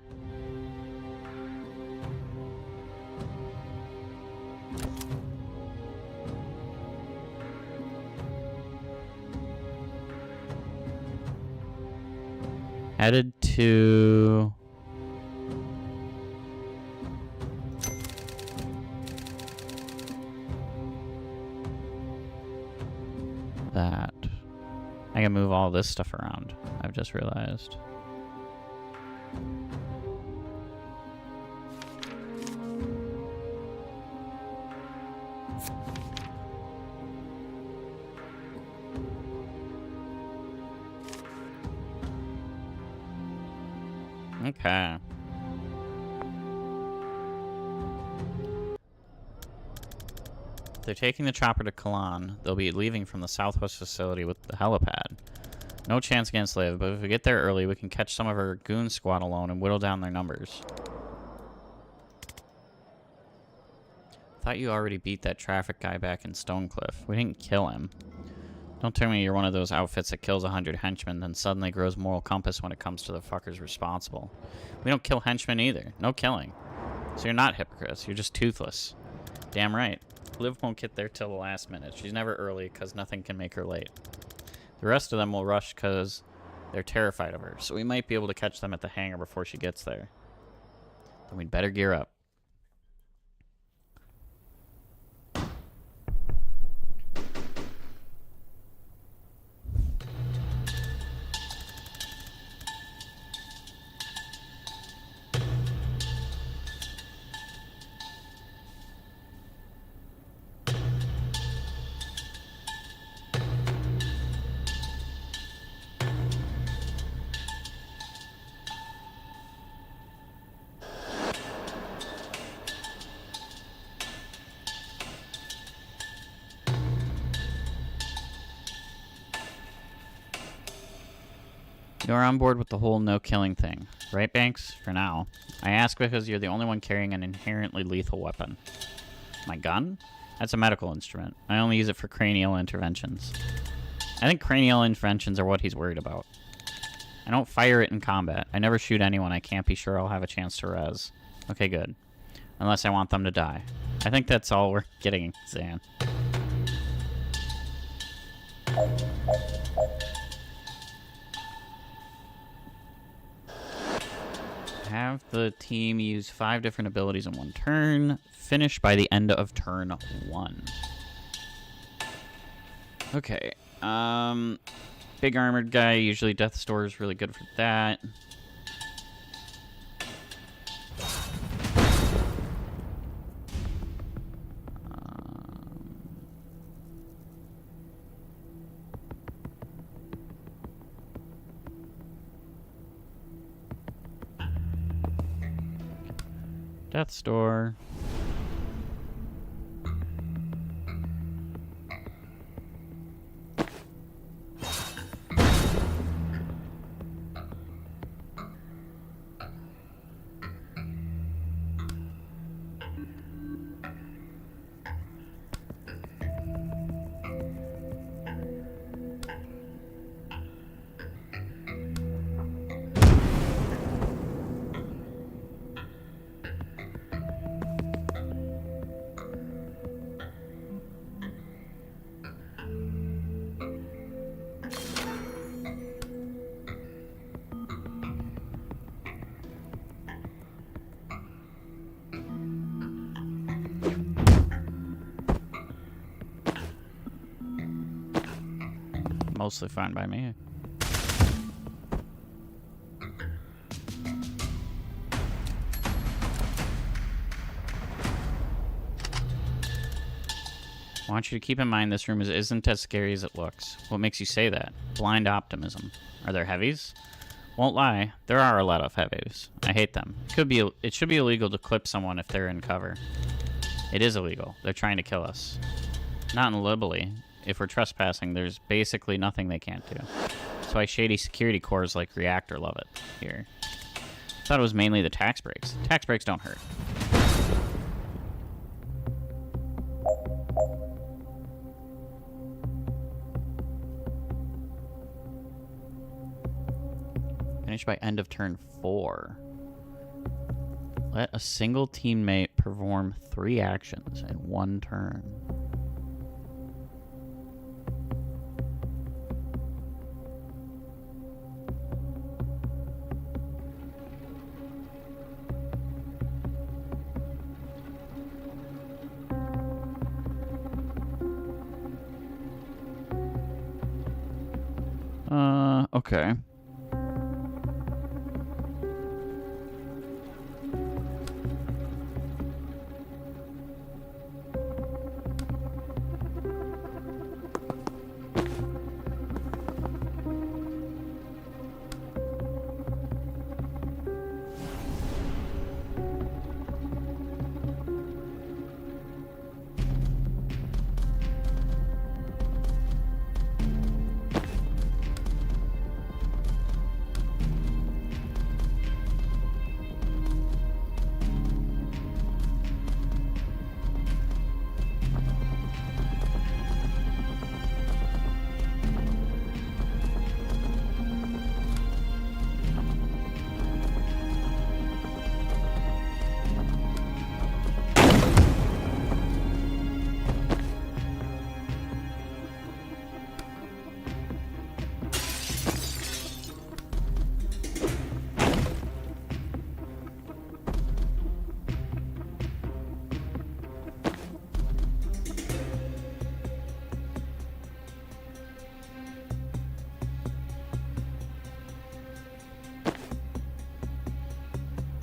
Headed to... that. I can move all this stuff around, I've just realized. Okay. They're taking the chopper to Kalan. They'll be leaving from the southwest facility with the helipad. No chance against Liv, but if we get there early, we can catch some of our goon squad alone and whittle down their numbers. Thought you already beat that traffic guy back in Stonecliff. We didn't kill him. Don't tell me you're one of those outfits that kills 100 henchmen, then suddenly grows moral compass when it comes to the fuckers responsible. We don't kill henchmen either. No killing. So you're not hypocrites. You're just toothless. Damn right. Liv won't get there till the last minute. She's never early because nothing can make her late. The rest of them will rush because they're terrified of her, so we might be able to catch them at the hangar before she gets there. Then we'd better gear up. You're on board with the whole no-killing thing, right, Banks? For now. I ask because you're the only one carrying an inherently lethal weapon. My gun? That's a medical instrument. I only use it for cranial interventions. I think cranial interventions are what he's worried about. I don't fire it in combat. I never shoot anyone I can't be sure I'll have a chance to res. Okay, good. Unless I want them to die. I think that's all we're getting, Zan. Have the team use 5 different abilities in one turn. Finish by the end of turn 1. Okay. Big armored guy. Usually Death Store is really good for that. Death Store. mostly fine by me. I want you to keep in mind this room isn't as scary as it looks. What makes you say that? Blind optimism. Are there heavies? Won't lie, there are a lot of heavies. I hate them. It should be illegal to clip someone if they're in cover. It is illegal. They're trying to kill us. Not in Libely. If we're trespassing, there's basically nothing they can't do. That's why shady security cores like Reactor love it here. I thought it was mainly the tax breaks. Tax breaks don't hurt. Finish by end of turn 4. Let a single teammate perform 3 actions in 1 turn. Okay.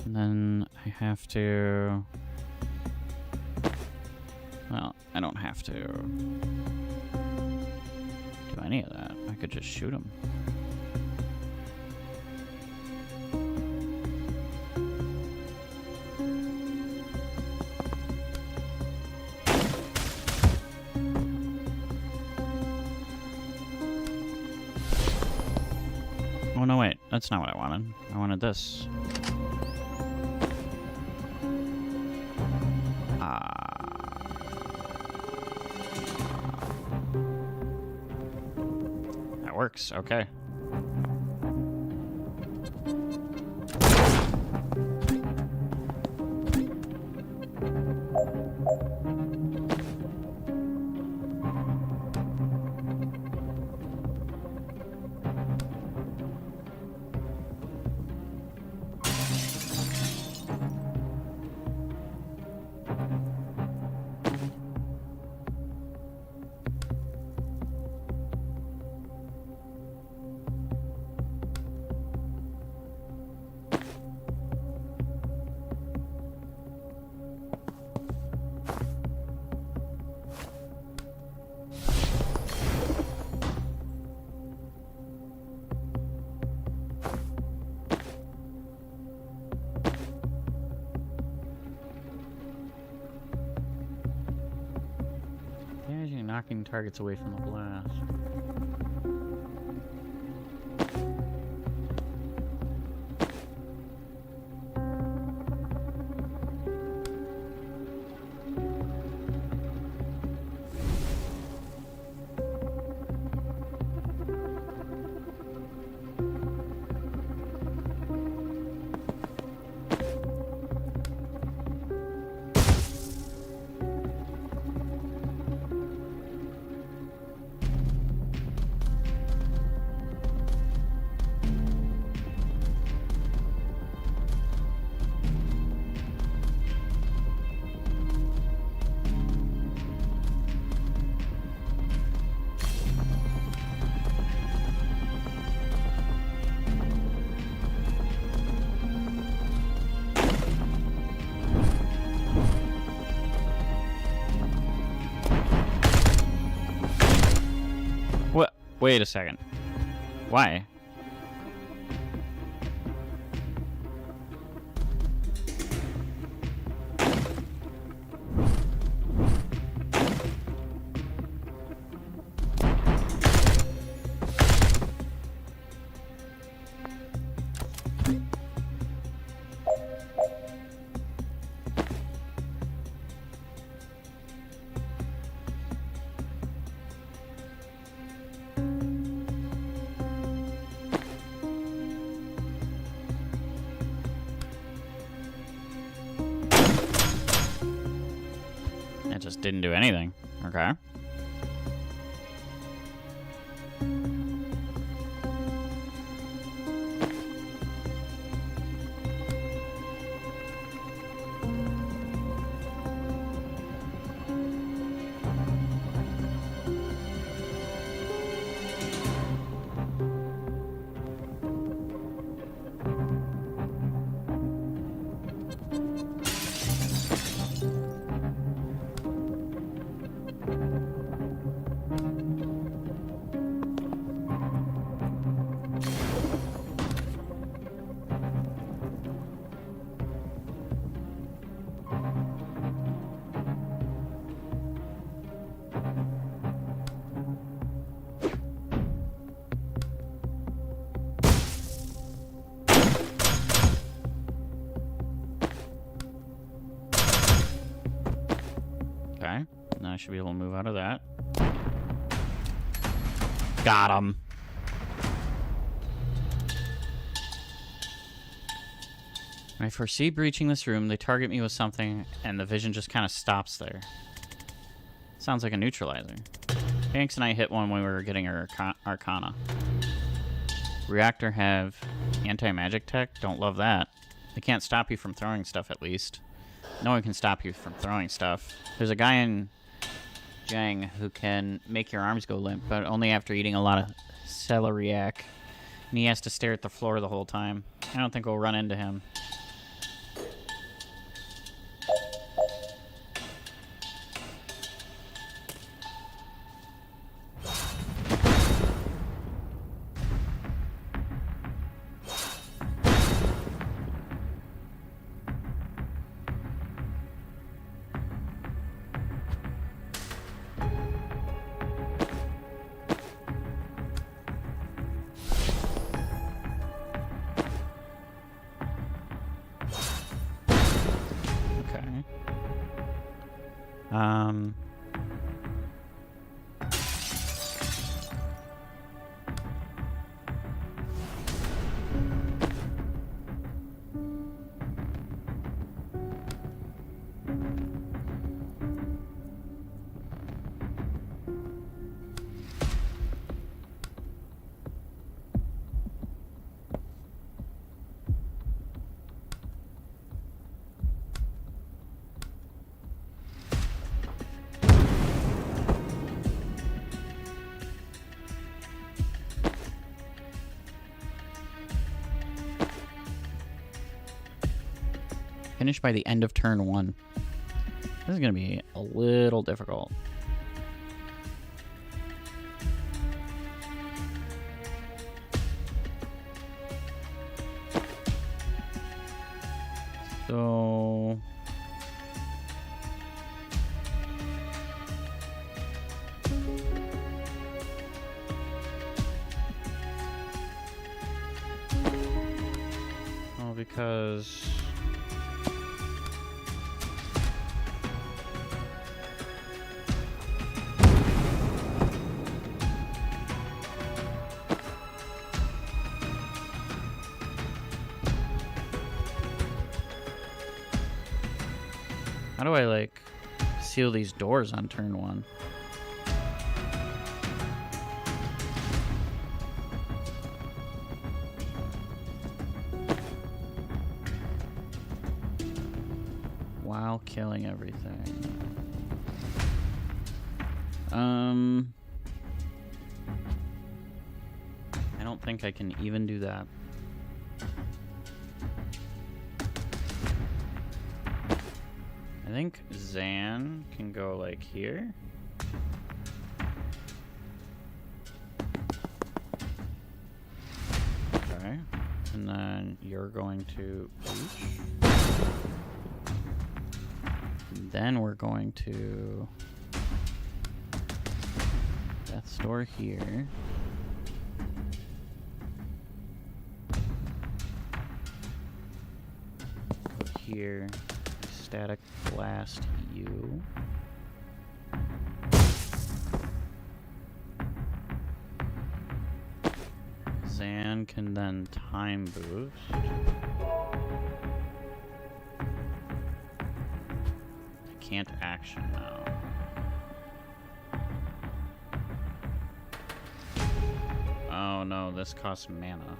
And then I have to... Well, I don't have to do any of that. I could just shoot him. Oh, no, wait. That's not what I wanted. I wanted this. That works. Okay. Knocking targets away from the blast. Wait a second. Why? Just didn't do anything. Okay. Okay. Now I should be able to move out of that. Got him. When I foresee breaching this room, they target me with something, and the vision just kind of stops there. Sounds like a neutralizer. Hanks and I hit one when we were getting our Arcana. Reactor have anti-magic tech? Don't love that. They can't stop you from throwing stuff, at least. No one can stop you from throwing stuff. There's a guy in Jang who can make your arms go limp, but only after eating a lot of celeriac. And he has to stare at the floor the whole time. I don't think we'll run into him. Finish by the end of turn 1. This is going to be a little difficult. So... well, because... how do I, like, seal these doors on turn 1? While killing everything. I don't think I can even do that. I think Zan can go like here. And then you're going to reach. And then we're going to death's door here. Put here. Static blast you. Zan can then time boost. I can't action now. Oh no, this costs mana.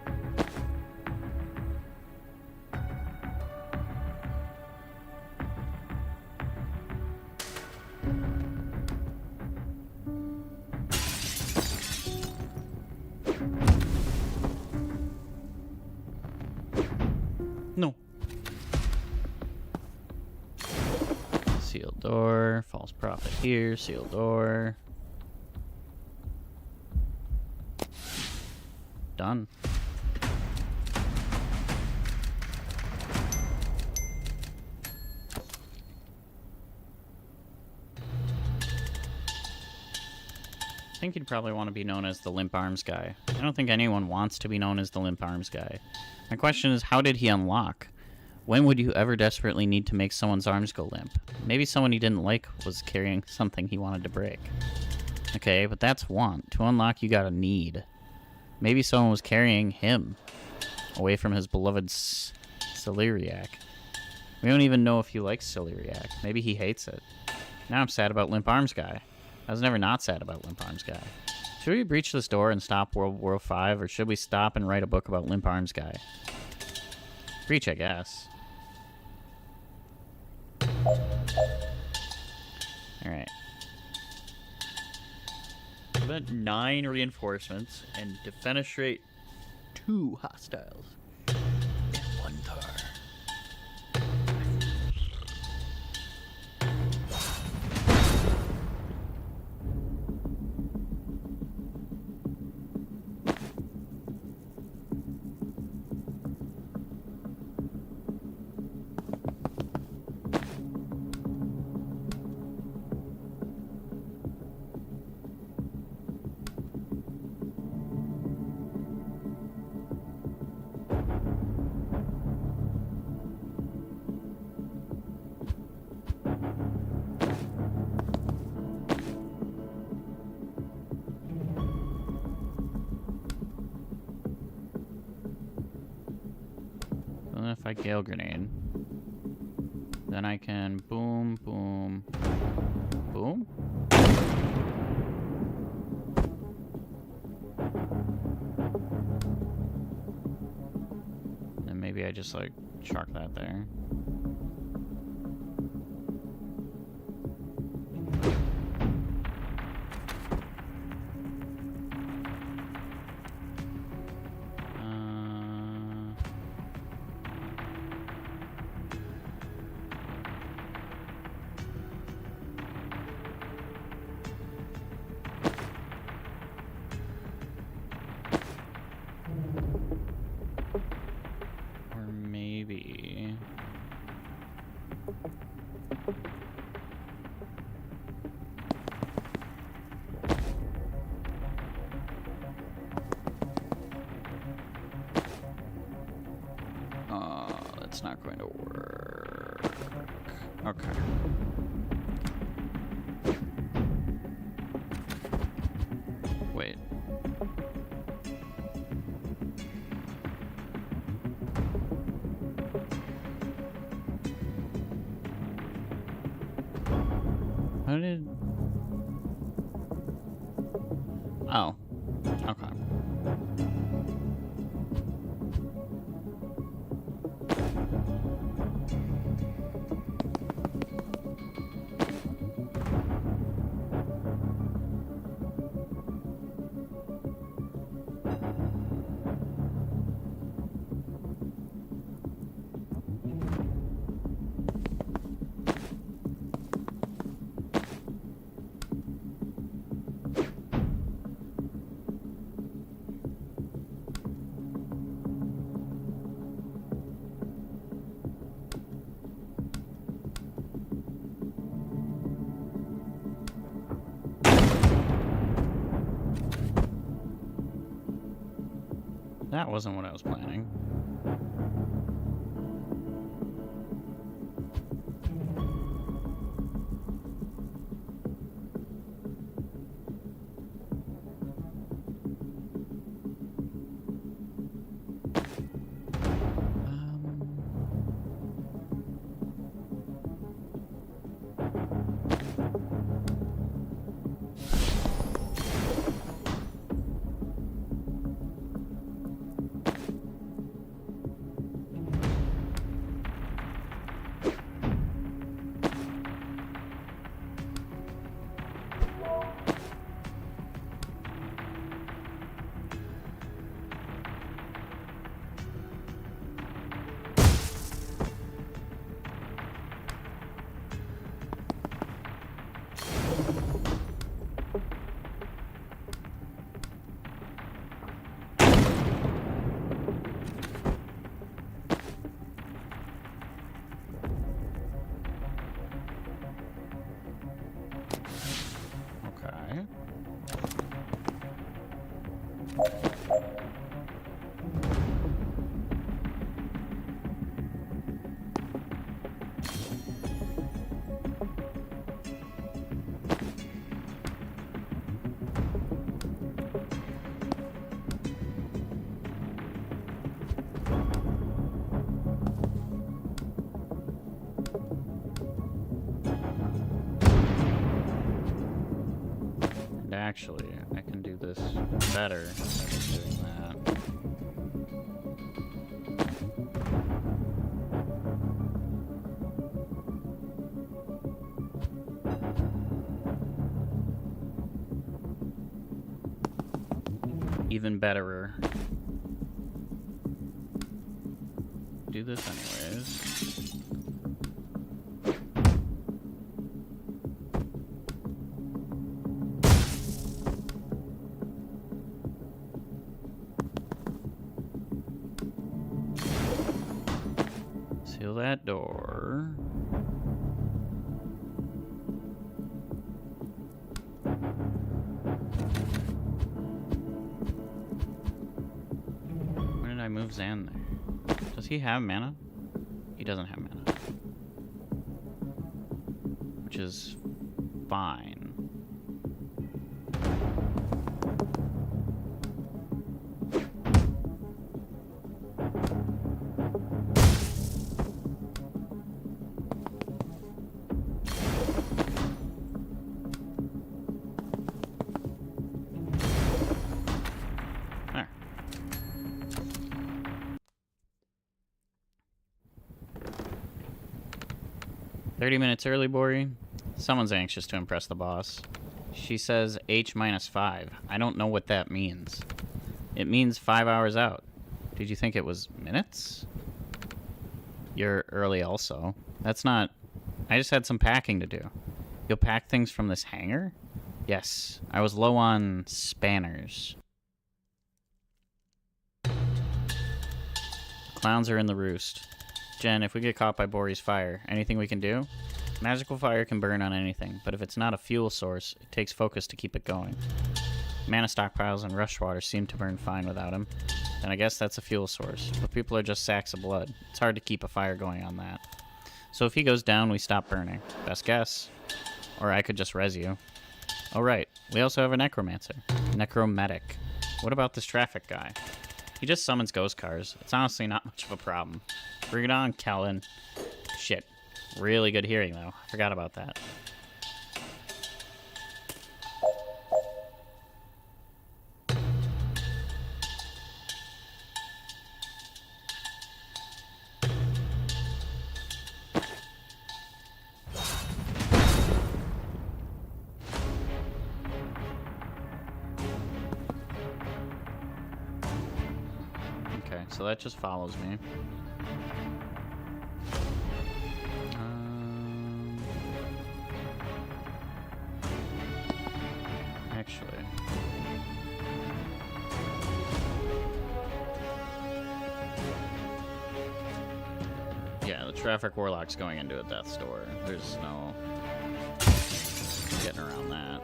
No. Sealed door, false prophet here, sealed door. Done. I think you'd probably want to be known as the Limp Arms guy. I don't think anyone wants to be known as the Limp Arms guy. My question is, how did he unlock? When would you ever desperately need to make someone's arms go limp? Maybe someone he didn't like was carrying something he wanted to break. Okay, but that's want. To unlock, you gotta need. Maybe someone was carrying him away from his beloved Celeriac. We don't even know if he likes Celeriac. Maybe he hates it. Now I'm sad about Limp Arms guy. I was never not sad about Limp Arms guy. Should we breach this door and stop World War V, or should we stop and write a book about Limp Arms guy? Breach, I guess. Alright. Prevent 9 reinforcements and defenestrate 2 hostiles in 1 turn. If I Gale Grenade, then I can boom, boom, boom. And maybe I just like chuck that there. That's not going to work. Okay. Wait. How did... Oh. Okay. that wasn't what I was planning. Okay. And actually, I can do this better than doing that. Even betterer. Do this anyways. Seal that door. Where did I move Zan there? Does he have mana? He doesn't have mana. Which is fine. There. 30 minutes early, Bori. Someone's anxious to impress the boss. She says H-5. I don't know what that means. It means 5 hours out. Did you think it was minutes? You're early also. That's not... I just had some packing to do. You'll pack things from this hangar? Yes. I was low on spanners. Clowns are in the roost. Jen, if we get caught by Bori's fire, anything we can do? Magical fire can burn on anything, but if it's not a fuel source, it takes focus to keep it going. Mana stockpiles and rush water seem to burn fine without him. And I guess that's a fuel source, but people are just sacks of blood. It's hard to keep a fire going on that. So if he goes down, we stop burning. Best guess. Or I could just res you. Oh right, we also have a necromancer. Necromantic. What about this traffic guy? He just summons ghost cars. It's honestly not much of a problem. Bring it on, Kellen. Shit. Really good hearing, though. I forgot about that. Okay, so that just follows me. Actually. Yeah, the traffic warlock's going into a death's door. There's no getting around that.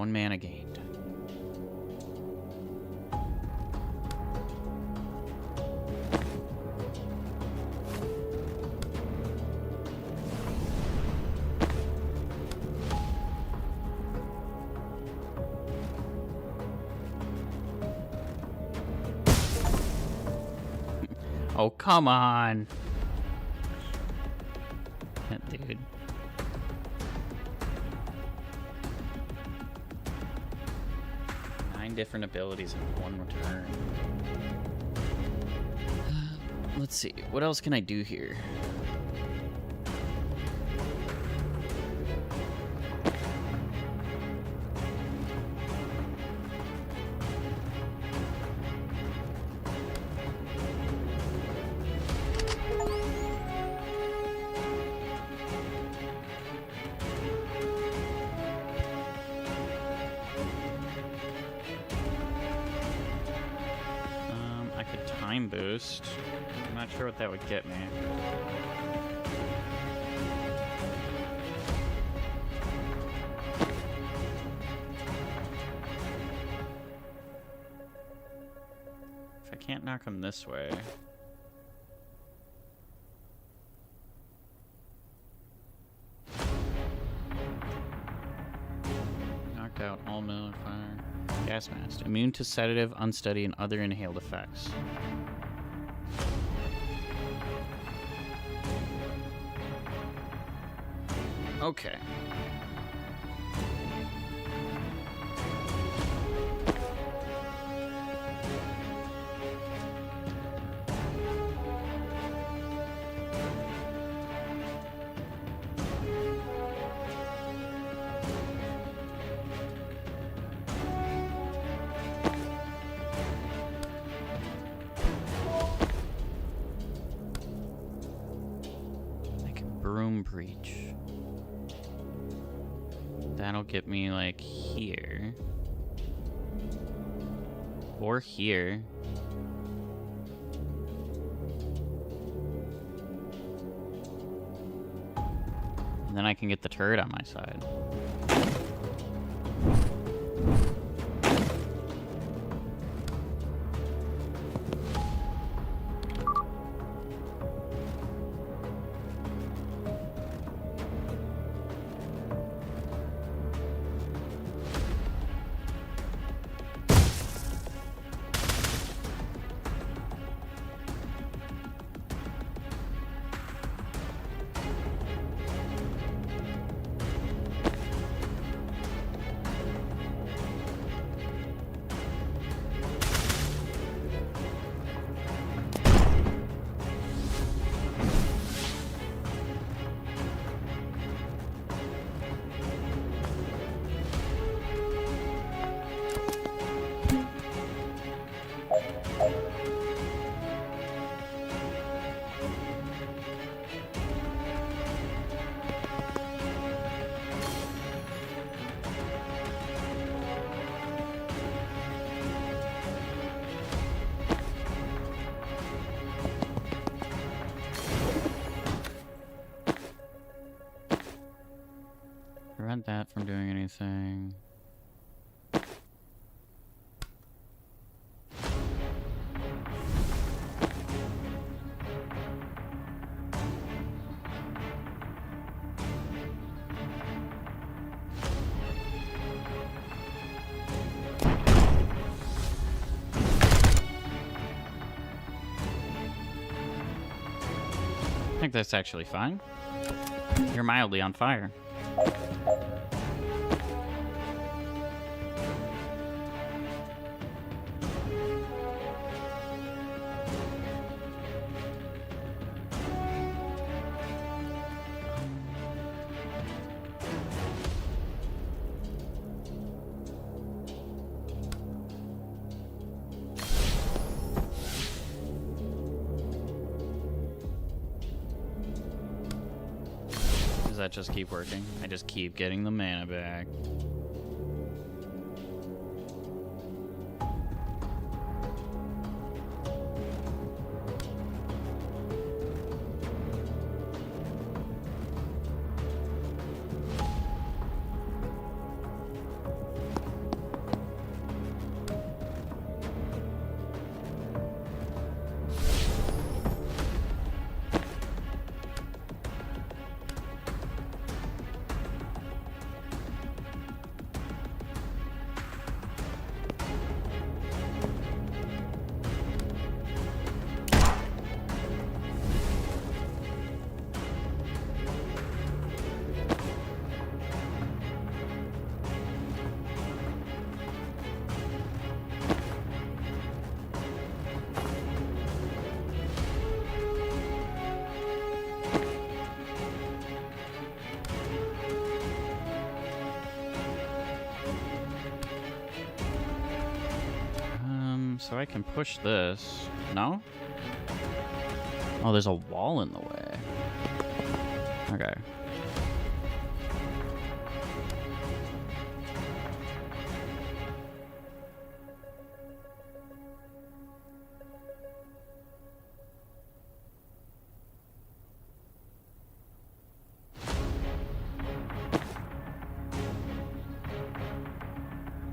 1 mana gained. Oh, come on. Dude. Different abilities in 1 return. Let's see. What else can I do here? Time boost. I'm not sure what that would get me. If I can't knock him this way. Knocked out all melee fire. Gas mask. Immune to sedative, unsteady, and other inhaled effects. Okay. Broom Breach. That'll get me, like, here. Or here. And then I can get the turret on my side. Prevent that from doing anything. I think that's actually fine. You're mildly on fire. Does that just keep working? I just keep getting the mana back. So I can push this. No? Oh, there's a wall in the way. Okay.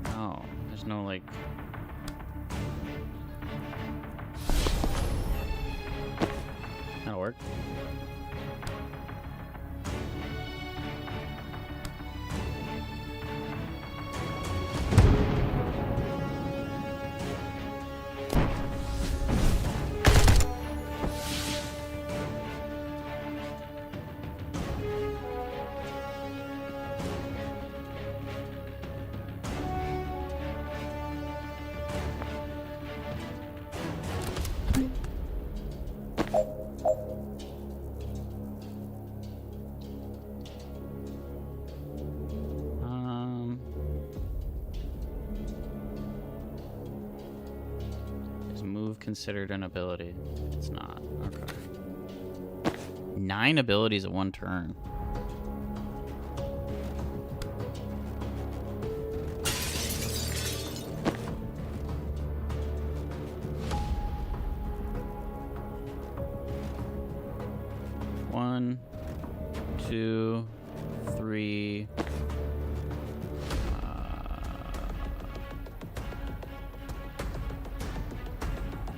Oh, there's no, like... That'll work. Is move considered an ability? It's not. Okay. 9 abilities at 1 turn. One, two, three.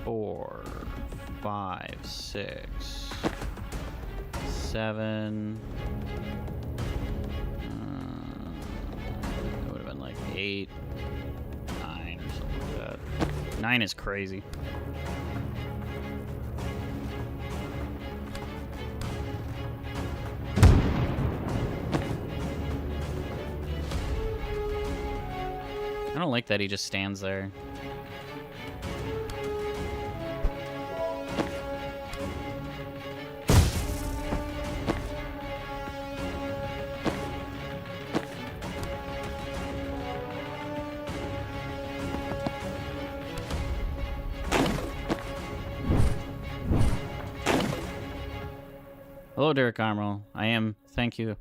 4, 5, 6, 7. It would have been like 8, 9 or something like that. 9 is crazy. I don't like that he just stands there. Hello, Derek Armel. I am. Thank you.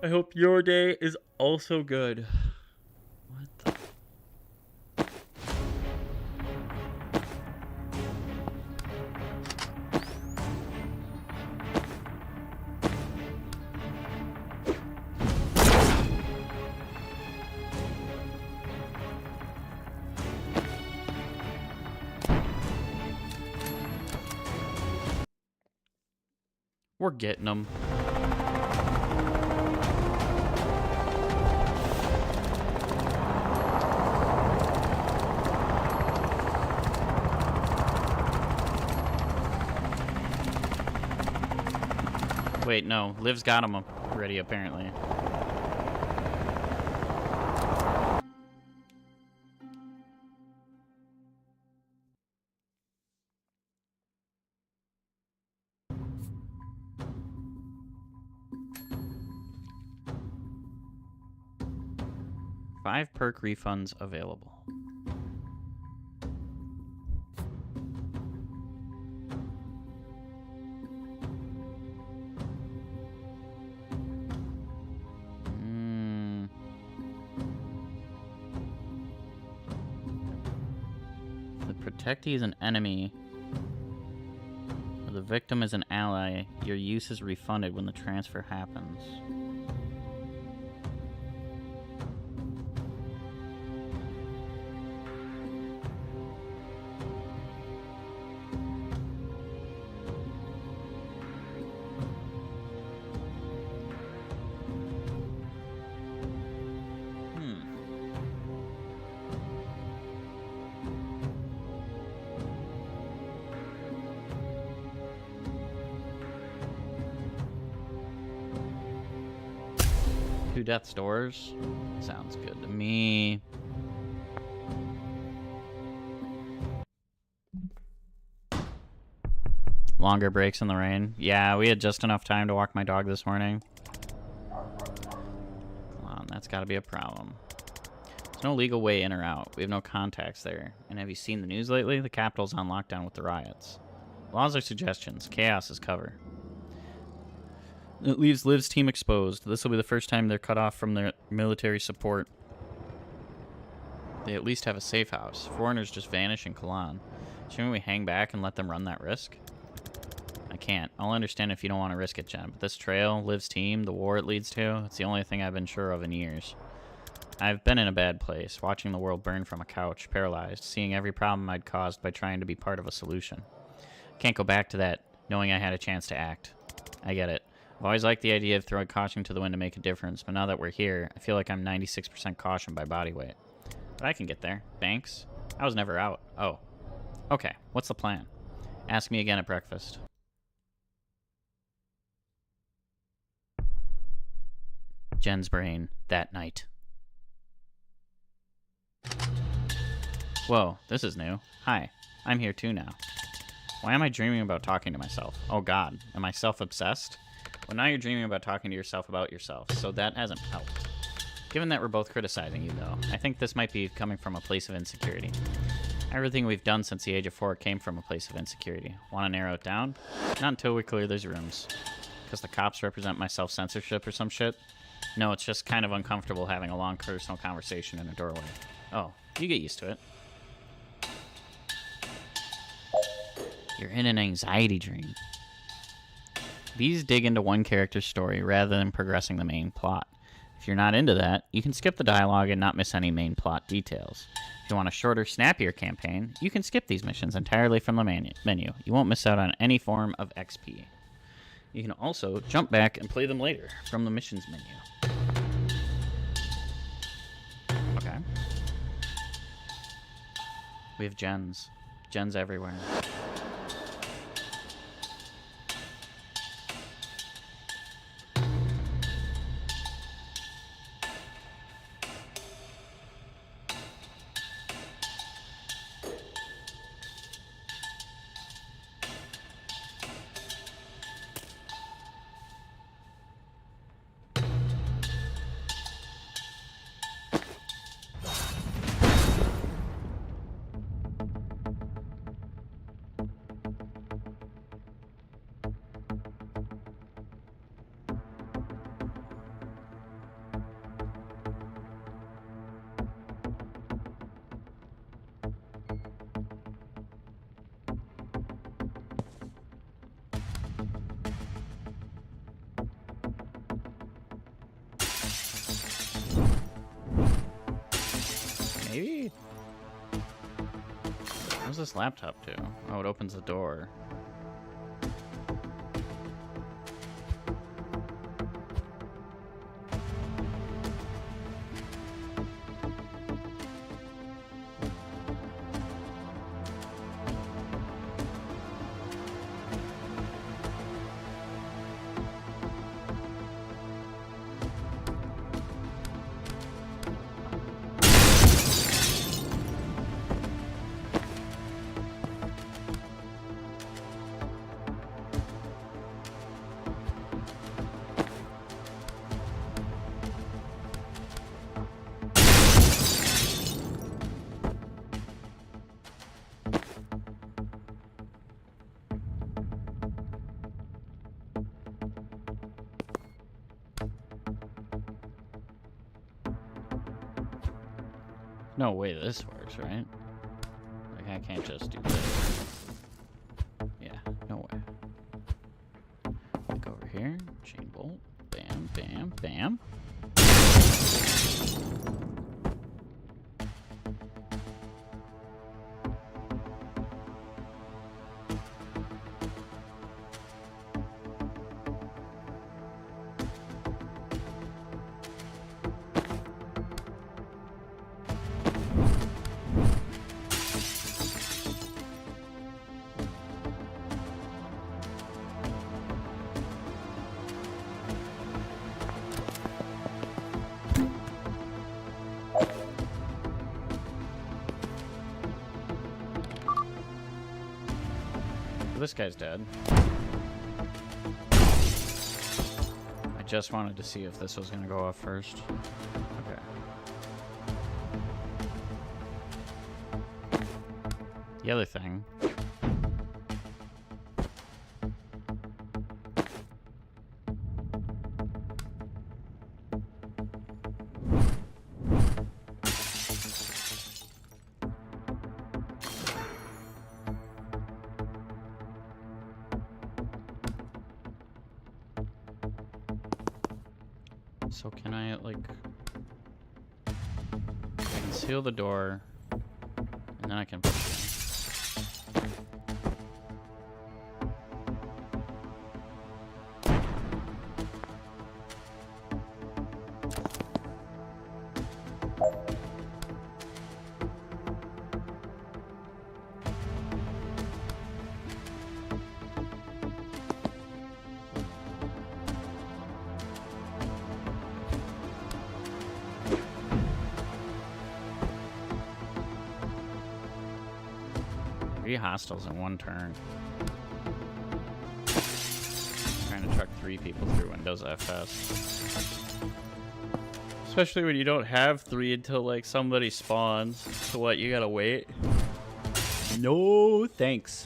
I hope your day is also good. What the? We're getting them. Wait, no. Liv's got him already, apparently. Five perk refunds available. The protectee is an enemy. Or the victim is an ally. Your use is refunded when the transfer happens. Two death's doors? Sounds good to me. Longer breaks in the rain. Yeah, we had just enough time to walk my dog this morning. Come on, that's gotta be a problem. There's no legal way in or out. We have no contacts there. And have you seen the news lately? The capital's on lockdown with the riots. Laws are suggestions. Chaos is cover. It leaves Liv's team exposed. This will be the first time they're cut off from their military support. They at least have a safe house. Foreigners just vanish in Kalan. Shouldn't we hang back and let them run that risk? I can't. I'll understand if you don't want to risk it, Jen. But this trail, Liv's team, the war it leads to, it's the only thing I've been sure of in years. I've been in a bad place, watching the world burn from a couch, paralyzed, seeing every problem I'd caused by trying to be part of a solution. Can't go back to that, knowing I had a chance to act. I get it. I've always liked the idea of throwing caution to the wind to make a difference, but now that we're here, I feel like I'm 96% caution by body weight. But I can get there. Thanks. I was never out. Oh. Okay, what's the plan? Ask me again at breakfast. Jen's brain, that night. Whoa, this is new. Hi, I'm here too now. Why am I dreaming about talking to myself? Oh god, am I self-obsessed? Well, now you're dreaming about talking to yourself about yourself, so that hasn't helped. Given that we're both criticizing you, though, I think this might be coming from a place of insecurity. Everything we've done since the age of 4 came from a place of insecurity. Want to narrow it down? Not until we clear these rooms. Because the cops represent my self-censorship or some shit? No, it's just kind of uncomfortable having a long personal conversation in a doorway. Oh, you get used to it. You're in an anxiety dream. These dig into one character's story rather than progressing the main plot. If you're not into that, you can skip the dialogue and not miss any main plot details. If you want a shorter, snappier campaign, you can skip these missions entirely from the menu. You won't miss out on any form of XP. You can also jump back and play them later from the missions menu. Okay. We have gens. Gens everywhere. Maybe? What does this laptop do? Oh, it opens the door. No way this works, right? Like, I can't just do this. Yeah, no way. Like over here, chain bolt, bam, bam, bam. This guy's dead. I just wanted to see if this was gonna go off first. Okay. The other thing. So can I, like... I can seal the door, and then I can push it. Three hostiles in one turn. Trying to truck 3 people through Windows FS. Especially when you don't have 3 until like somebody spawns. So what, you gotta wait? No thanks.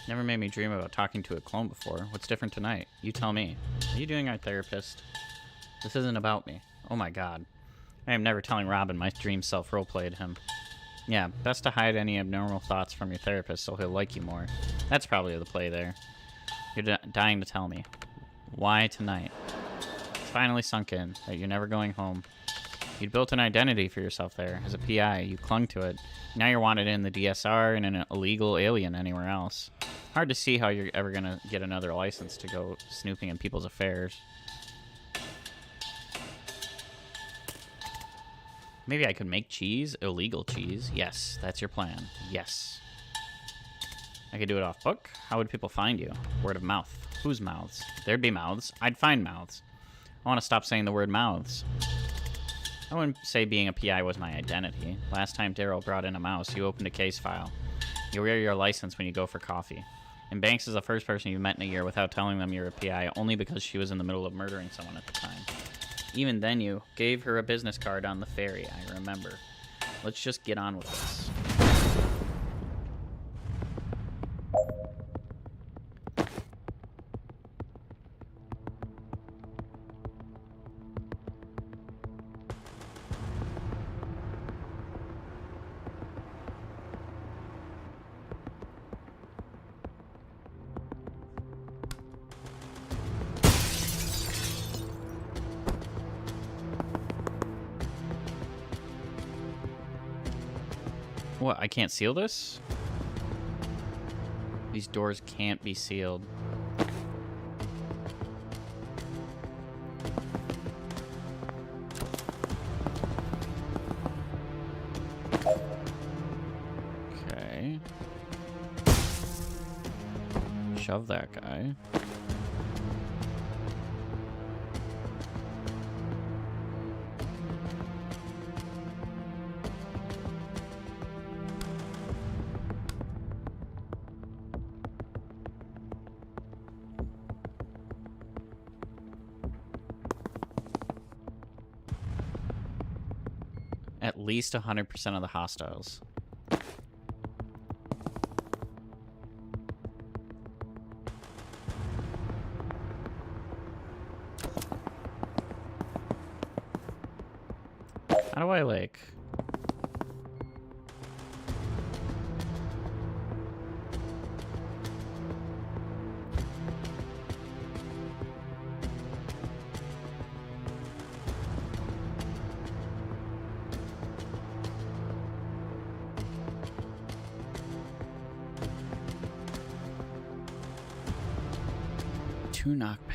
Never made me dream about talking to a clone before. What's different tonight? You tell me. Are you doing our therapist? This isn't about me. Oh my god. I am never telling Robin my dream self roleplayed him. Yeah, best to hide any abnormal thoughts from your therapist so he'll like you more. That's probably the play there. You're dying to tell me. Why tonight? It's finally sunk in that you're never going home. You'd built an identity for yourself there. As a PI, you clung to it. Now you're wanted in the DSR and an illegal alien anywhere else. Hard to see how you're ever gonna get another license to go snooping in people's affairs. Maybe I could make cheese? Illegal cheese? Yes, that's your plan. Yes. I could do it off book? How would people find you? Word of mouth. Whose mouths? There'd be mouths. I'd find mouths. I want to stop saying the word mouths. I wouldn't say being a PI was my identity. Last time Daryl brought in a mouse, you opened a case file. You wear your license when you go for coffee. And Banks is the first person you've met in a year without telling them you're a PI, only because she was in the middle of murdering someone at the time. Even then, you gave her a business card on the ferry, I remember. Let's just get on with this. What, I can't seal this? These doors can't be sealed. Okay. Shove that guy. At least 100% of the hostiles. How do I, like... Two knockback.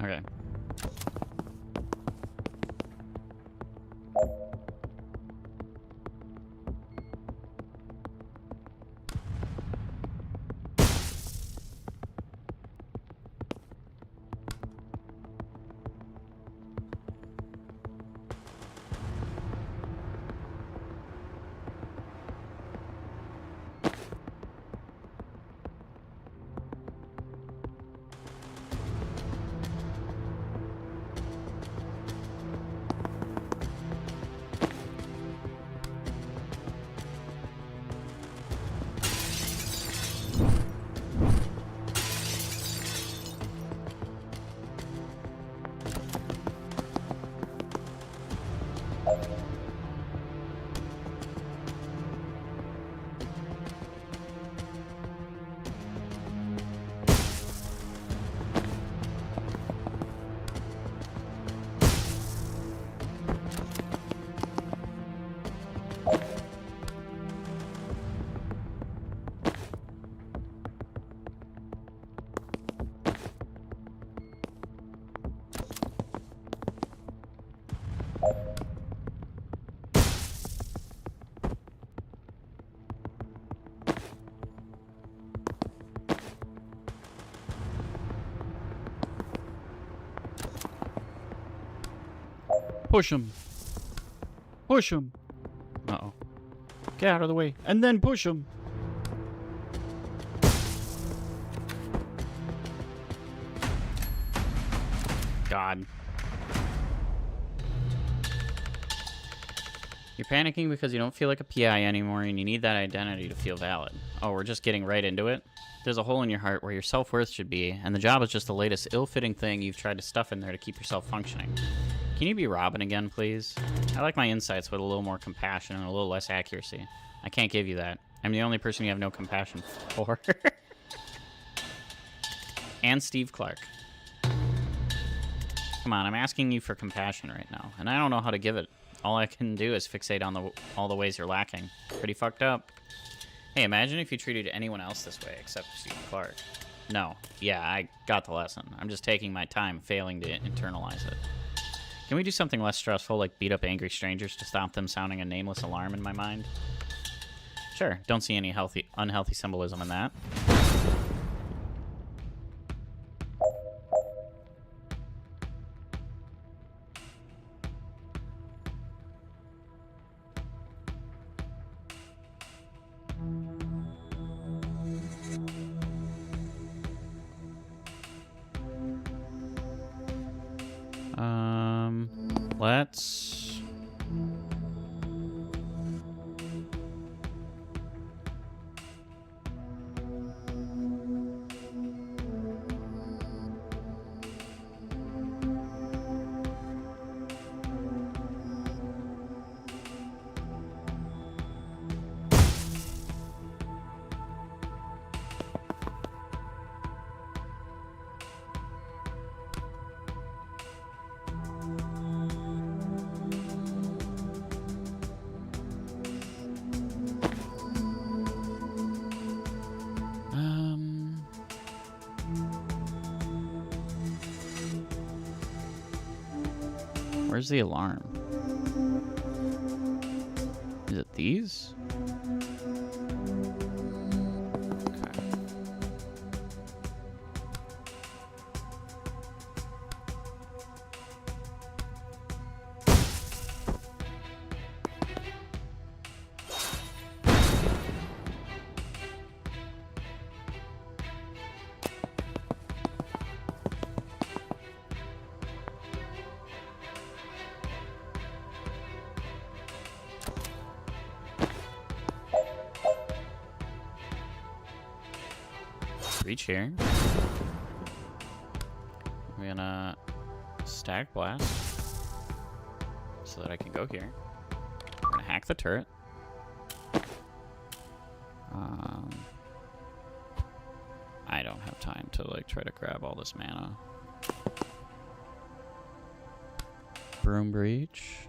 Okay. Push him. Push him. Uh-oh. Get out of the way. And then push him. God. You're panicking because you don't feel like a PI anymore and you need that identity to feel valid. Oh, we're just getting right into it? There's a hole in your heart where your self-worth should be, and the job is just the latest ill-fitting thing you've tried to stuff in there to keep yourself functioning. Can you be Robin again, please? I like my insights with a little more compassion and a little less accuracy. I can't give you that. I'm the only person you have no compassion for. And Steve Clark. Come on, I'm asking you for compassion right now, and I don't know how to give it. All I can do is fixate on all the ways you're lacking. Pretty fucked up. Hey, imagine if you treated anyone else this way except Steve Clark. No. Yeah, I got the lesson. I'm just taking my time failing to internalize it. Can we do something less stressful, like beat up angry strangers to stop them sounding a nameless alarm in my mind? Sure, don't see any unhealthy symbolism in that. Let's... Where's the alarm? Is it these? Okay. Reach here. We're gonna stack blast so that I can go here. We're gonna hack the turret. I don't have time to like try to grab all this mana. Broom breach.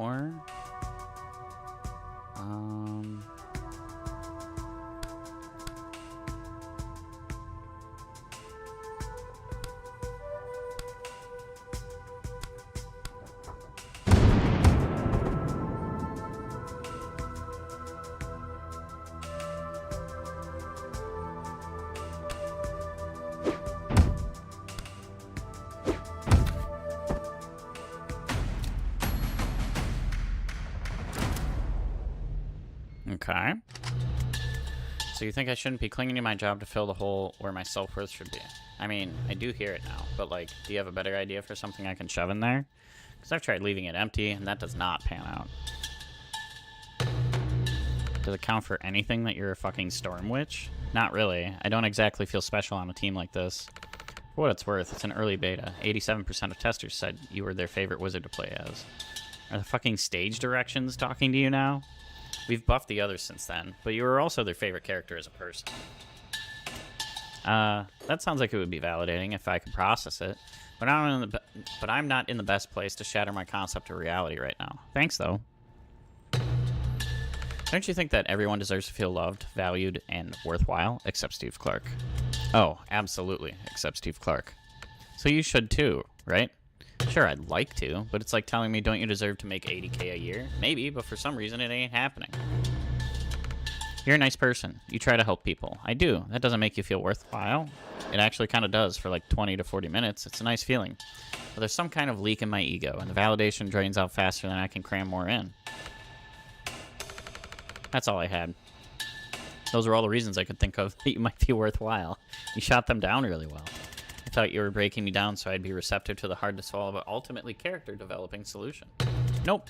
more. Okay. So you think I shouldn't be clinging to my job to fill the hole where my self-worth should be? I mean, I do hear it now, but, like, do you have a better idea for something I can shove in there? Because I've tried leaving it empty, and that does not pan out. Does it count for anything that you're a fucking Storm Witch? Not really. I don't exactly feel special on a team like this. For what it's worth, it's an early beta. 87% of testers said you were their favorite wizard to play as. Are the fucking stage directions talking to you now? We've buffed the others since then, but you were also their favorite character as a person. That sounds like it would be validating if I could process it, but I'm not in the best place to shatter my concept of reality right now. Thanks, though. Don't you think that everyone deserves to feel loved, valued, and worthwhile, except Steve Clark? Oh, absolutely, except Steve Clark. So you should too, right? Sure, I'd like to, but it's like telling me, don't you deserve to make 80K a year? Maybe, but for some reason it ain't happening. You're a nice person. You try to help people. I do. That doesn't make you feel worthwhile. It actually kind of does for like 20 to 40 minutes. It's a nice feeling. But there's some kind of leak in my ego, and the validation drains out faster than I can cram more in. That's all I had. Those are all the reasons I could think of that you might be worthwhile. You shot them down really well. I thought you were breaking me down so I'd be receptive to the hard-to-swallow but ultimately character-developing solution. Nope.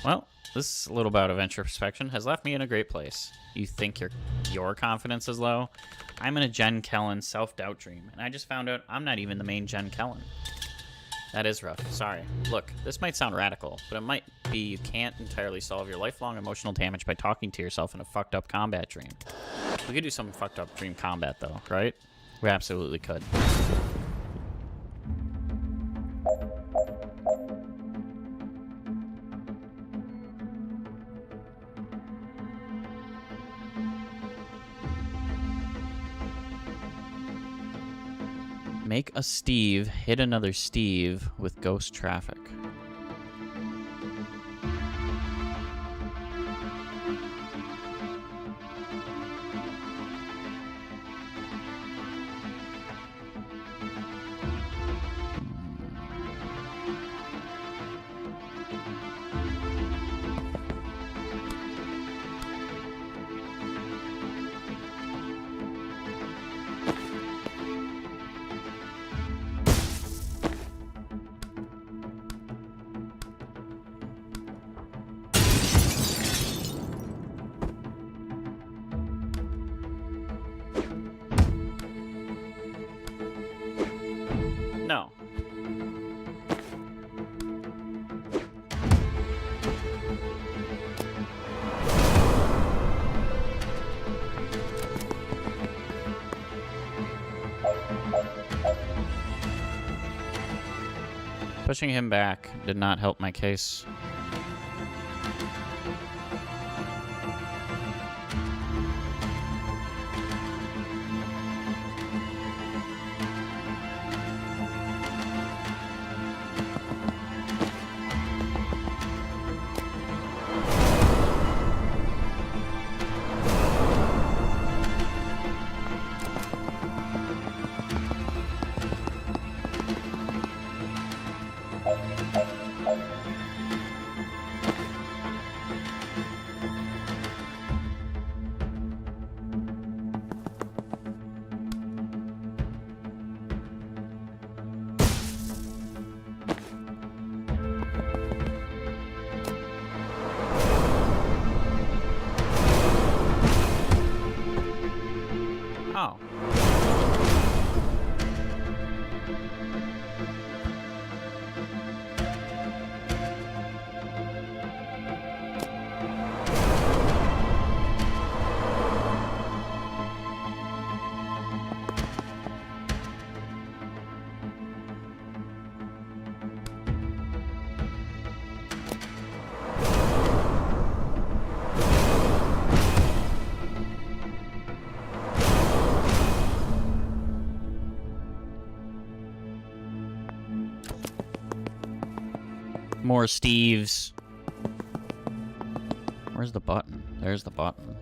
Well, this little bout of introspection has left me in a great place. You think your confidence is low? I'm in a Jen Kellen self-doubt dream, and I just found out I'm not even the main Jen Kellen. That is rough. Sorry. Look, this might sound radical, but it might be you can't entirely solve your lifelong emotional damage by talking to yourself in a fucked-up combat dream. We could do some fucked-up dream combat, though, right? We absolutely could. Make a Steve hit another Steve with ghost traffic. No. Pushing him back did not help my case. Oh. More Steves. Where's the button? There's the button.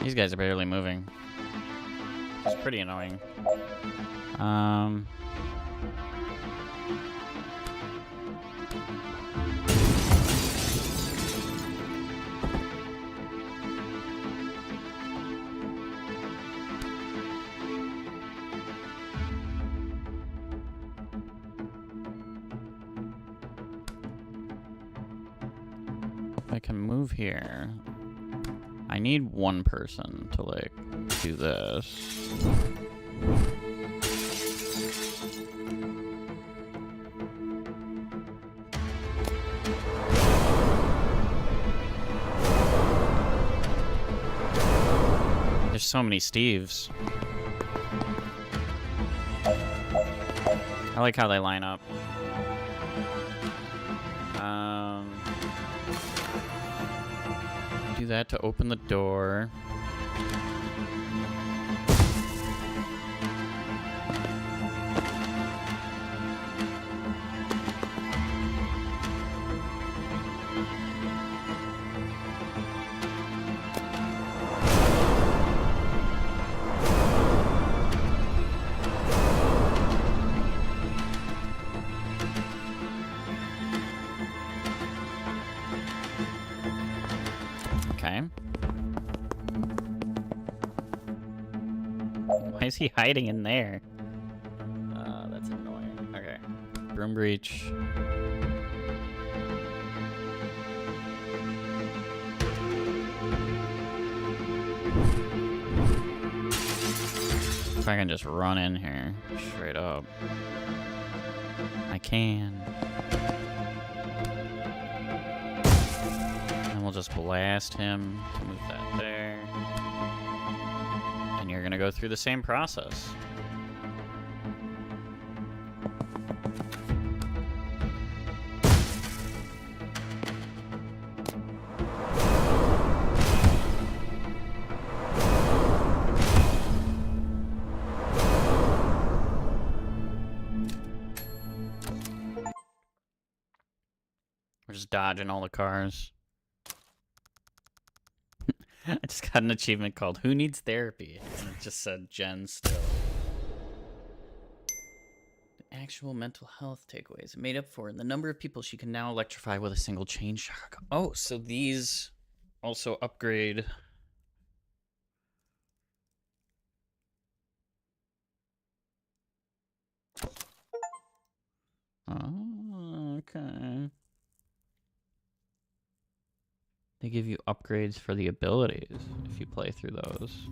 These guys are barely moving. It's pretty annoying. If I can move here. I need one person to, like, do this. There's so many Steves. I like how they line up. Do that to open the door. Okay. Why is he hiding in there? That's annoying. Okay. Broom breach. If I can just run in here, straight up. I can. We'll just blast him. Move that there. And you're gonna go through the same process. We're just dodging all the cars. I just got an achievement called Who Needs Therapy? And it just said Jen still. The actual mental health takeaways it made up for in the number of people she can now electrify with a single chain shock. Oh, so these also upgrade. Oh, okay. They give you upgrades for the abilities if you play through those.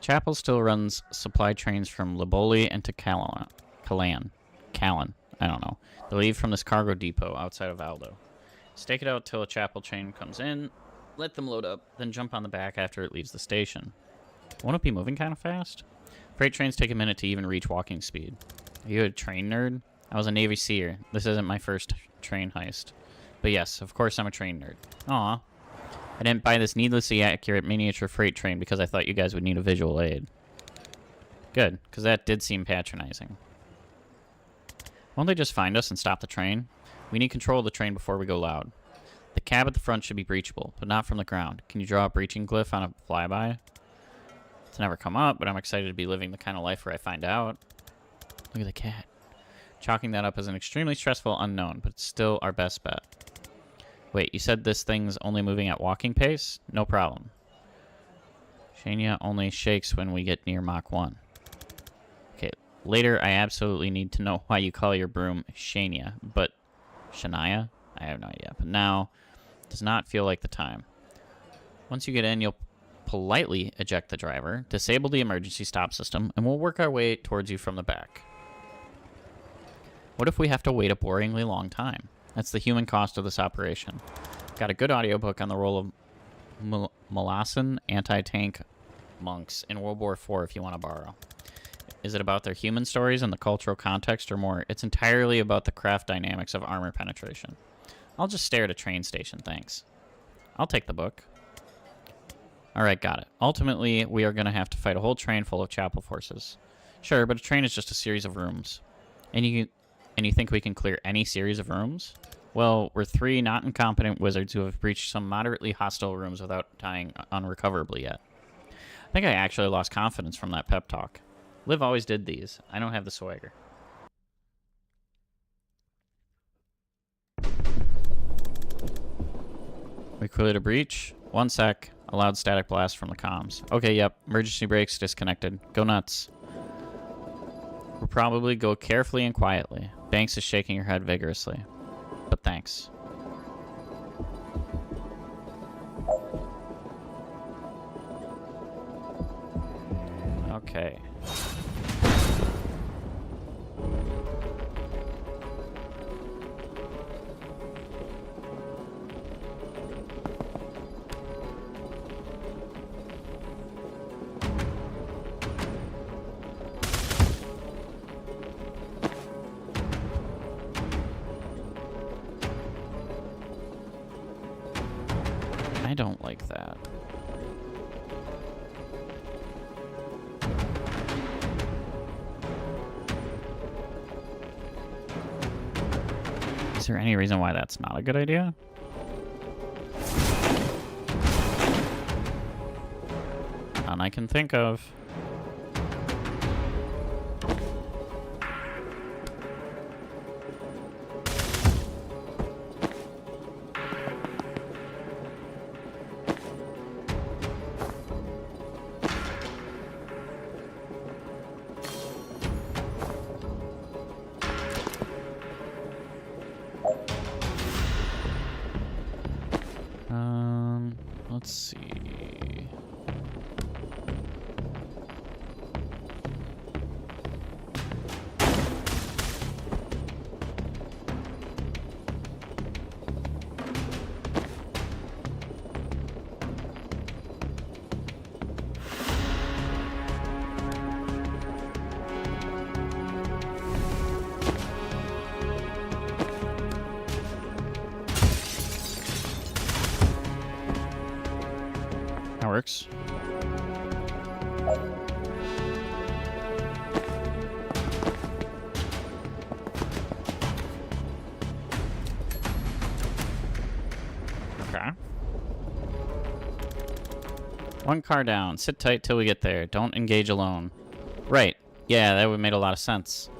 Chapel still runs supply trains from Liboli and to Callan. I don't know. They leave from this cargo depot outside of Aldo. Stake it out till a Chapel train comes in, let them load up, then jump on the back after it leaves the station. Won't it be moving kind of fast? Freight trains take a minute to even reach walking speed. Are you a train nerd? I was a Navy SEER. This isn't my first train heist. But yes, of course I'm a train nerd. Aw. I didn't buy this needlessly accurate miniature freight train because I thought you guys would need a visual aid. Good, because that did seem patronizing. Won't they just find us and stop the train? We need control of the train before we go loud. The cab at the front should be breachable, but not from the ground. Can you draw a breaching glyph on a flyby? It's never come up, but I'm excited to be living the kind of life where I find out. Look at the cat. Chalking that up as an extremely stressful unknown, but it's still our best bet. Wait, you said this thing's only moving at walking pace? No problem. Shania only shakes when we get near Mach 1. Okay, later I absolutely need to know why you call your broom Shania, but Shania? I have no idea. But now, does not feel like the time. Once you get in, you'll politely eject the driver, disable the emergency stop system, and we'll work our way towards you from the back. What if we have to wait a boringly long time? That's the human cost of this operation. Got a good audiobook on the role of Molassen anti-tank monks in World War IV if you want to borrow. Is it about their human stories and the cultural context or more? It's entirely about the craft dynamics of armor penetration. I'll just stare at a train station, thanks. I'll take the book. Alright, got it. Ultimately, we are going to have to fight a whole train full of chapel forces. Sure, but a train is just a series of rooms. And you think we can clear any series of rooms? Well, we're 3 not incompetent wizards who have breached some moderately hostile rooms without dying unrecoverably yet. I think I actually lost confidence from that pep talk. Liv always did these. I don't have the swagger. We cleared a breach. 1 sec. A loud static blast from the comms. Okay, yep. Emergency brakes disconnected. Go nuts. We'll probably go carefully and quietly. Banks is shaking her head vigorously. But thanks. Okay. I don't like that. Is there any reason why that's not a good idea? None I can think of. Let's see. That works. Okay. 1 car down. Sit tight till we get there. Don't engage alone. Right. Yeah, that would make a lot of sense.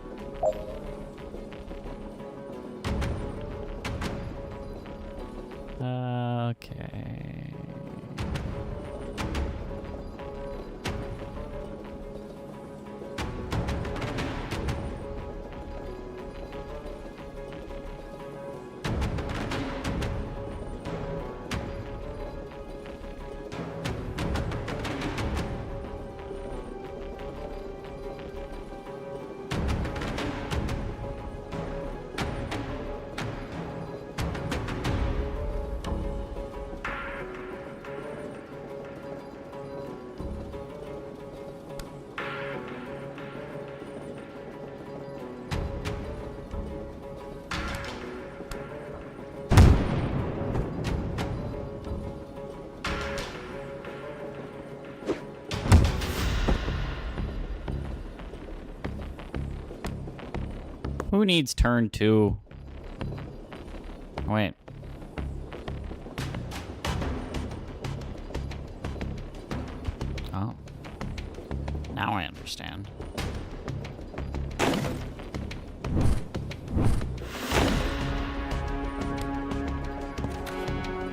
Okay. Who needs turn 2? Wait. Oh. Now I understand.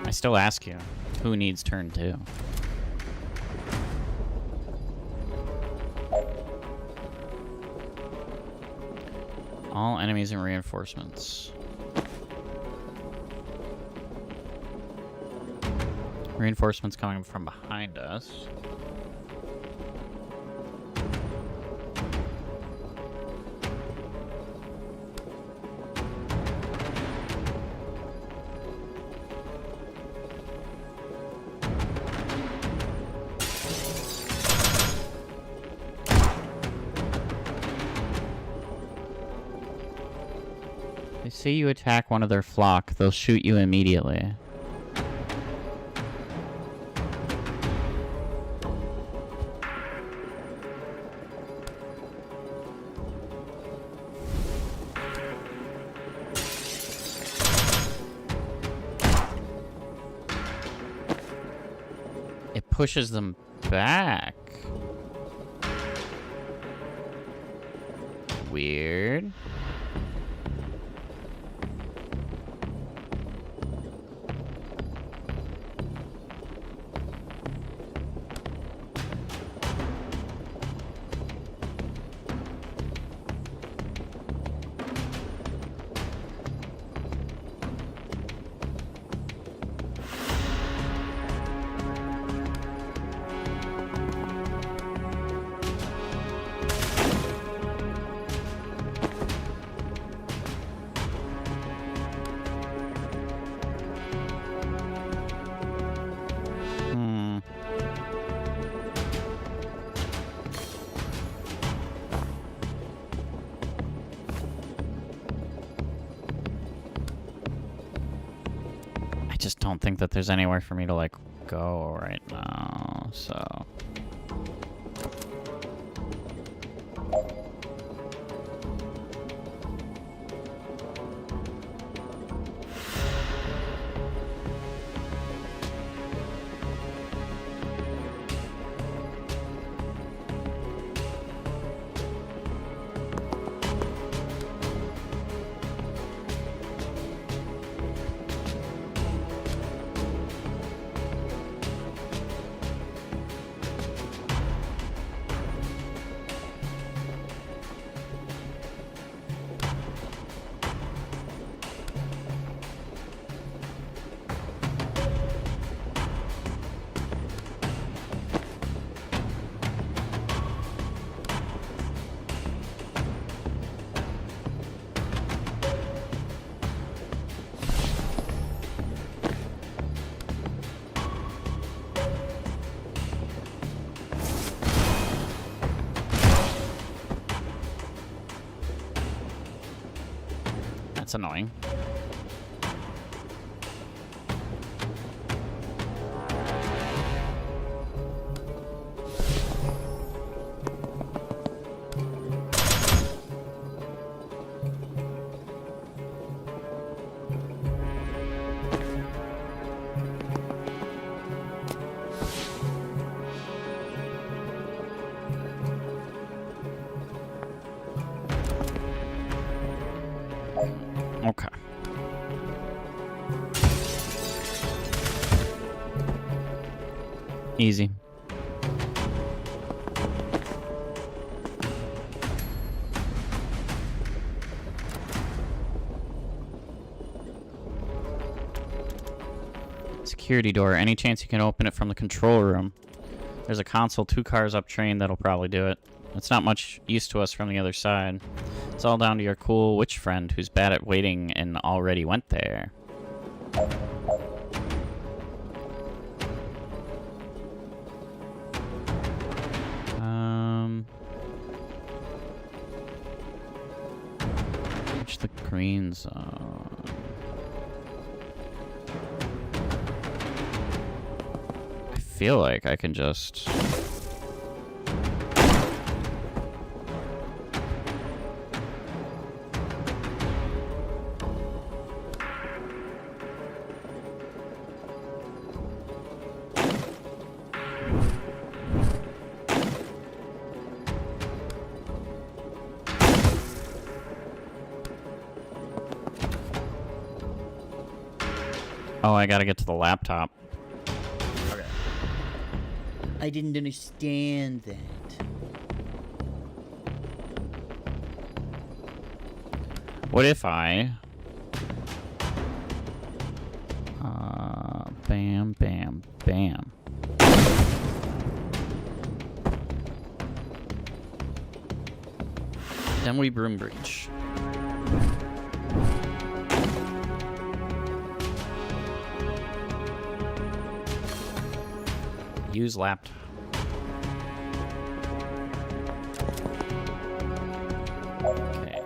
I still ask you, who needs turn 2? All enemies and reinforcements. Reinforcements coming from behind us. They say you attack one of their flock, they'll shoot you immediately. It pushes them back. Weird. I just don't think that there's anywhere for me to, like, go right now, so... That's annoying. Okay. Easy. Security door. Any chance you can open it from the control room? There's a console 2 cars up train that'll probably do it. It's not much use to us from the other side. It's all down to your cool witch friend who's bad at waiting and already went there. Which the green zone? I feel like I can just... Oh, I gotta get to the laptop. Okay. I didn't understand that. What if I... bam, bam, bam. Then we broom breach. Use laptop. Okay.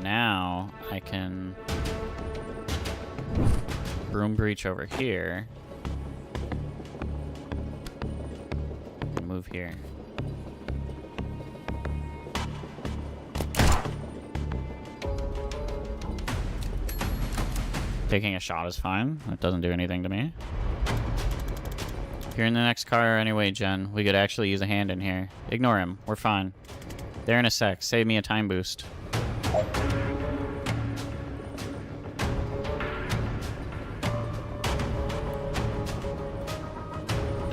Now I can broom breach over here. And move here. Taking a shot is fine. That doesn't do anything to me. If you're in the next car anyway, Jen, we could actually use a hand in here. Ignore him. We're fine. There in a sec. Save me a time boost.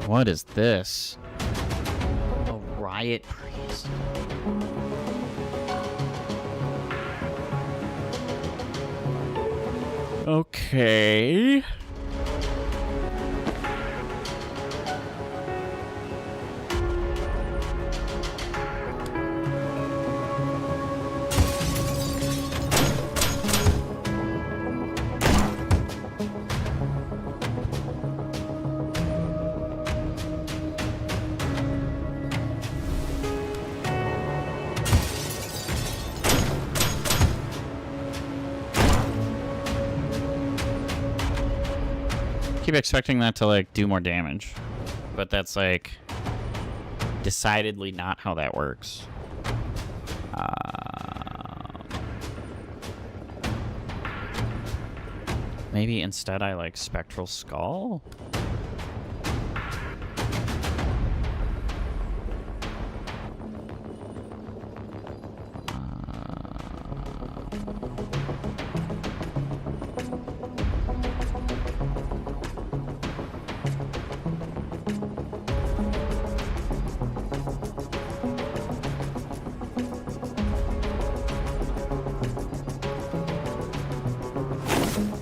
What is this? A riot priest. Okay. Keep expecting that to like do more damage, but that's like decidedly not how that works. Maybe instead I like Spectral Skull?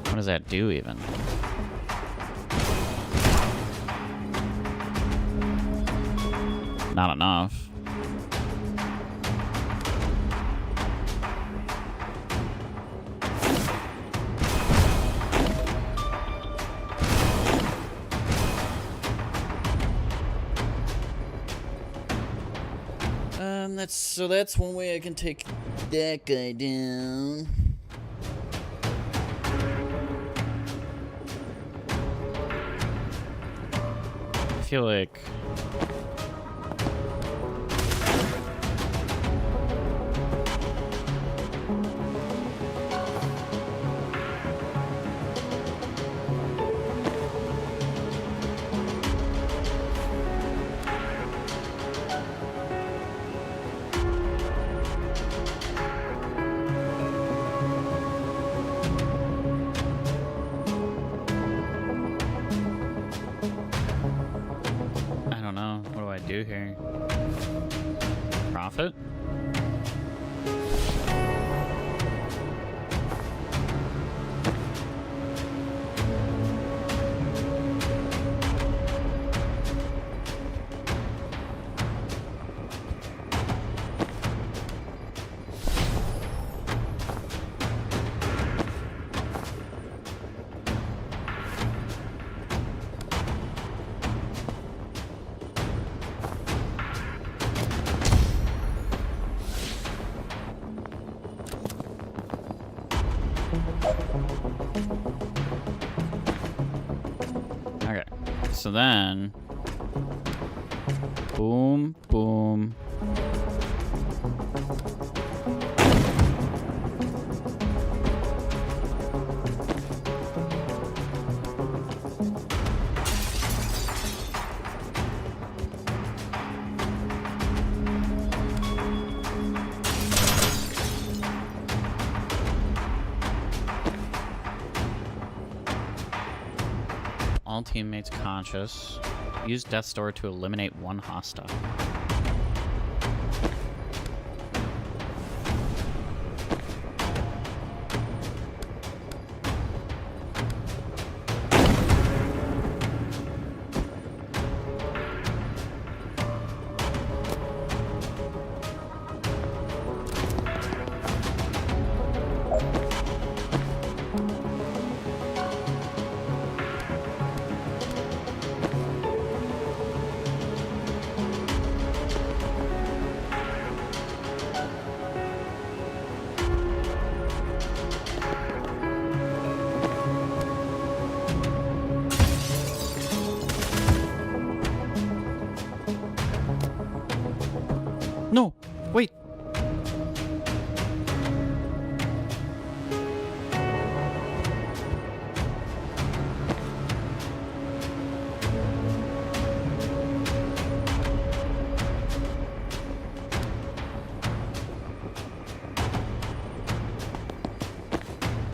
What does that do even? Not enough. That's one way I can take that guy down. I feel like I don't know. What do I do here? Profit? Okay, so then, boom, boom. All teammates conscious. Use Death's Door to eliminate one hostile. No! Wait!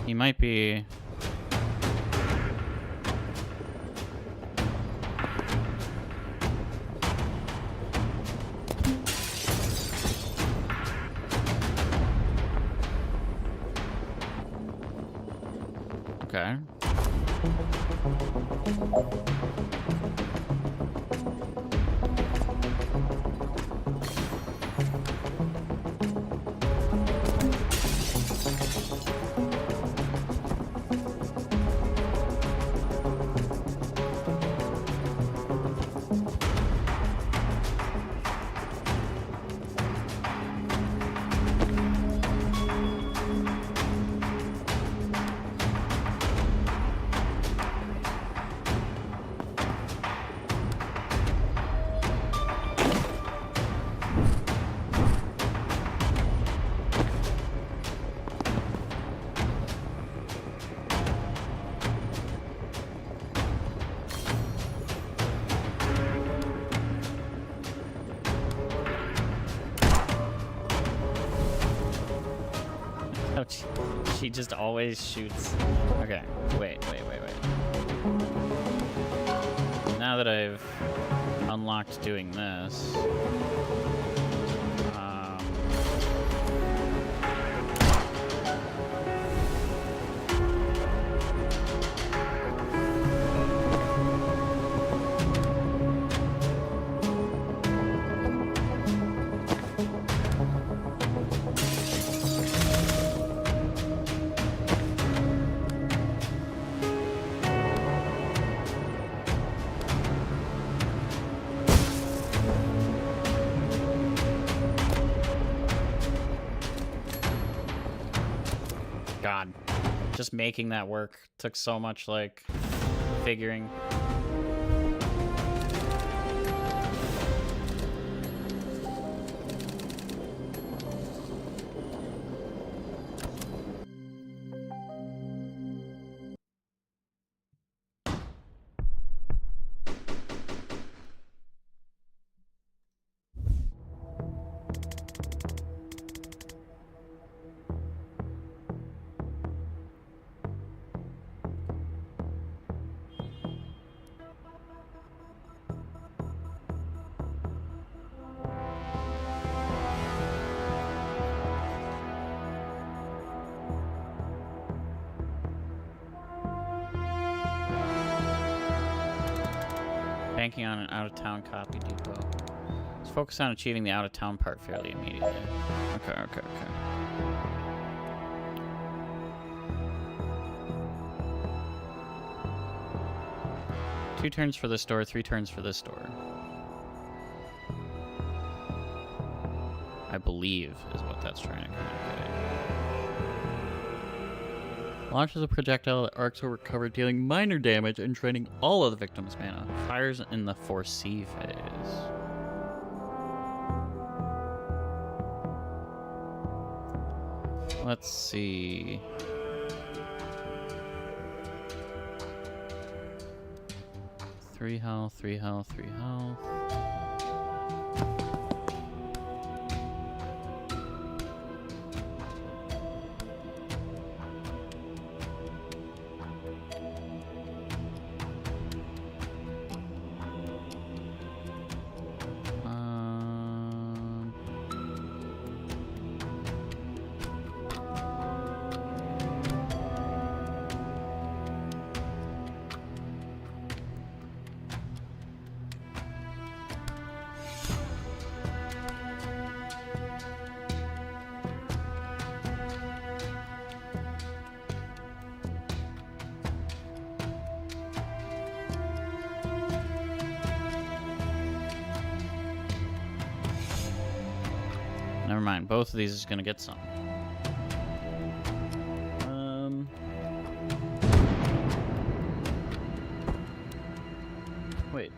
He might be... Okay. Oh, she just always shoots. Okay, wait. Now that I've unlocked doing this, God, just making that work took so much, like, figuring. Banking on an out-of-town copy depot. Let's focus on achieving the out-of-town part fairly immediately. Okay. 2 turns for this door, 3 turns for this door. I believe is what that's trying to communicate. Launches a projectile that arcs over cover, dealing minor damage and draining all of the victim's mana. Fires in the foresee phase. Let's see. Three health. mind. Both of these is gonna get some. Wait.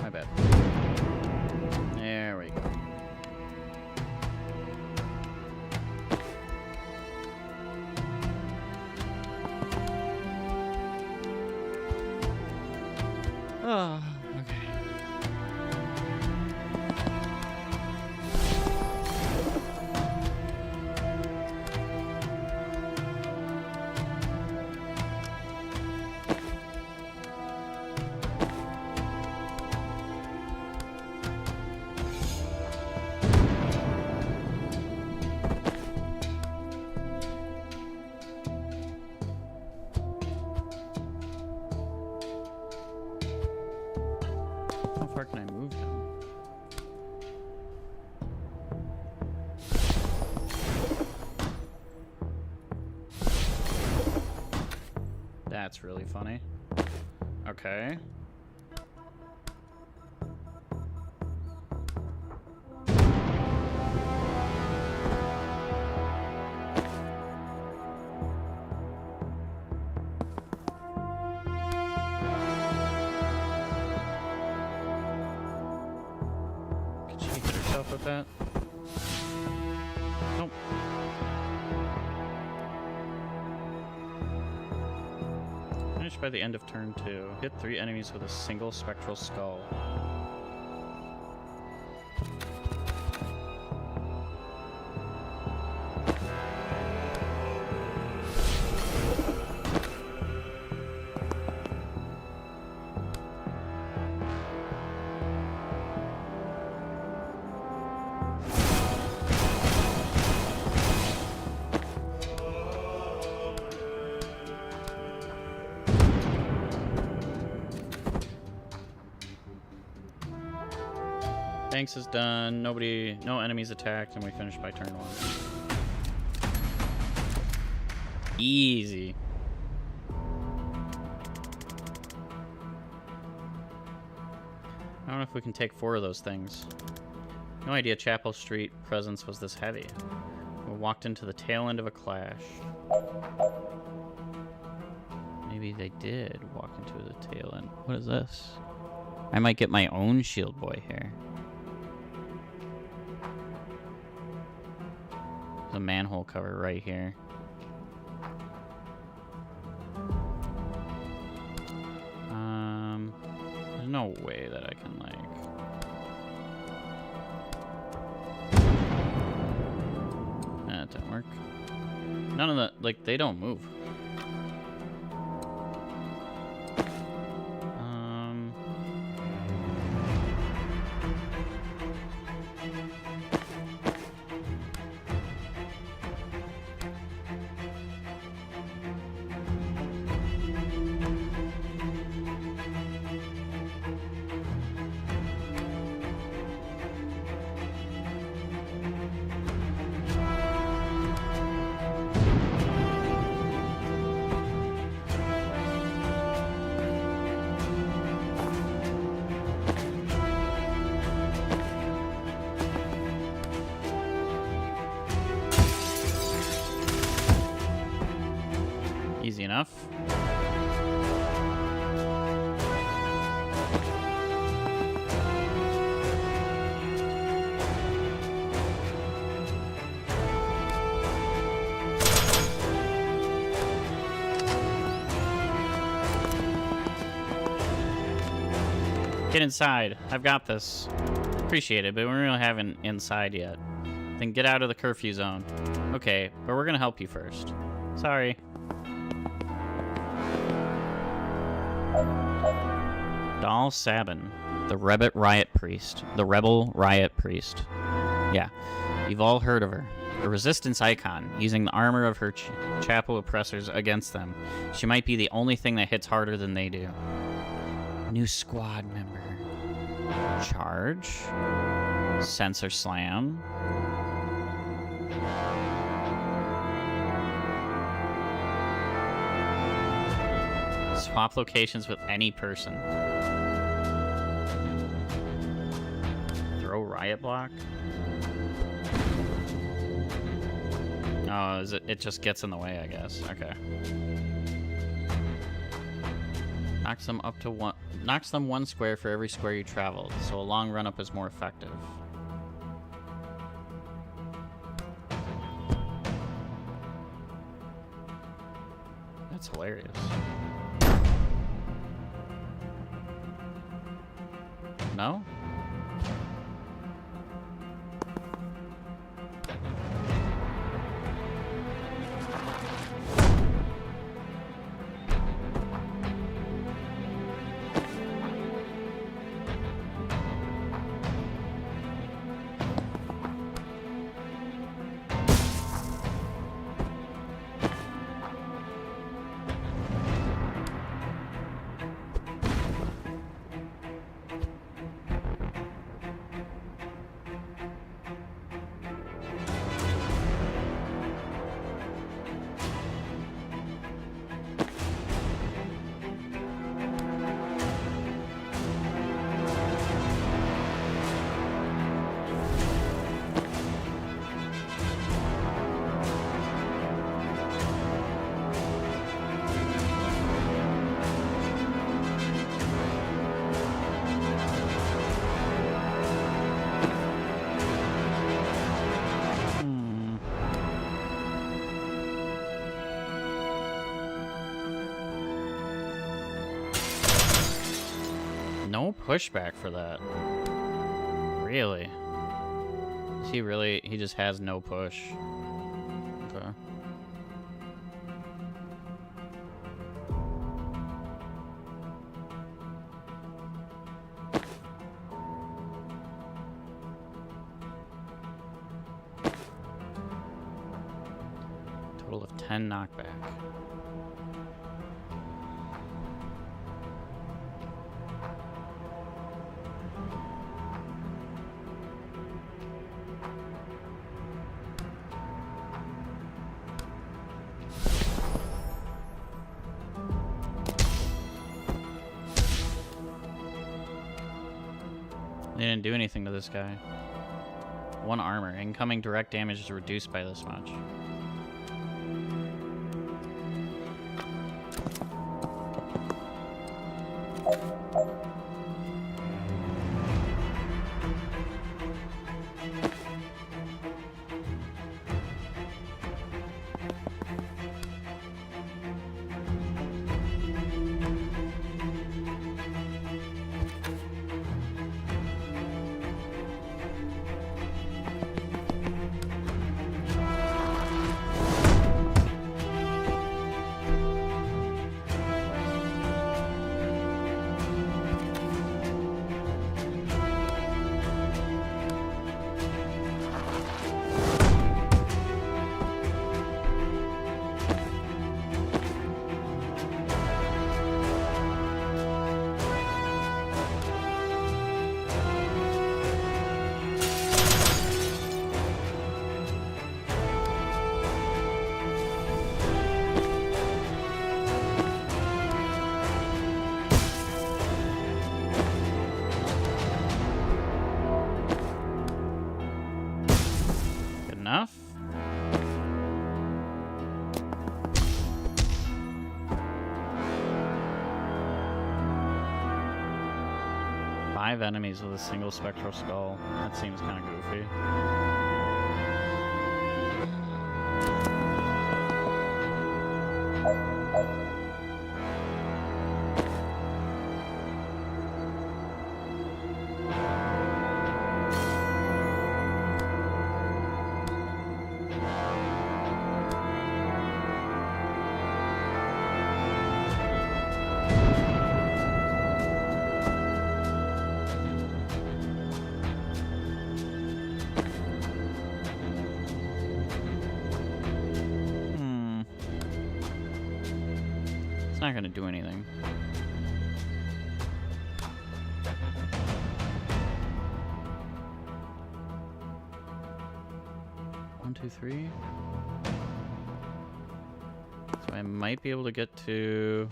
My bad. There we go. Oh, okay. How far can I move him? That's really funny. Okay. Could she hit herself with that? Nope. Finish by the end of turn 2. Hit 3 enemies with a single spectral skull. Banks is done. No enemies attacked, and we finished by turn 1. Easy. I don't know if we can take 4 of those things. No idea Chapel Street presence was this heavy. We walked into the tail end of a clash. Maybe they did walk into the tail end. What is this? I might get my own shield boy here. There's a manhole cover right here. There's no way that I can, like... That didn't work. None of the... Like, they don't move. Easy enough. Get inside. I've got this. Appreciate it, but we don't really have an inside yet. Then get out of the curfew zone. Okay, but we're gonna help you first. Sorry. Dal Sabin, the Rebel Riot Priest. Yeah, you've all heard of her. A resistance icon, using the armor of her chapel oppressors against them. She might be the only thing that hits harder than they do. New squad member. Charge. Sensor slam. Swap locations with any person. quiet block? Oh, is it just gets in the way, I guess. Okay. Knocks them one square for every square you traveled, so a long run up is more effective. That's hilarious. No? No pushback for that. Really? Is he really? He just has no push. Okay. Total of 10 knockback. They didn't do anything to this guy. 1 armor. Incoming direct damage is reduced by this much. Enough? Five enemies with a single spectral skull. That seems kind of goofy. It's not gonna do anything. One, two, three. So I might be able to get to...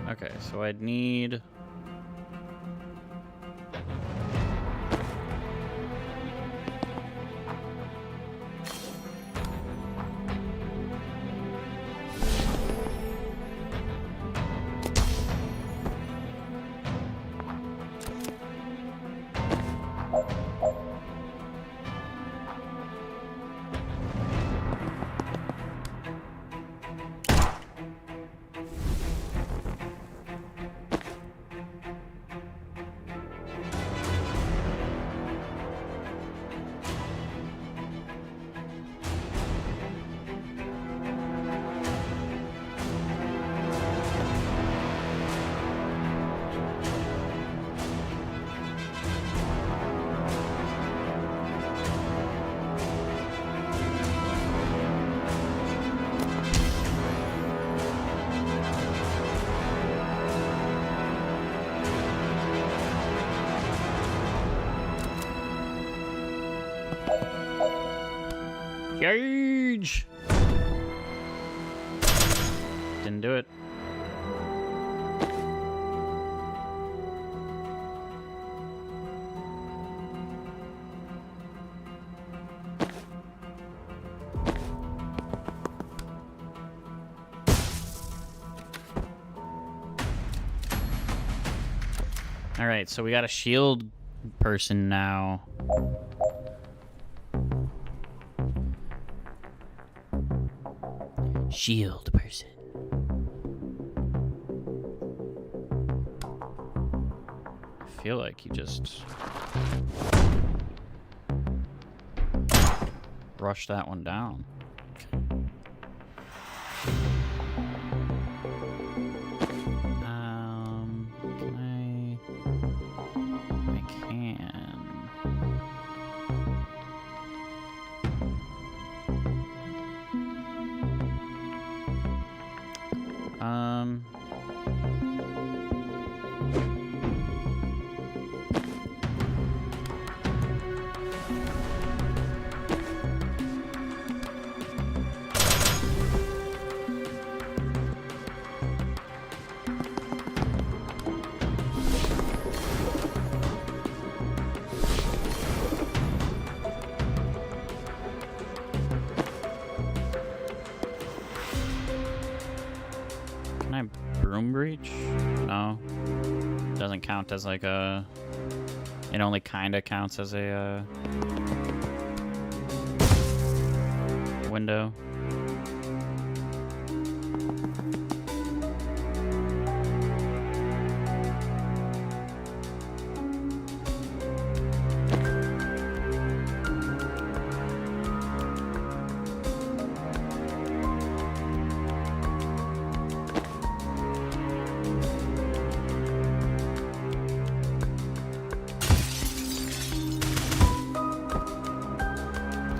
Okay. Okay, so I'd need... Huge! Didn't do it. Alright, so we got a shield person now. Shield person. I feel like you just rush that one down. Can I can. Can I broom breach? No. Doesn't count as like a... It only kinda counts as a window.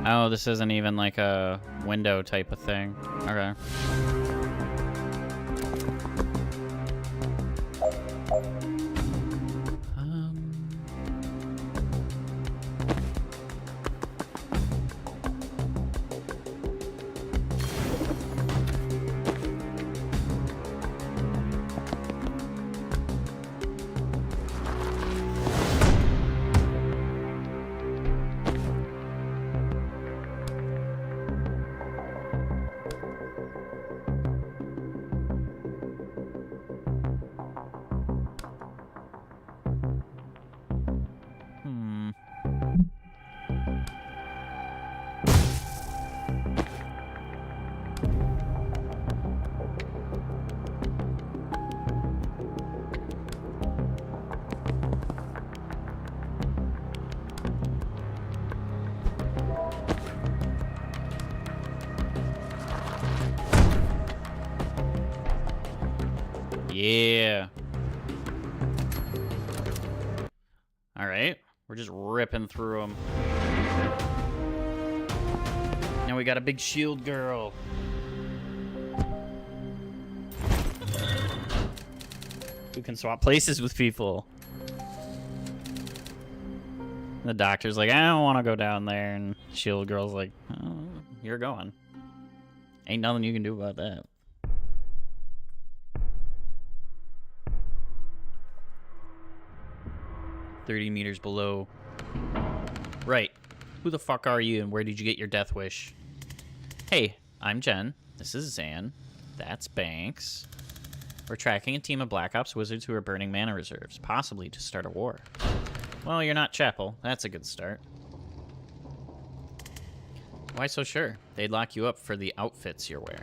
Oh, this isn't even like a window type of thing. Okay. Yeah. All right. We're just ripping through them. Now we got a big shield girl. Who can swap places with people. The doctor's like, I don't want to go down there. And shield girl's like, oh, you're going. Ain't nothing you can do about that. 30 meters below. Right. Who the fuck are you and where did you get your death wish? Hey, I'm Jen. This is Zan. That's Banks. We're tracking a team of Black Ops wizards who are burning mana reserves, possibly to start a war. Well, you're not Chapel. That's a good start. Why so sure? They'd lock you up for the outfits you're wearing.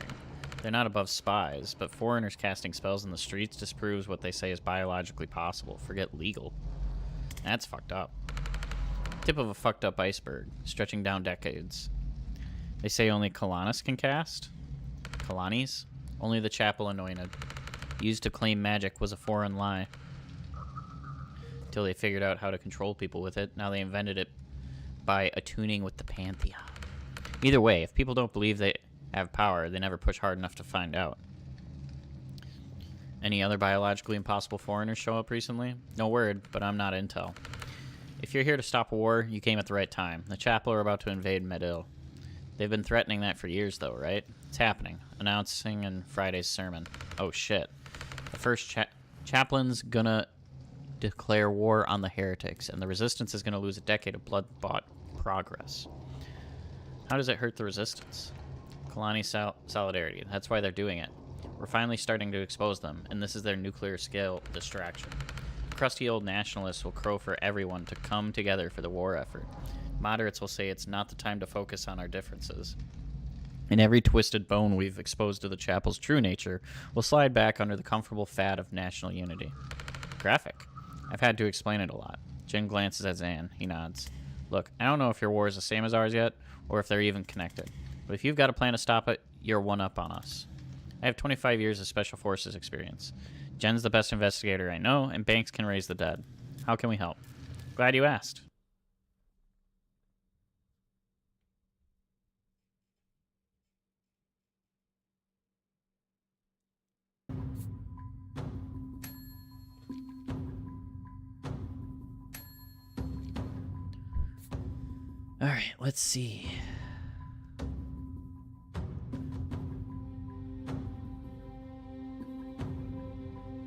They're not above spies, but foreigners casting spells in the streets disproves what they say is biologically possible. Forget legal. That's fucked up. Tip of a fucked up iceberg, stretching down decades. They say only Kalanis can cast? Kalanis? Only the Chapel anointed. Used to claim magic was a foreign lie. Till they figured out how to control people with it. Now they invented it by attuning with the Pantheon. Either way, if people don't believe they have power, they never push hard enough to find out. Any other biologically impossible foreigners show up recently? No word, but I'm not intel. If you're here to stop a war, you came at the right time. The Chapel are about to invade Medil. They've been threatening that for years, though, right? It's happening. Announcing in Friday's sermon. Oh, shit. The first chaplain's gonna declare war on the heretics, and the resistance is gonna lose a decade of blood-bought progress. How does it hurt the resistance? Kalani solidarity. That's why they're doing it. We're finally starting to expose them, and this is their nuclear-scale distraction. Crusty old nationalists will crow for everyone to come together for the war effort. Moderates will say it's not the time to focus on our differences. And every twisted bone we've exposed to the Chapel's true nature will slide back under the comfortable fad of national unity. Graphic. I've had to explain it a lot. Jen glances at Zan. He nods. Look, I don't know if your war is the same as ours yet, or if they're even connected. But if you've got a plan to stop it, you're one up on us. I have 25 years of Special Forces experience. Jen's the best investigator I know, and Banks can raise the dead. How can we help? Glad you asked. All right, let's see.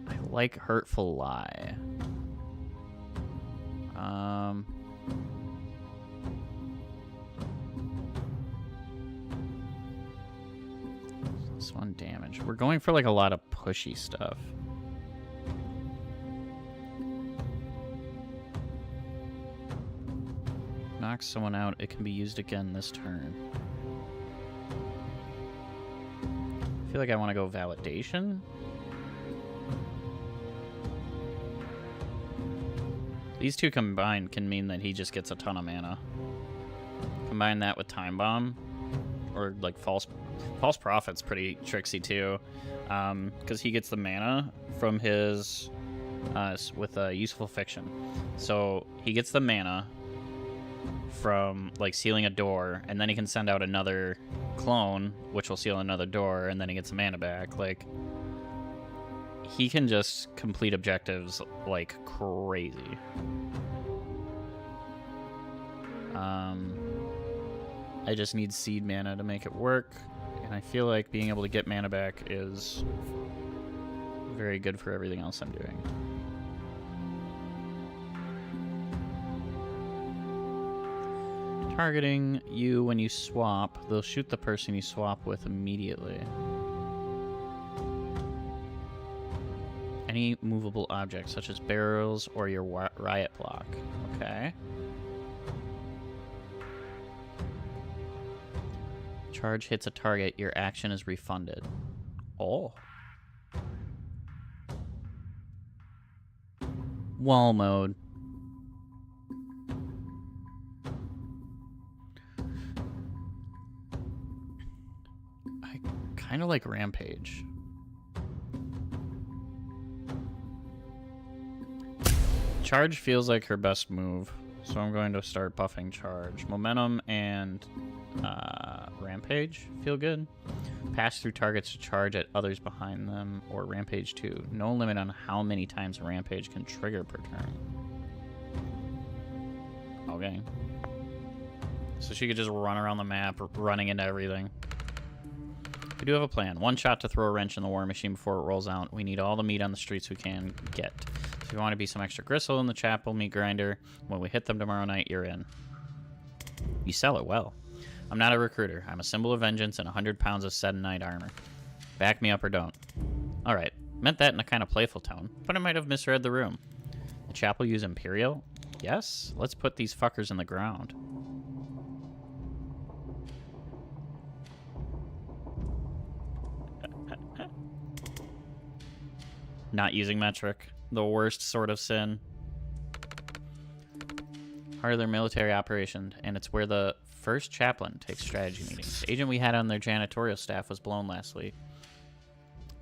I like Hurtful Lie. This one damage. We're going for like a lot of pushy stuff. Knocks someone out, it can be used again this turn. I feel like I want to go Validation. These two combined can mean that he just gets a ton of mana. Combine that with Time Bomb, or like False Prophet's pretty tricksy too, because he gets the mana from his with Useful Fiction. So he gets the mana from like sealing a door, and then he can send out another clone which will seal another door, and then he gets the mana back. Like, he can just complete objectives like crazy. I just need seed mana to make it work, and I feel like being able to get mana back is very good for everything else I'm doing. Targeting you when you swap, they'll shoot the person you swap with immediately. Any movable object, such as barrels or your riot block. Okay. Charge hits a target, your action is refunded. Oh. Wall mode. I kind of like Rampage. Charge feels like her best move, so I'm going to start buffing Charge. Momentum and Rampage feel good. Pass through targets to charge at others behind them, or Rampage 2. No limit on how many times a Rampage can trigger per turn. Okay. So she could just run around the map, running into everything. We do have a plan. One shot to throw a wrench in the war machine before it rolls out. We need all the meat on the streets we can get. If you want to be some extra gristle in the chapel meat grinder, when we hit them tomorrow night, you're in. You sell it well. I'm not a recruiter. I'm a symbol of vengeance and 100 pounds of Sedonite armor. Back me up or don't. Alright, meant that in a kind of playful tone, but I might have misread the room. The chapel use Imperial? Yes? Let's put these fuckers in the ground. Not using metric. The worst sort of sin. Part of their military operation, and it's where the first chaplain takes strategy meetings. The agent we had on their janitorial staff was blown last week.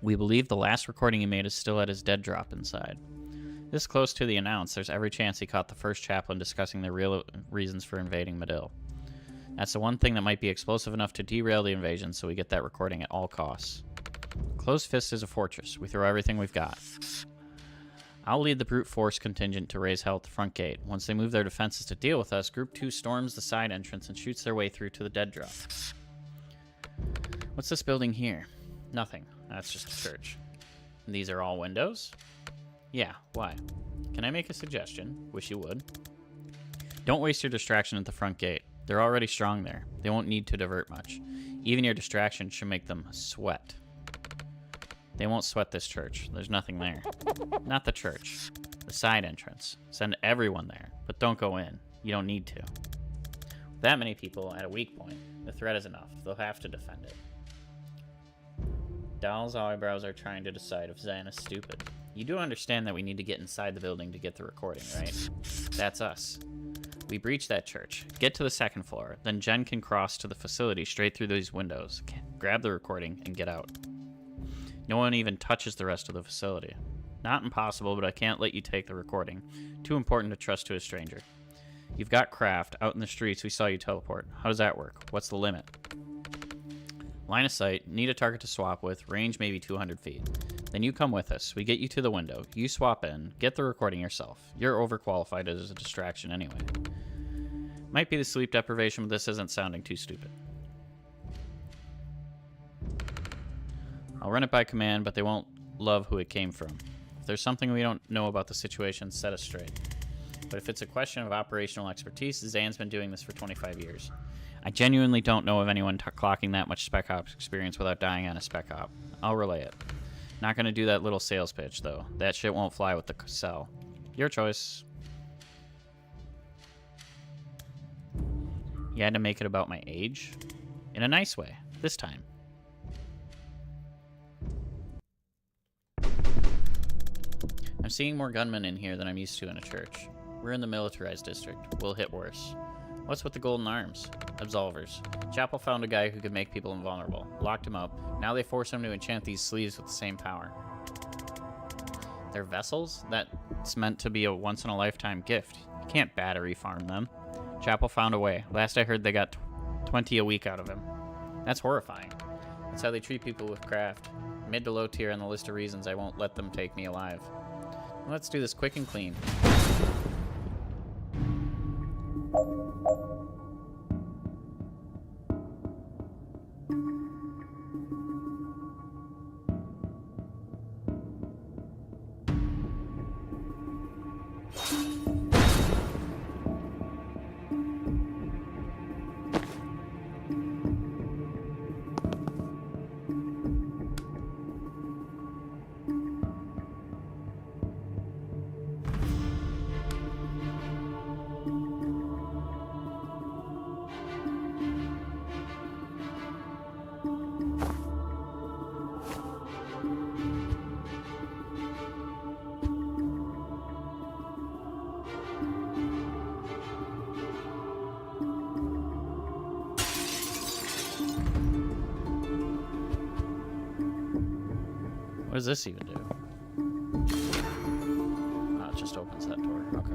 We believe the last recording he made is still at his dead drop inside. This close to the announce, there's every chance he caught the first chaplain discussing the real reasons for invading Medill. That's the one thing that might be explosive enough to derail the invasion, so we get that recording at all costs. Closed Fist is a fortress. We throw everything we've got. I'll lead the brute force contingent to raise hell at the front gate. Once they move their defenses to deal with us, Group 2 storms the side entrance and shoots their way through to the dead drop. What's this building here? Nothing. That's just a church. And these are all windows? Yeah, why? Can I make a suggestion? Wish you would. Don't waste your distraction at the front gate. They're already strong there. They won't need to divert much. Even your distraction should make them sweat. They won't sweat this church. There's nothing there. Not the church. The side entrance. Send everyone there, but don't go in. You don't need to. With that many people at a weak point, the threat is enough. They'll have to defend it. Dahl's eyebrows are trying to decide if Zan is stupid. You do understand that we need to get inside the building to get the recording, right? That's us. We breach that church, get to the second floor, then Jen can cross to the facility straight through these windows, grab the recording, and get out. No one even touches the rest of the facility. Not impossible, but I can't let you take the recording. Too important to trust to a stranger. You've got craft. Out in the streets, we saw you teleport. How does that work? What's the limit? Line of sight. Need a target to swap with. Range maybe 200 feet. Then you come with us. We get you to the window. You swap in. Get the recording yourself. You're overqualified as a distraction anyway. Might be the sleep deprivation, but this isn't sounding too stupid. I'll run it by command, but they won't love who it came from. If there's something we don't know about the situation, set us straight. But if it's a question of operational expertise, Zan's been doing this for 25 years. I genuinely don't know of anyone clocking that much Spec Ops experience without dying on a Spec Op. I'll relay it. Not gonna do that little sales pitch, though. That shit won't fly with the cell. Your choice. You had to make it about my age? In a nice way. This time. I'm seeing more gunmen in here than I'm used to in a church. We're in the militarized district. We'll hit worse. What's with the golden arms? Absolvers. Chapel found a guy who could make people invulnerable. Locked him up. Now they force him to enchant these sleeves with the same power. They're vessels? That's meant to be a once-in-a-lifetime gift. You can't battery farm them. Chapel found a way. Last I heard they got 20 a week out of him. That's horrifying. That's how they treat people with craft. Mid to low tier on the list of reasons I won't let them take me alive. Let's do this quick and clean. What does this even do? Oh, it just opens that door. Okay.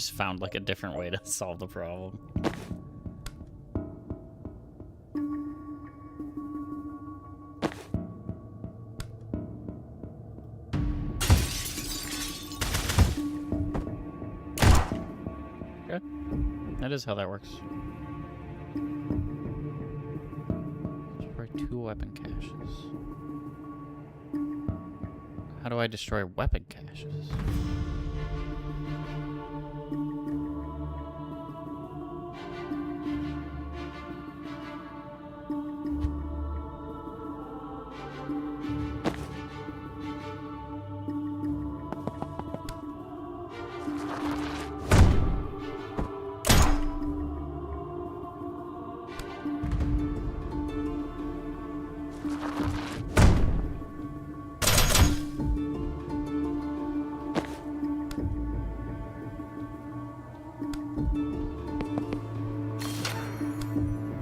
just found like a different way to solve the problem. Okay. That is how that works. Destroy 2 weapon caches. How do I destroy weapon caches?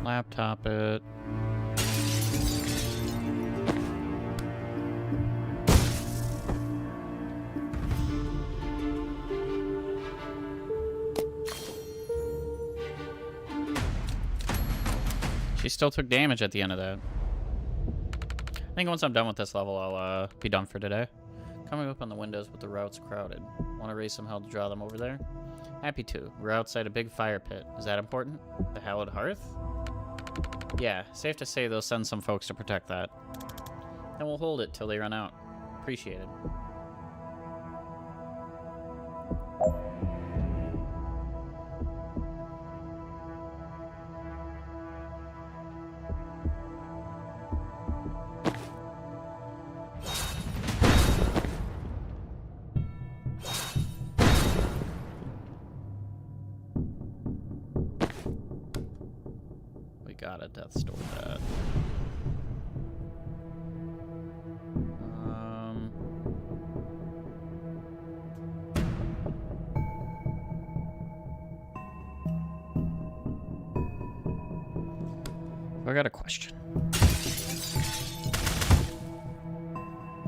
Laptop it. She still took damage at the end of that. I think once I'm done with this level, I'll be done for today. Coming up on the windows with the routes crowded. Want to raise some hell to draw them over there? Happy to. We're outside a big fire pit. Is that important? The hallowed hearth? Yeah, safe to say they'll send some folks to protect that. Then we'll hold it till they run out. Appreciate it. Got a death store that. I got a question.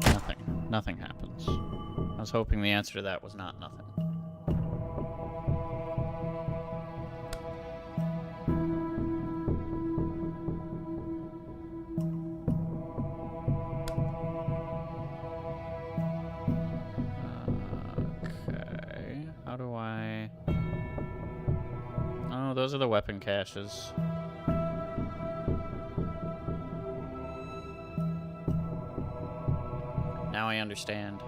Nothing. Nothing happens. I was hoping the answer to that was not nothing. Those are the weapon caches. Now I understand.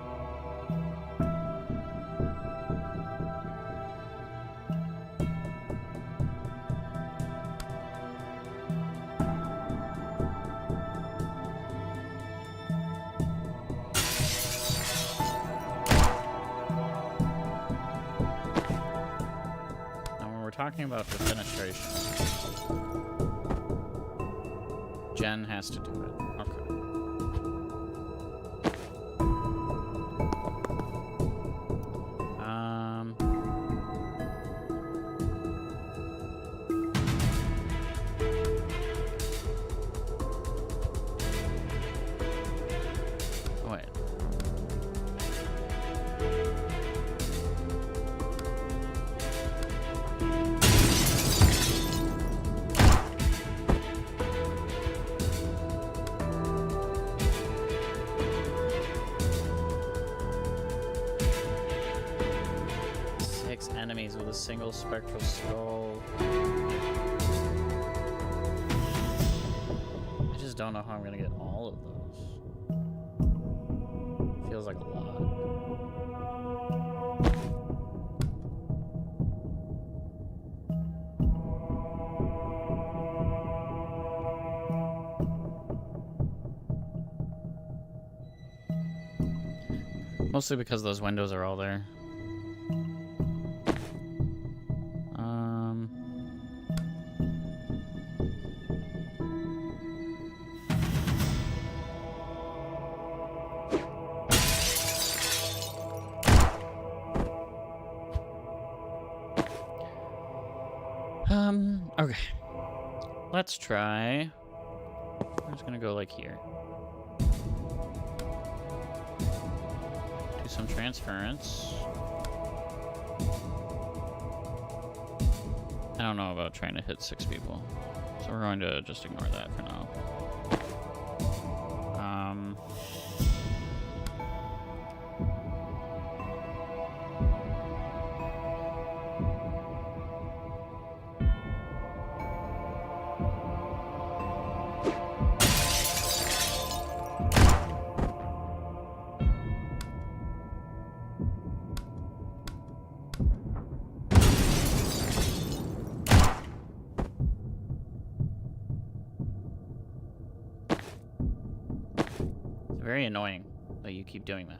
Talking about defenestration. Jen has to do it. Okay. Wait. Enemies with a single spectral skull. I just don't know how I'm gonna get all of those. Feels like a lot. Mostly because those windows are all there. Okay. Let's try. I'm just gonna go like here. Do some transference. don't know about trying to hit 6 people. So we're going to just ignore that for now. Very annoying that you keep doing that.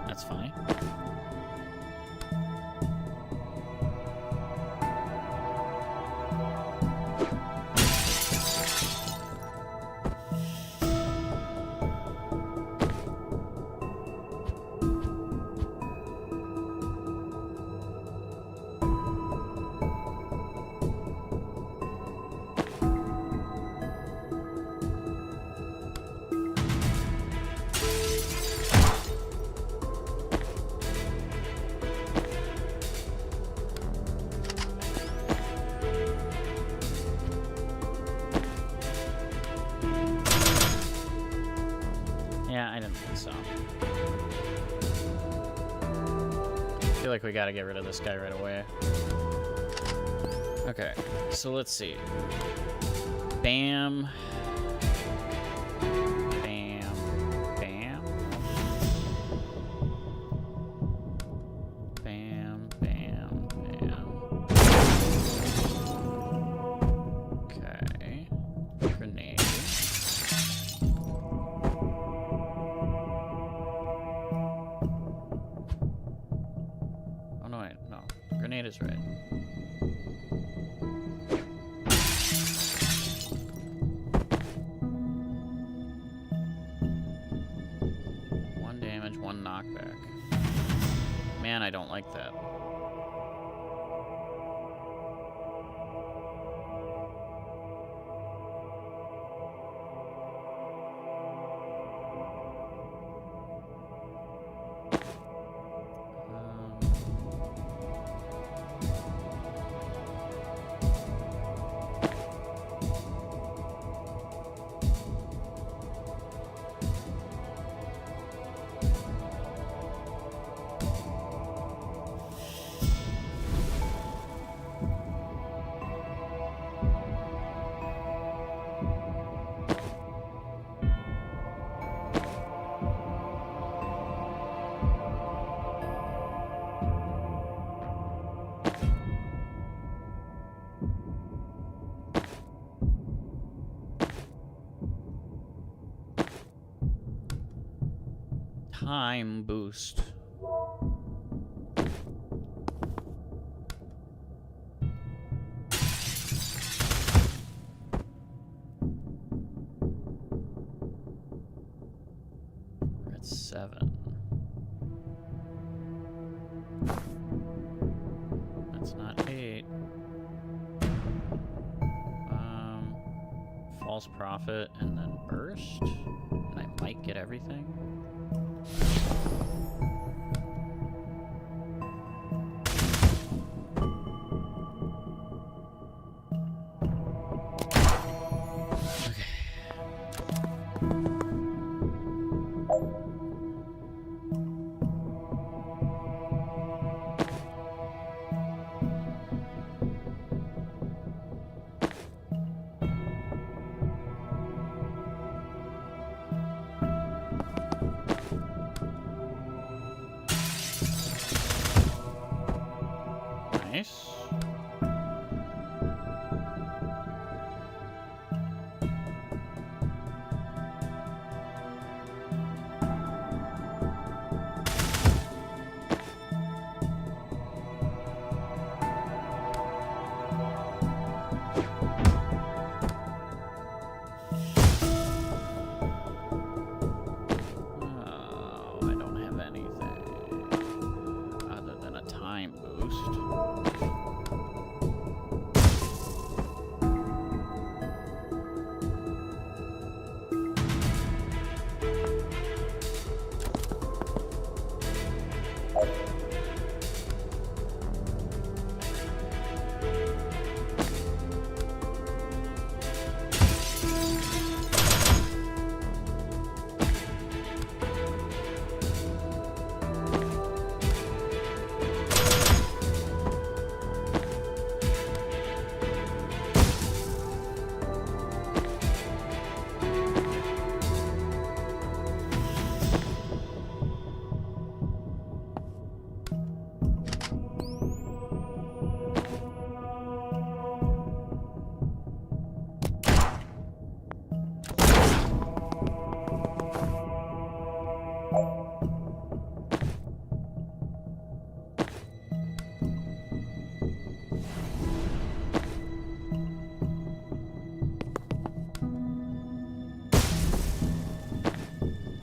That's fine. Yeah, I didn't think so. I feel like we gotta get rid of this guy right away. Okay, so let's see. Bam. Bam. Bam. Bam, bam, bam. Okay. Grenade. Oh no, wait, no. Grenade is right. One damage, one knockback. Man, I don't like that. Time boost. We're at 7. That's not 8. False profit and then burst. And I might get everything. Nice. Oh, I don't have anything other than a time boost.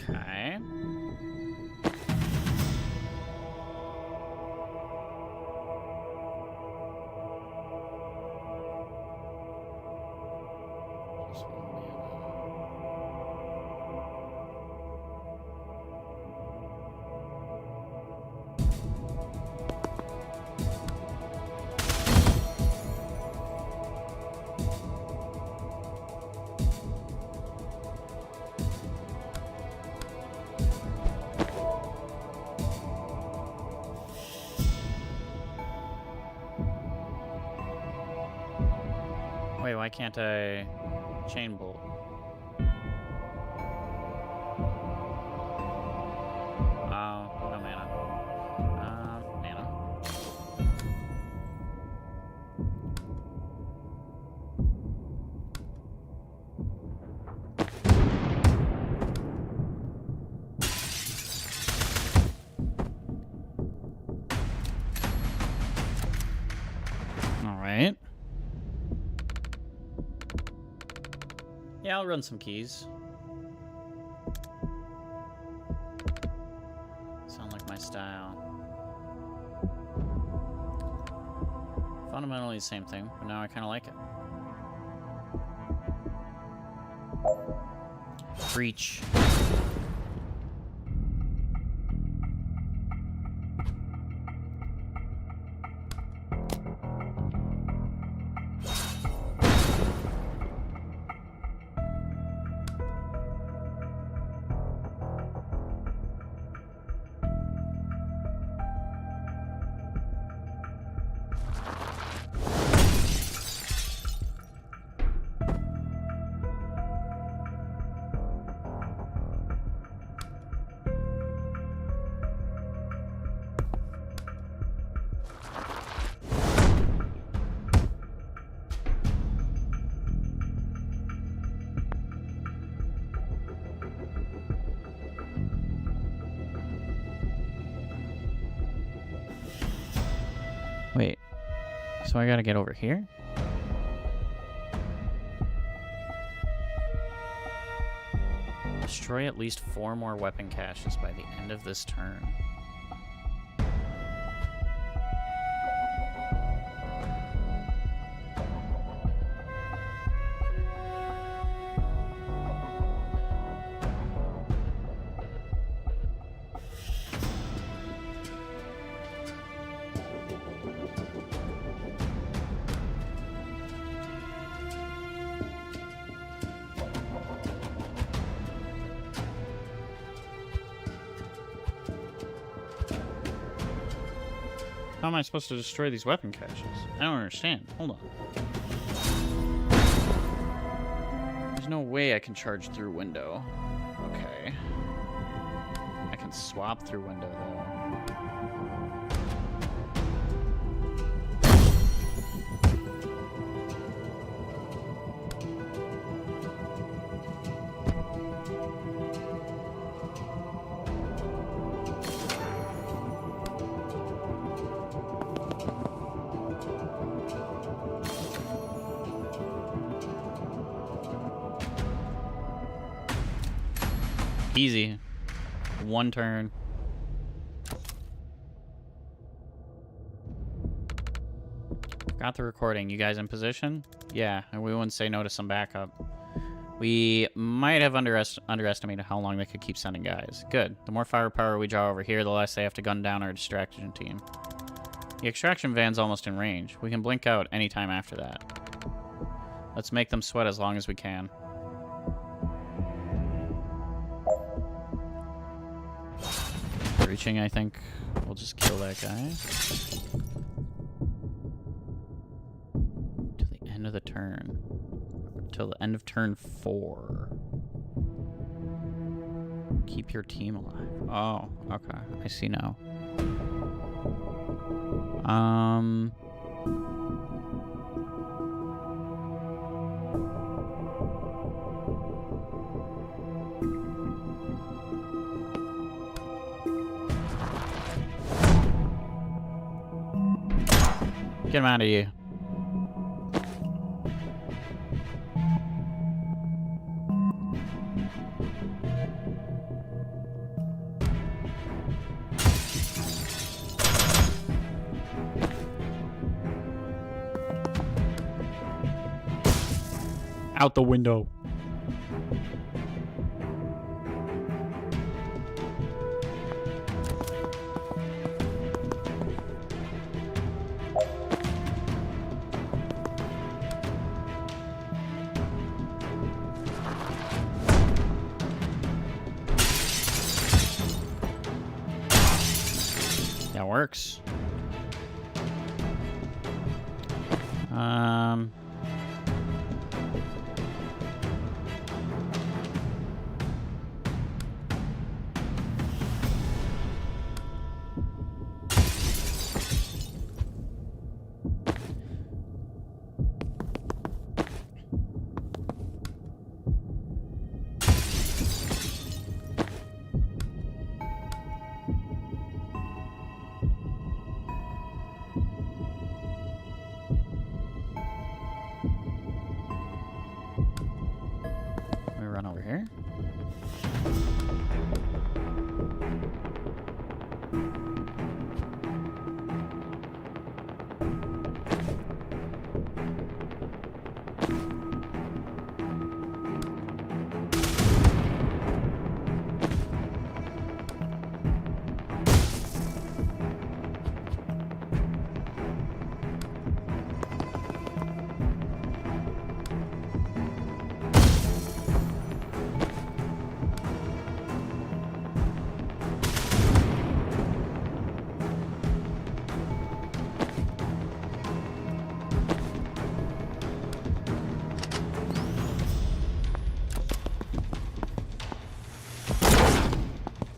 Okay. Wait, why can't I chain bolt? Oh, no mana. Mana. All right. Yeah, I'll run some keys. Sound like my style. Fundamentally the same thing, but now I kind of like it. Breach. Wait, so I gotta get over here? Destroy at least 4 more weapon caches by the end of this turn. How am I supposed to destroy these weapon caches? I don't understand. Hold on. There's no way I can charge through window. Okay. I can swap through window, though. Easy. One turn. Got the recording. You guys in position? Yeah, and we wouldn't say no to some backup. We might have underestimated how long they could keep sending guys. Good. The more firepower we draw over here, the less they have to gun down our distraction team. The extraction van's almost in range. We can blink out anytime after that. Let's make them sweat as long as we can. Reaching, I think we'll just kill that guy. To the end of the turn. Till the end of turn 4. Keep your team alive. Oh, okay. I see now. Get him out of here. Out the window. That works. We run over here.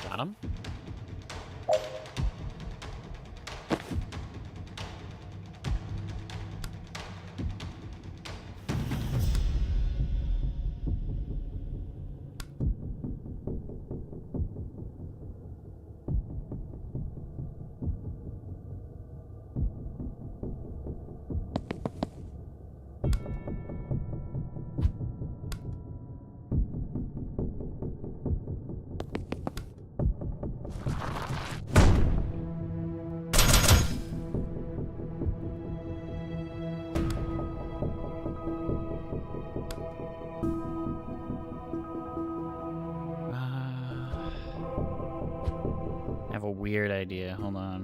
Got him. I have a weird idea. Hold on.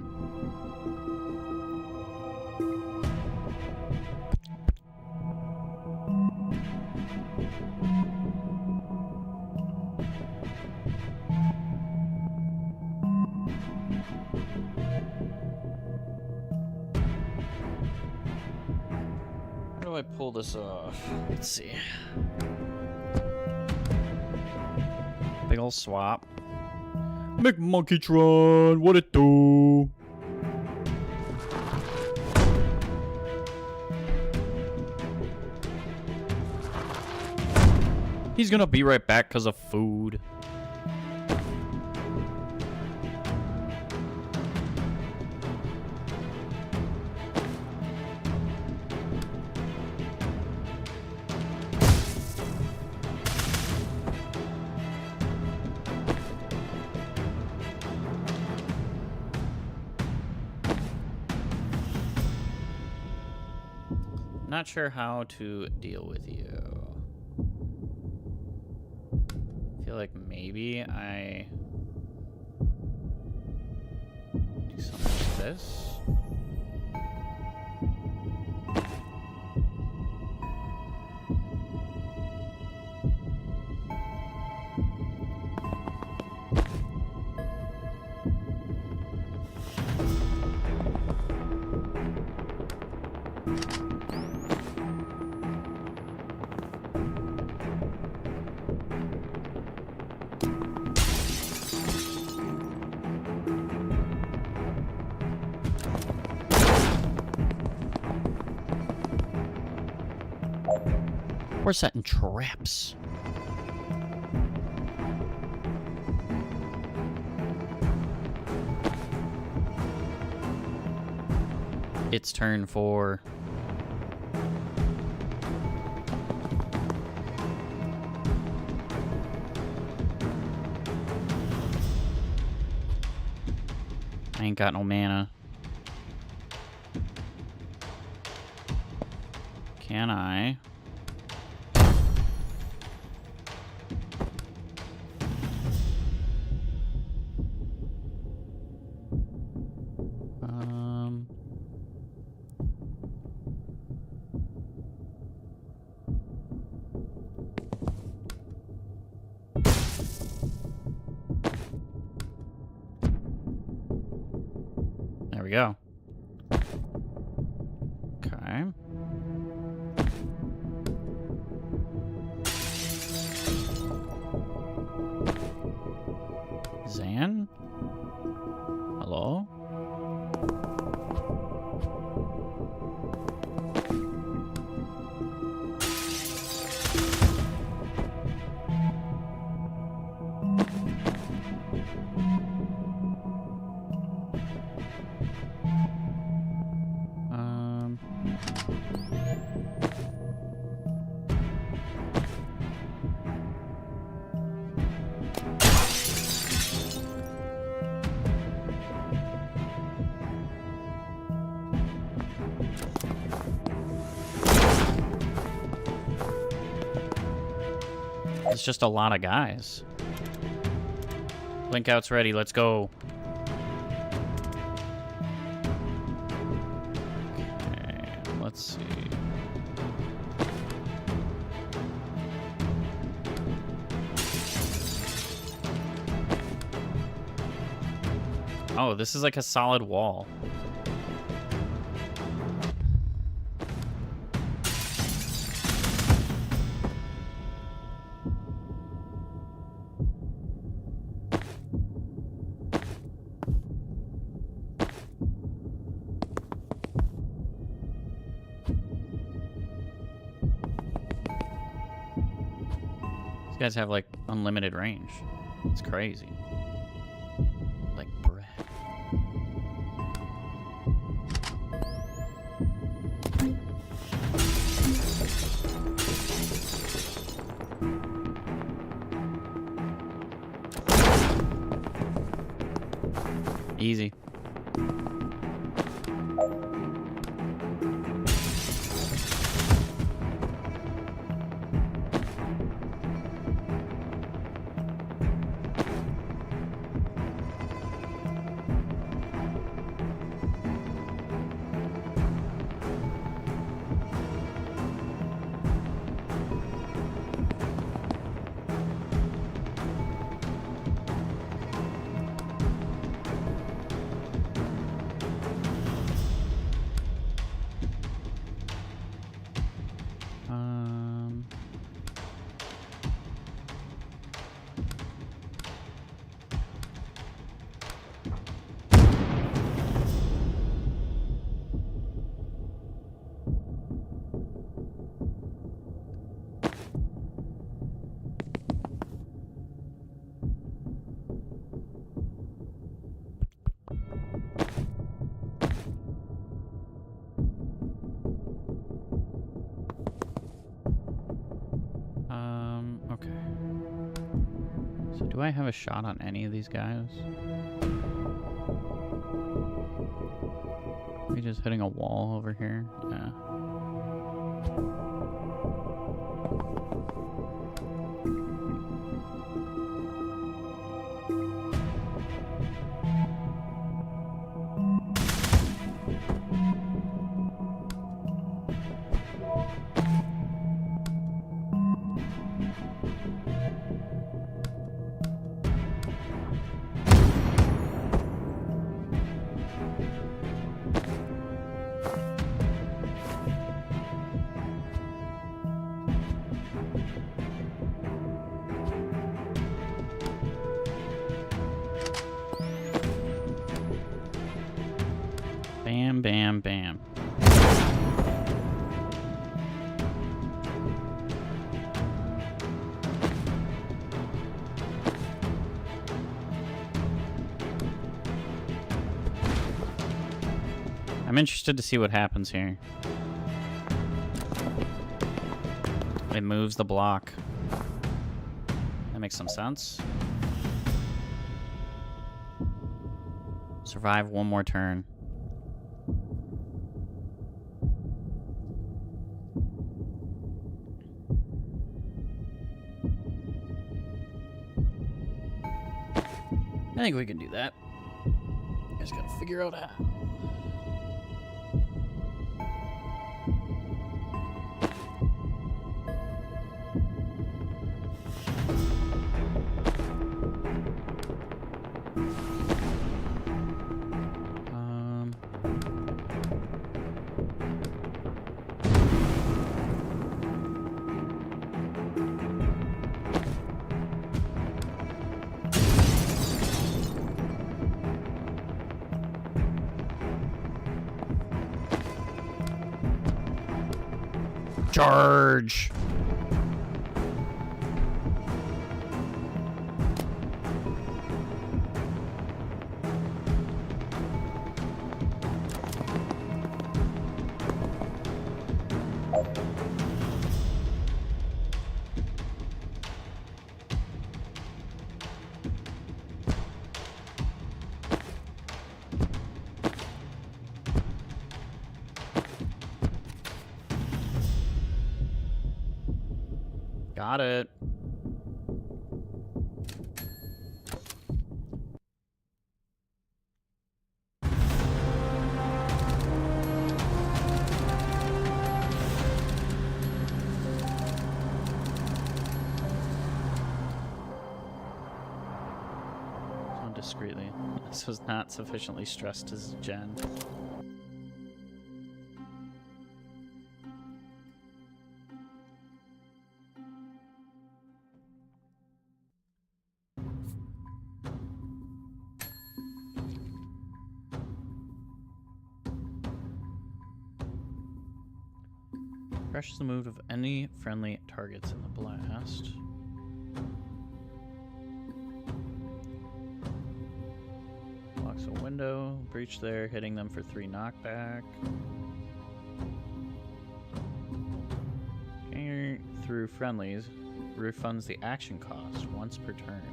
How do I pull this off? Let's see. Big ol' swap. McMonkeytron, what it do? He's gonna be right back because of food. not sure how to deal with you. I feel like maybe I do something like this. We're setting traps. It's turn 4. I ain't got no mana. Can I? There we go. Okay. Zan? Hello? It's just a lot of guys. Blink out's ready. Let's go. Okay, let's see. Oh, this is like a solid wall. These guys have like unlimited range. It's crazy. Like bread. Easy. Okay. So do I have a shot on any of these guys? Are we just hitting a wall over here? Yeah. Bam, bam, bam. I'm interested to see what happens here. It moves the block. That makes some sense. Survive one more turn. I think we can do that. Just gotta figure out how. Charge! Got it. So discreetly. This was not sufficiently stressed as Jen. Crushes the move of any friendly targets in the blast. Blocks a window, breach there, hitting them for 3 knockback. Okay, through friendlies, refunds the action cost once per turn.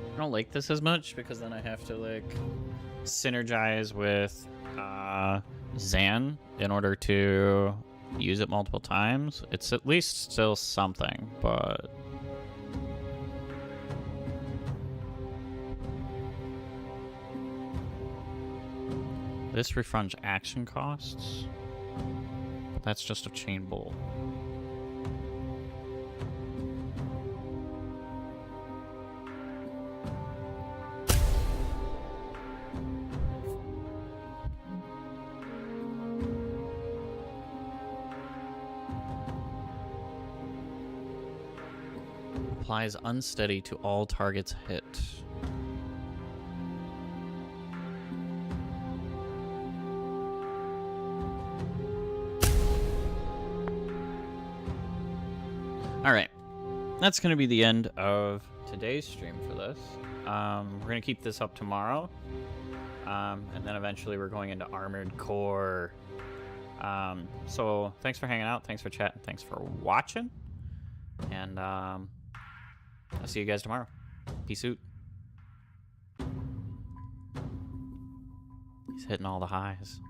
I don't like this as much because then I have to like synergize with Zan in order to use it multiple times. It's at least still something, but this refunds action costs. That's just a chain bolt. Applies unsteady to all targets hit. Alright, that's going to be the end of today's stream for this. We're going to keep this up tomorrow. And then eventually we're going into Armored Core. So thanks for hanging out. Thanks for chatting. Thanks for watching. And I'll see you guys tomorrow. Peace out. He's hitting all the highs.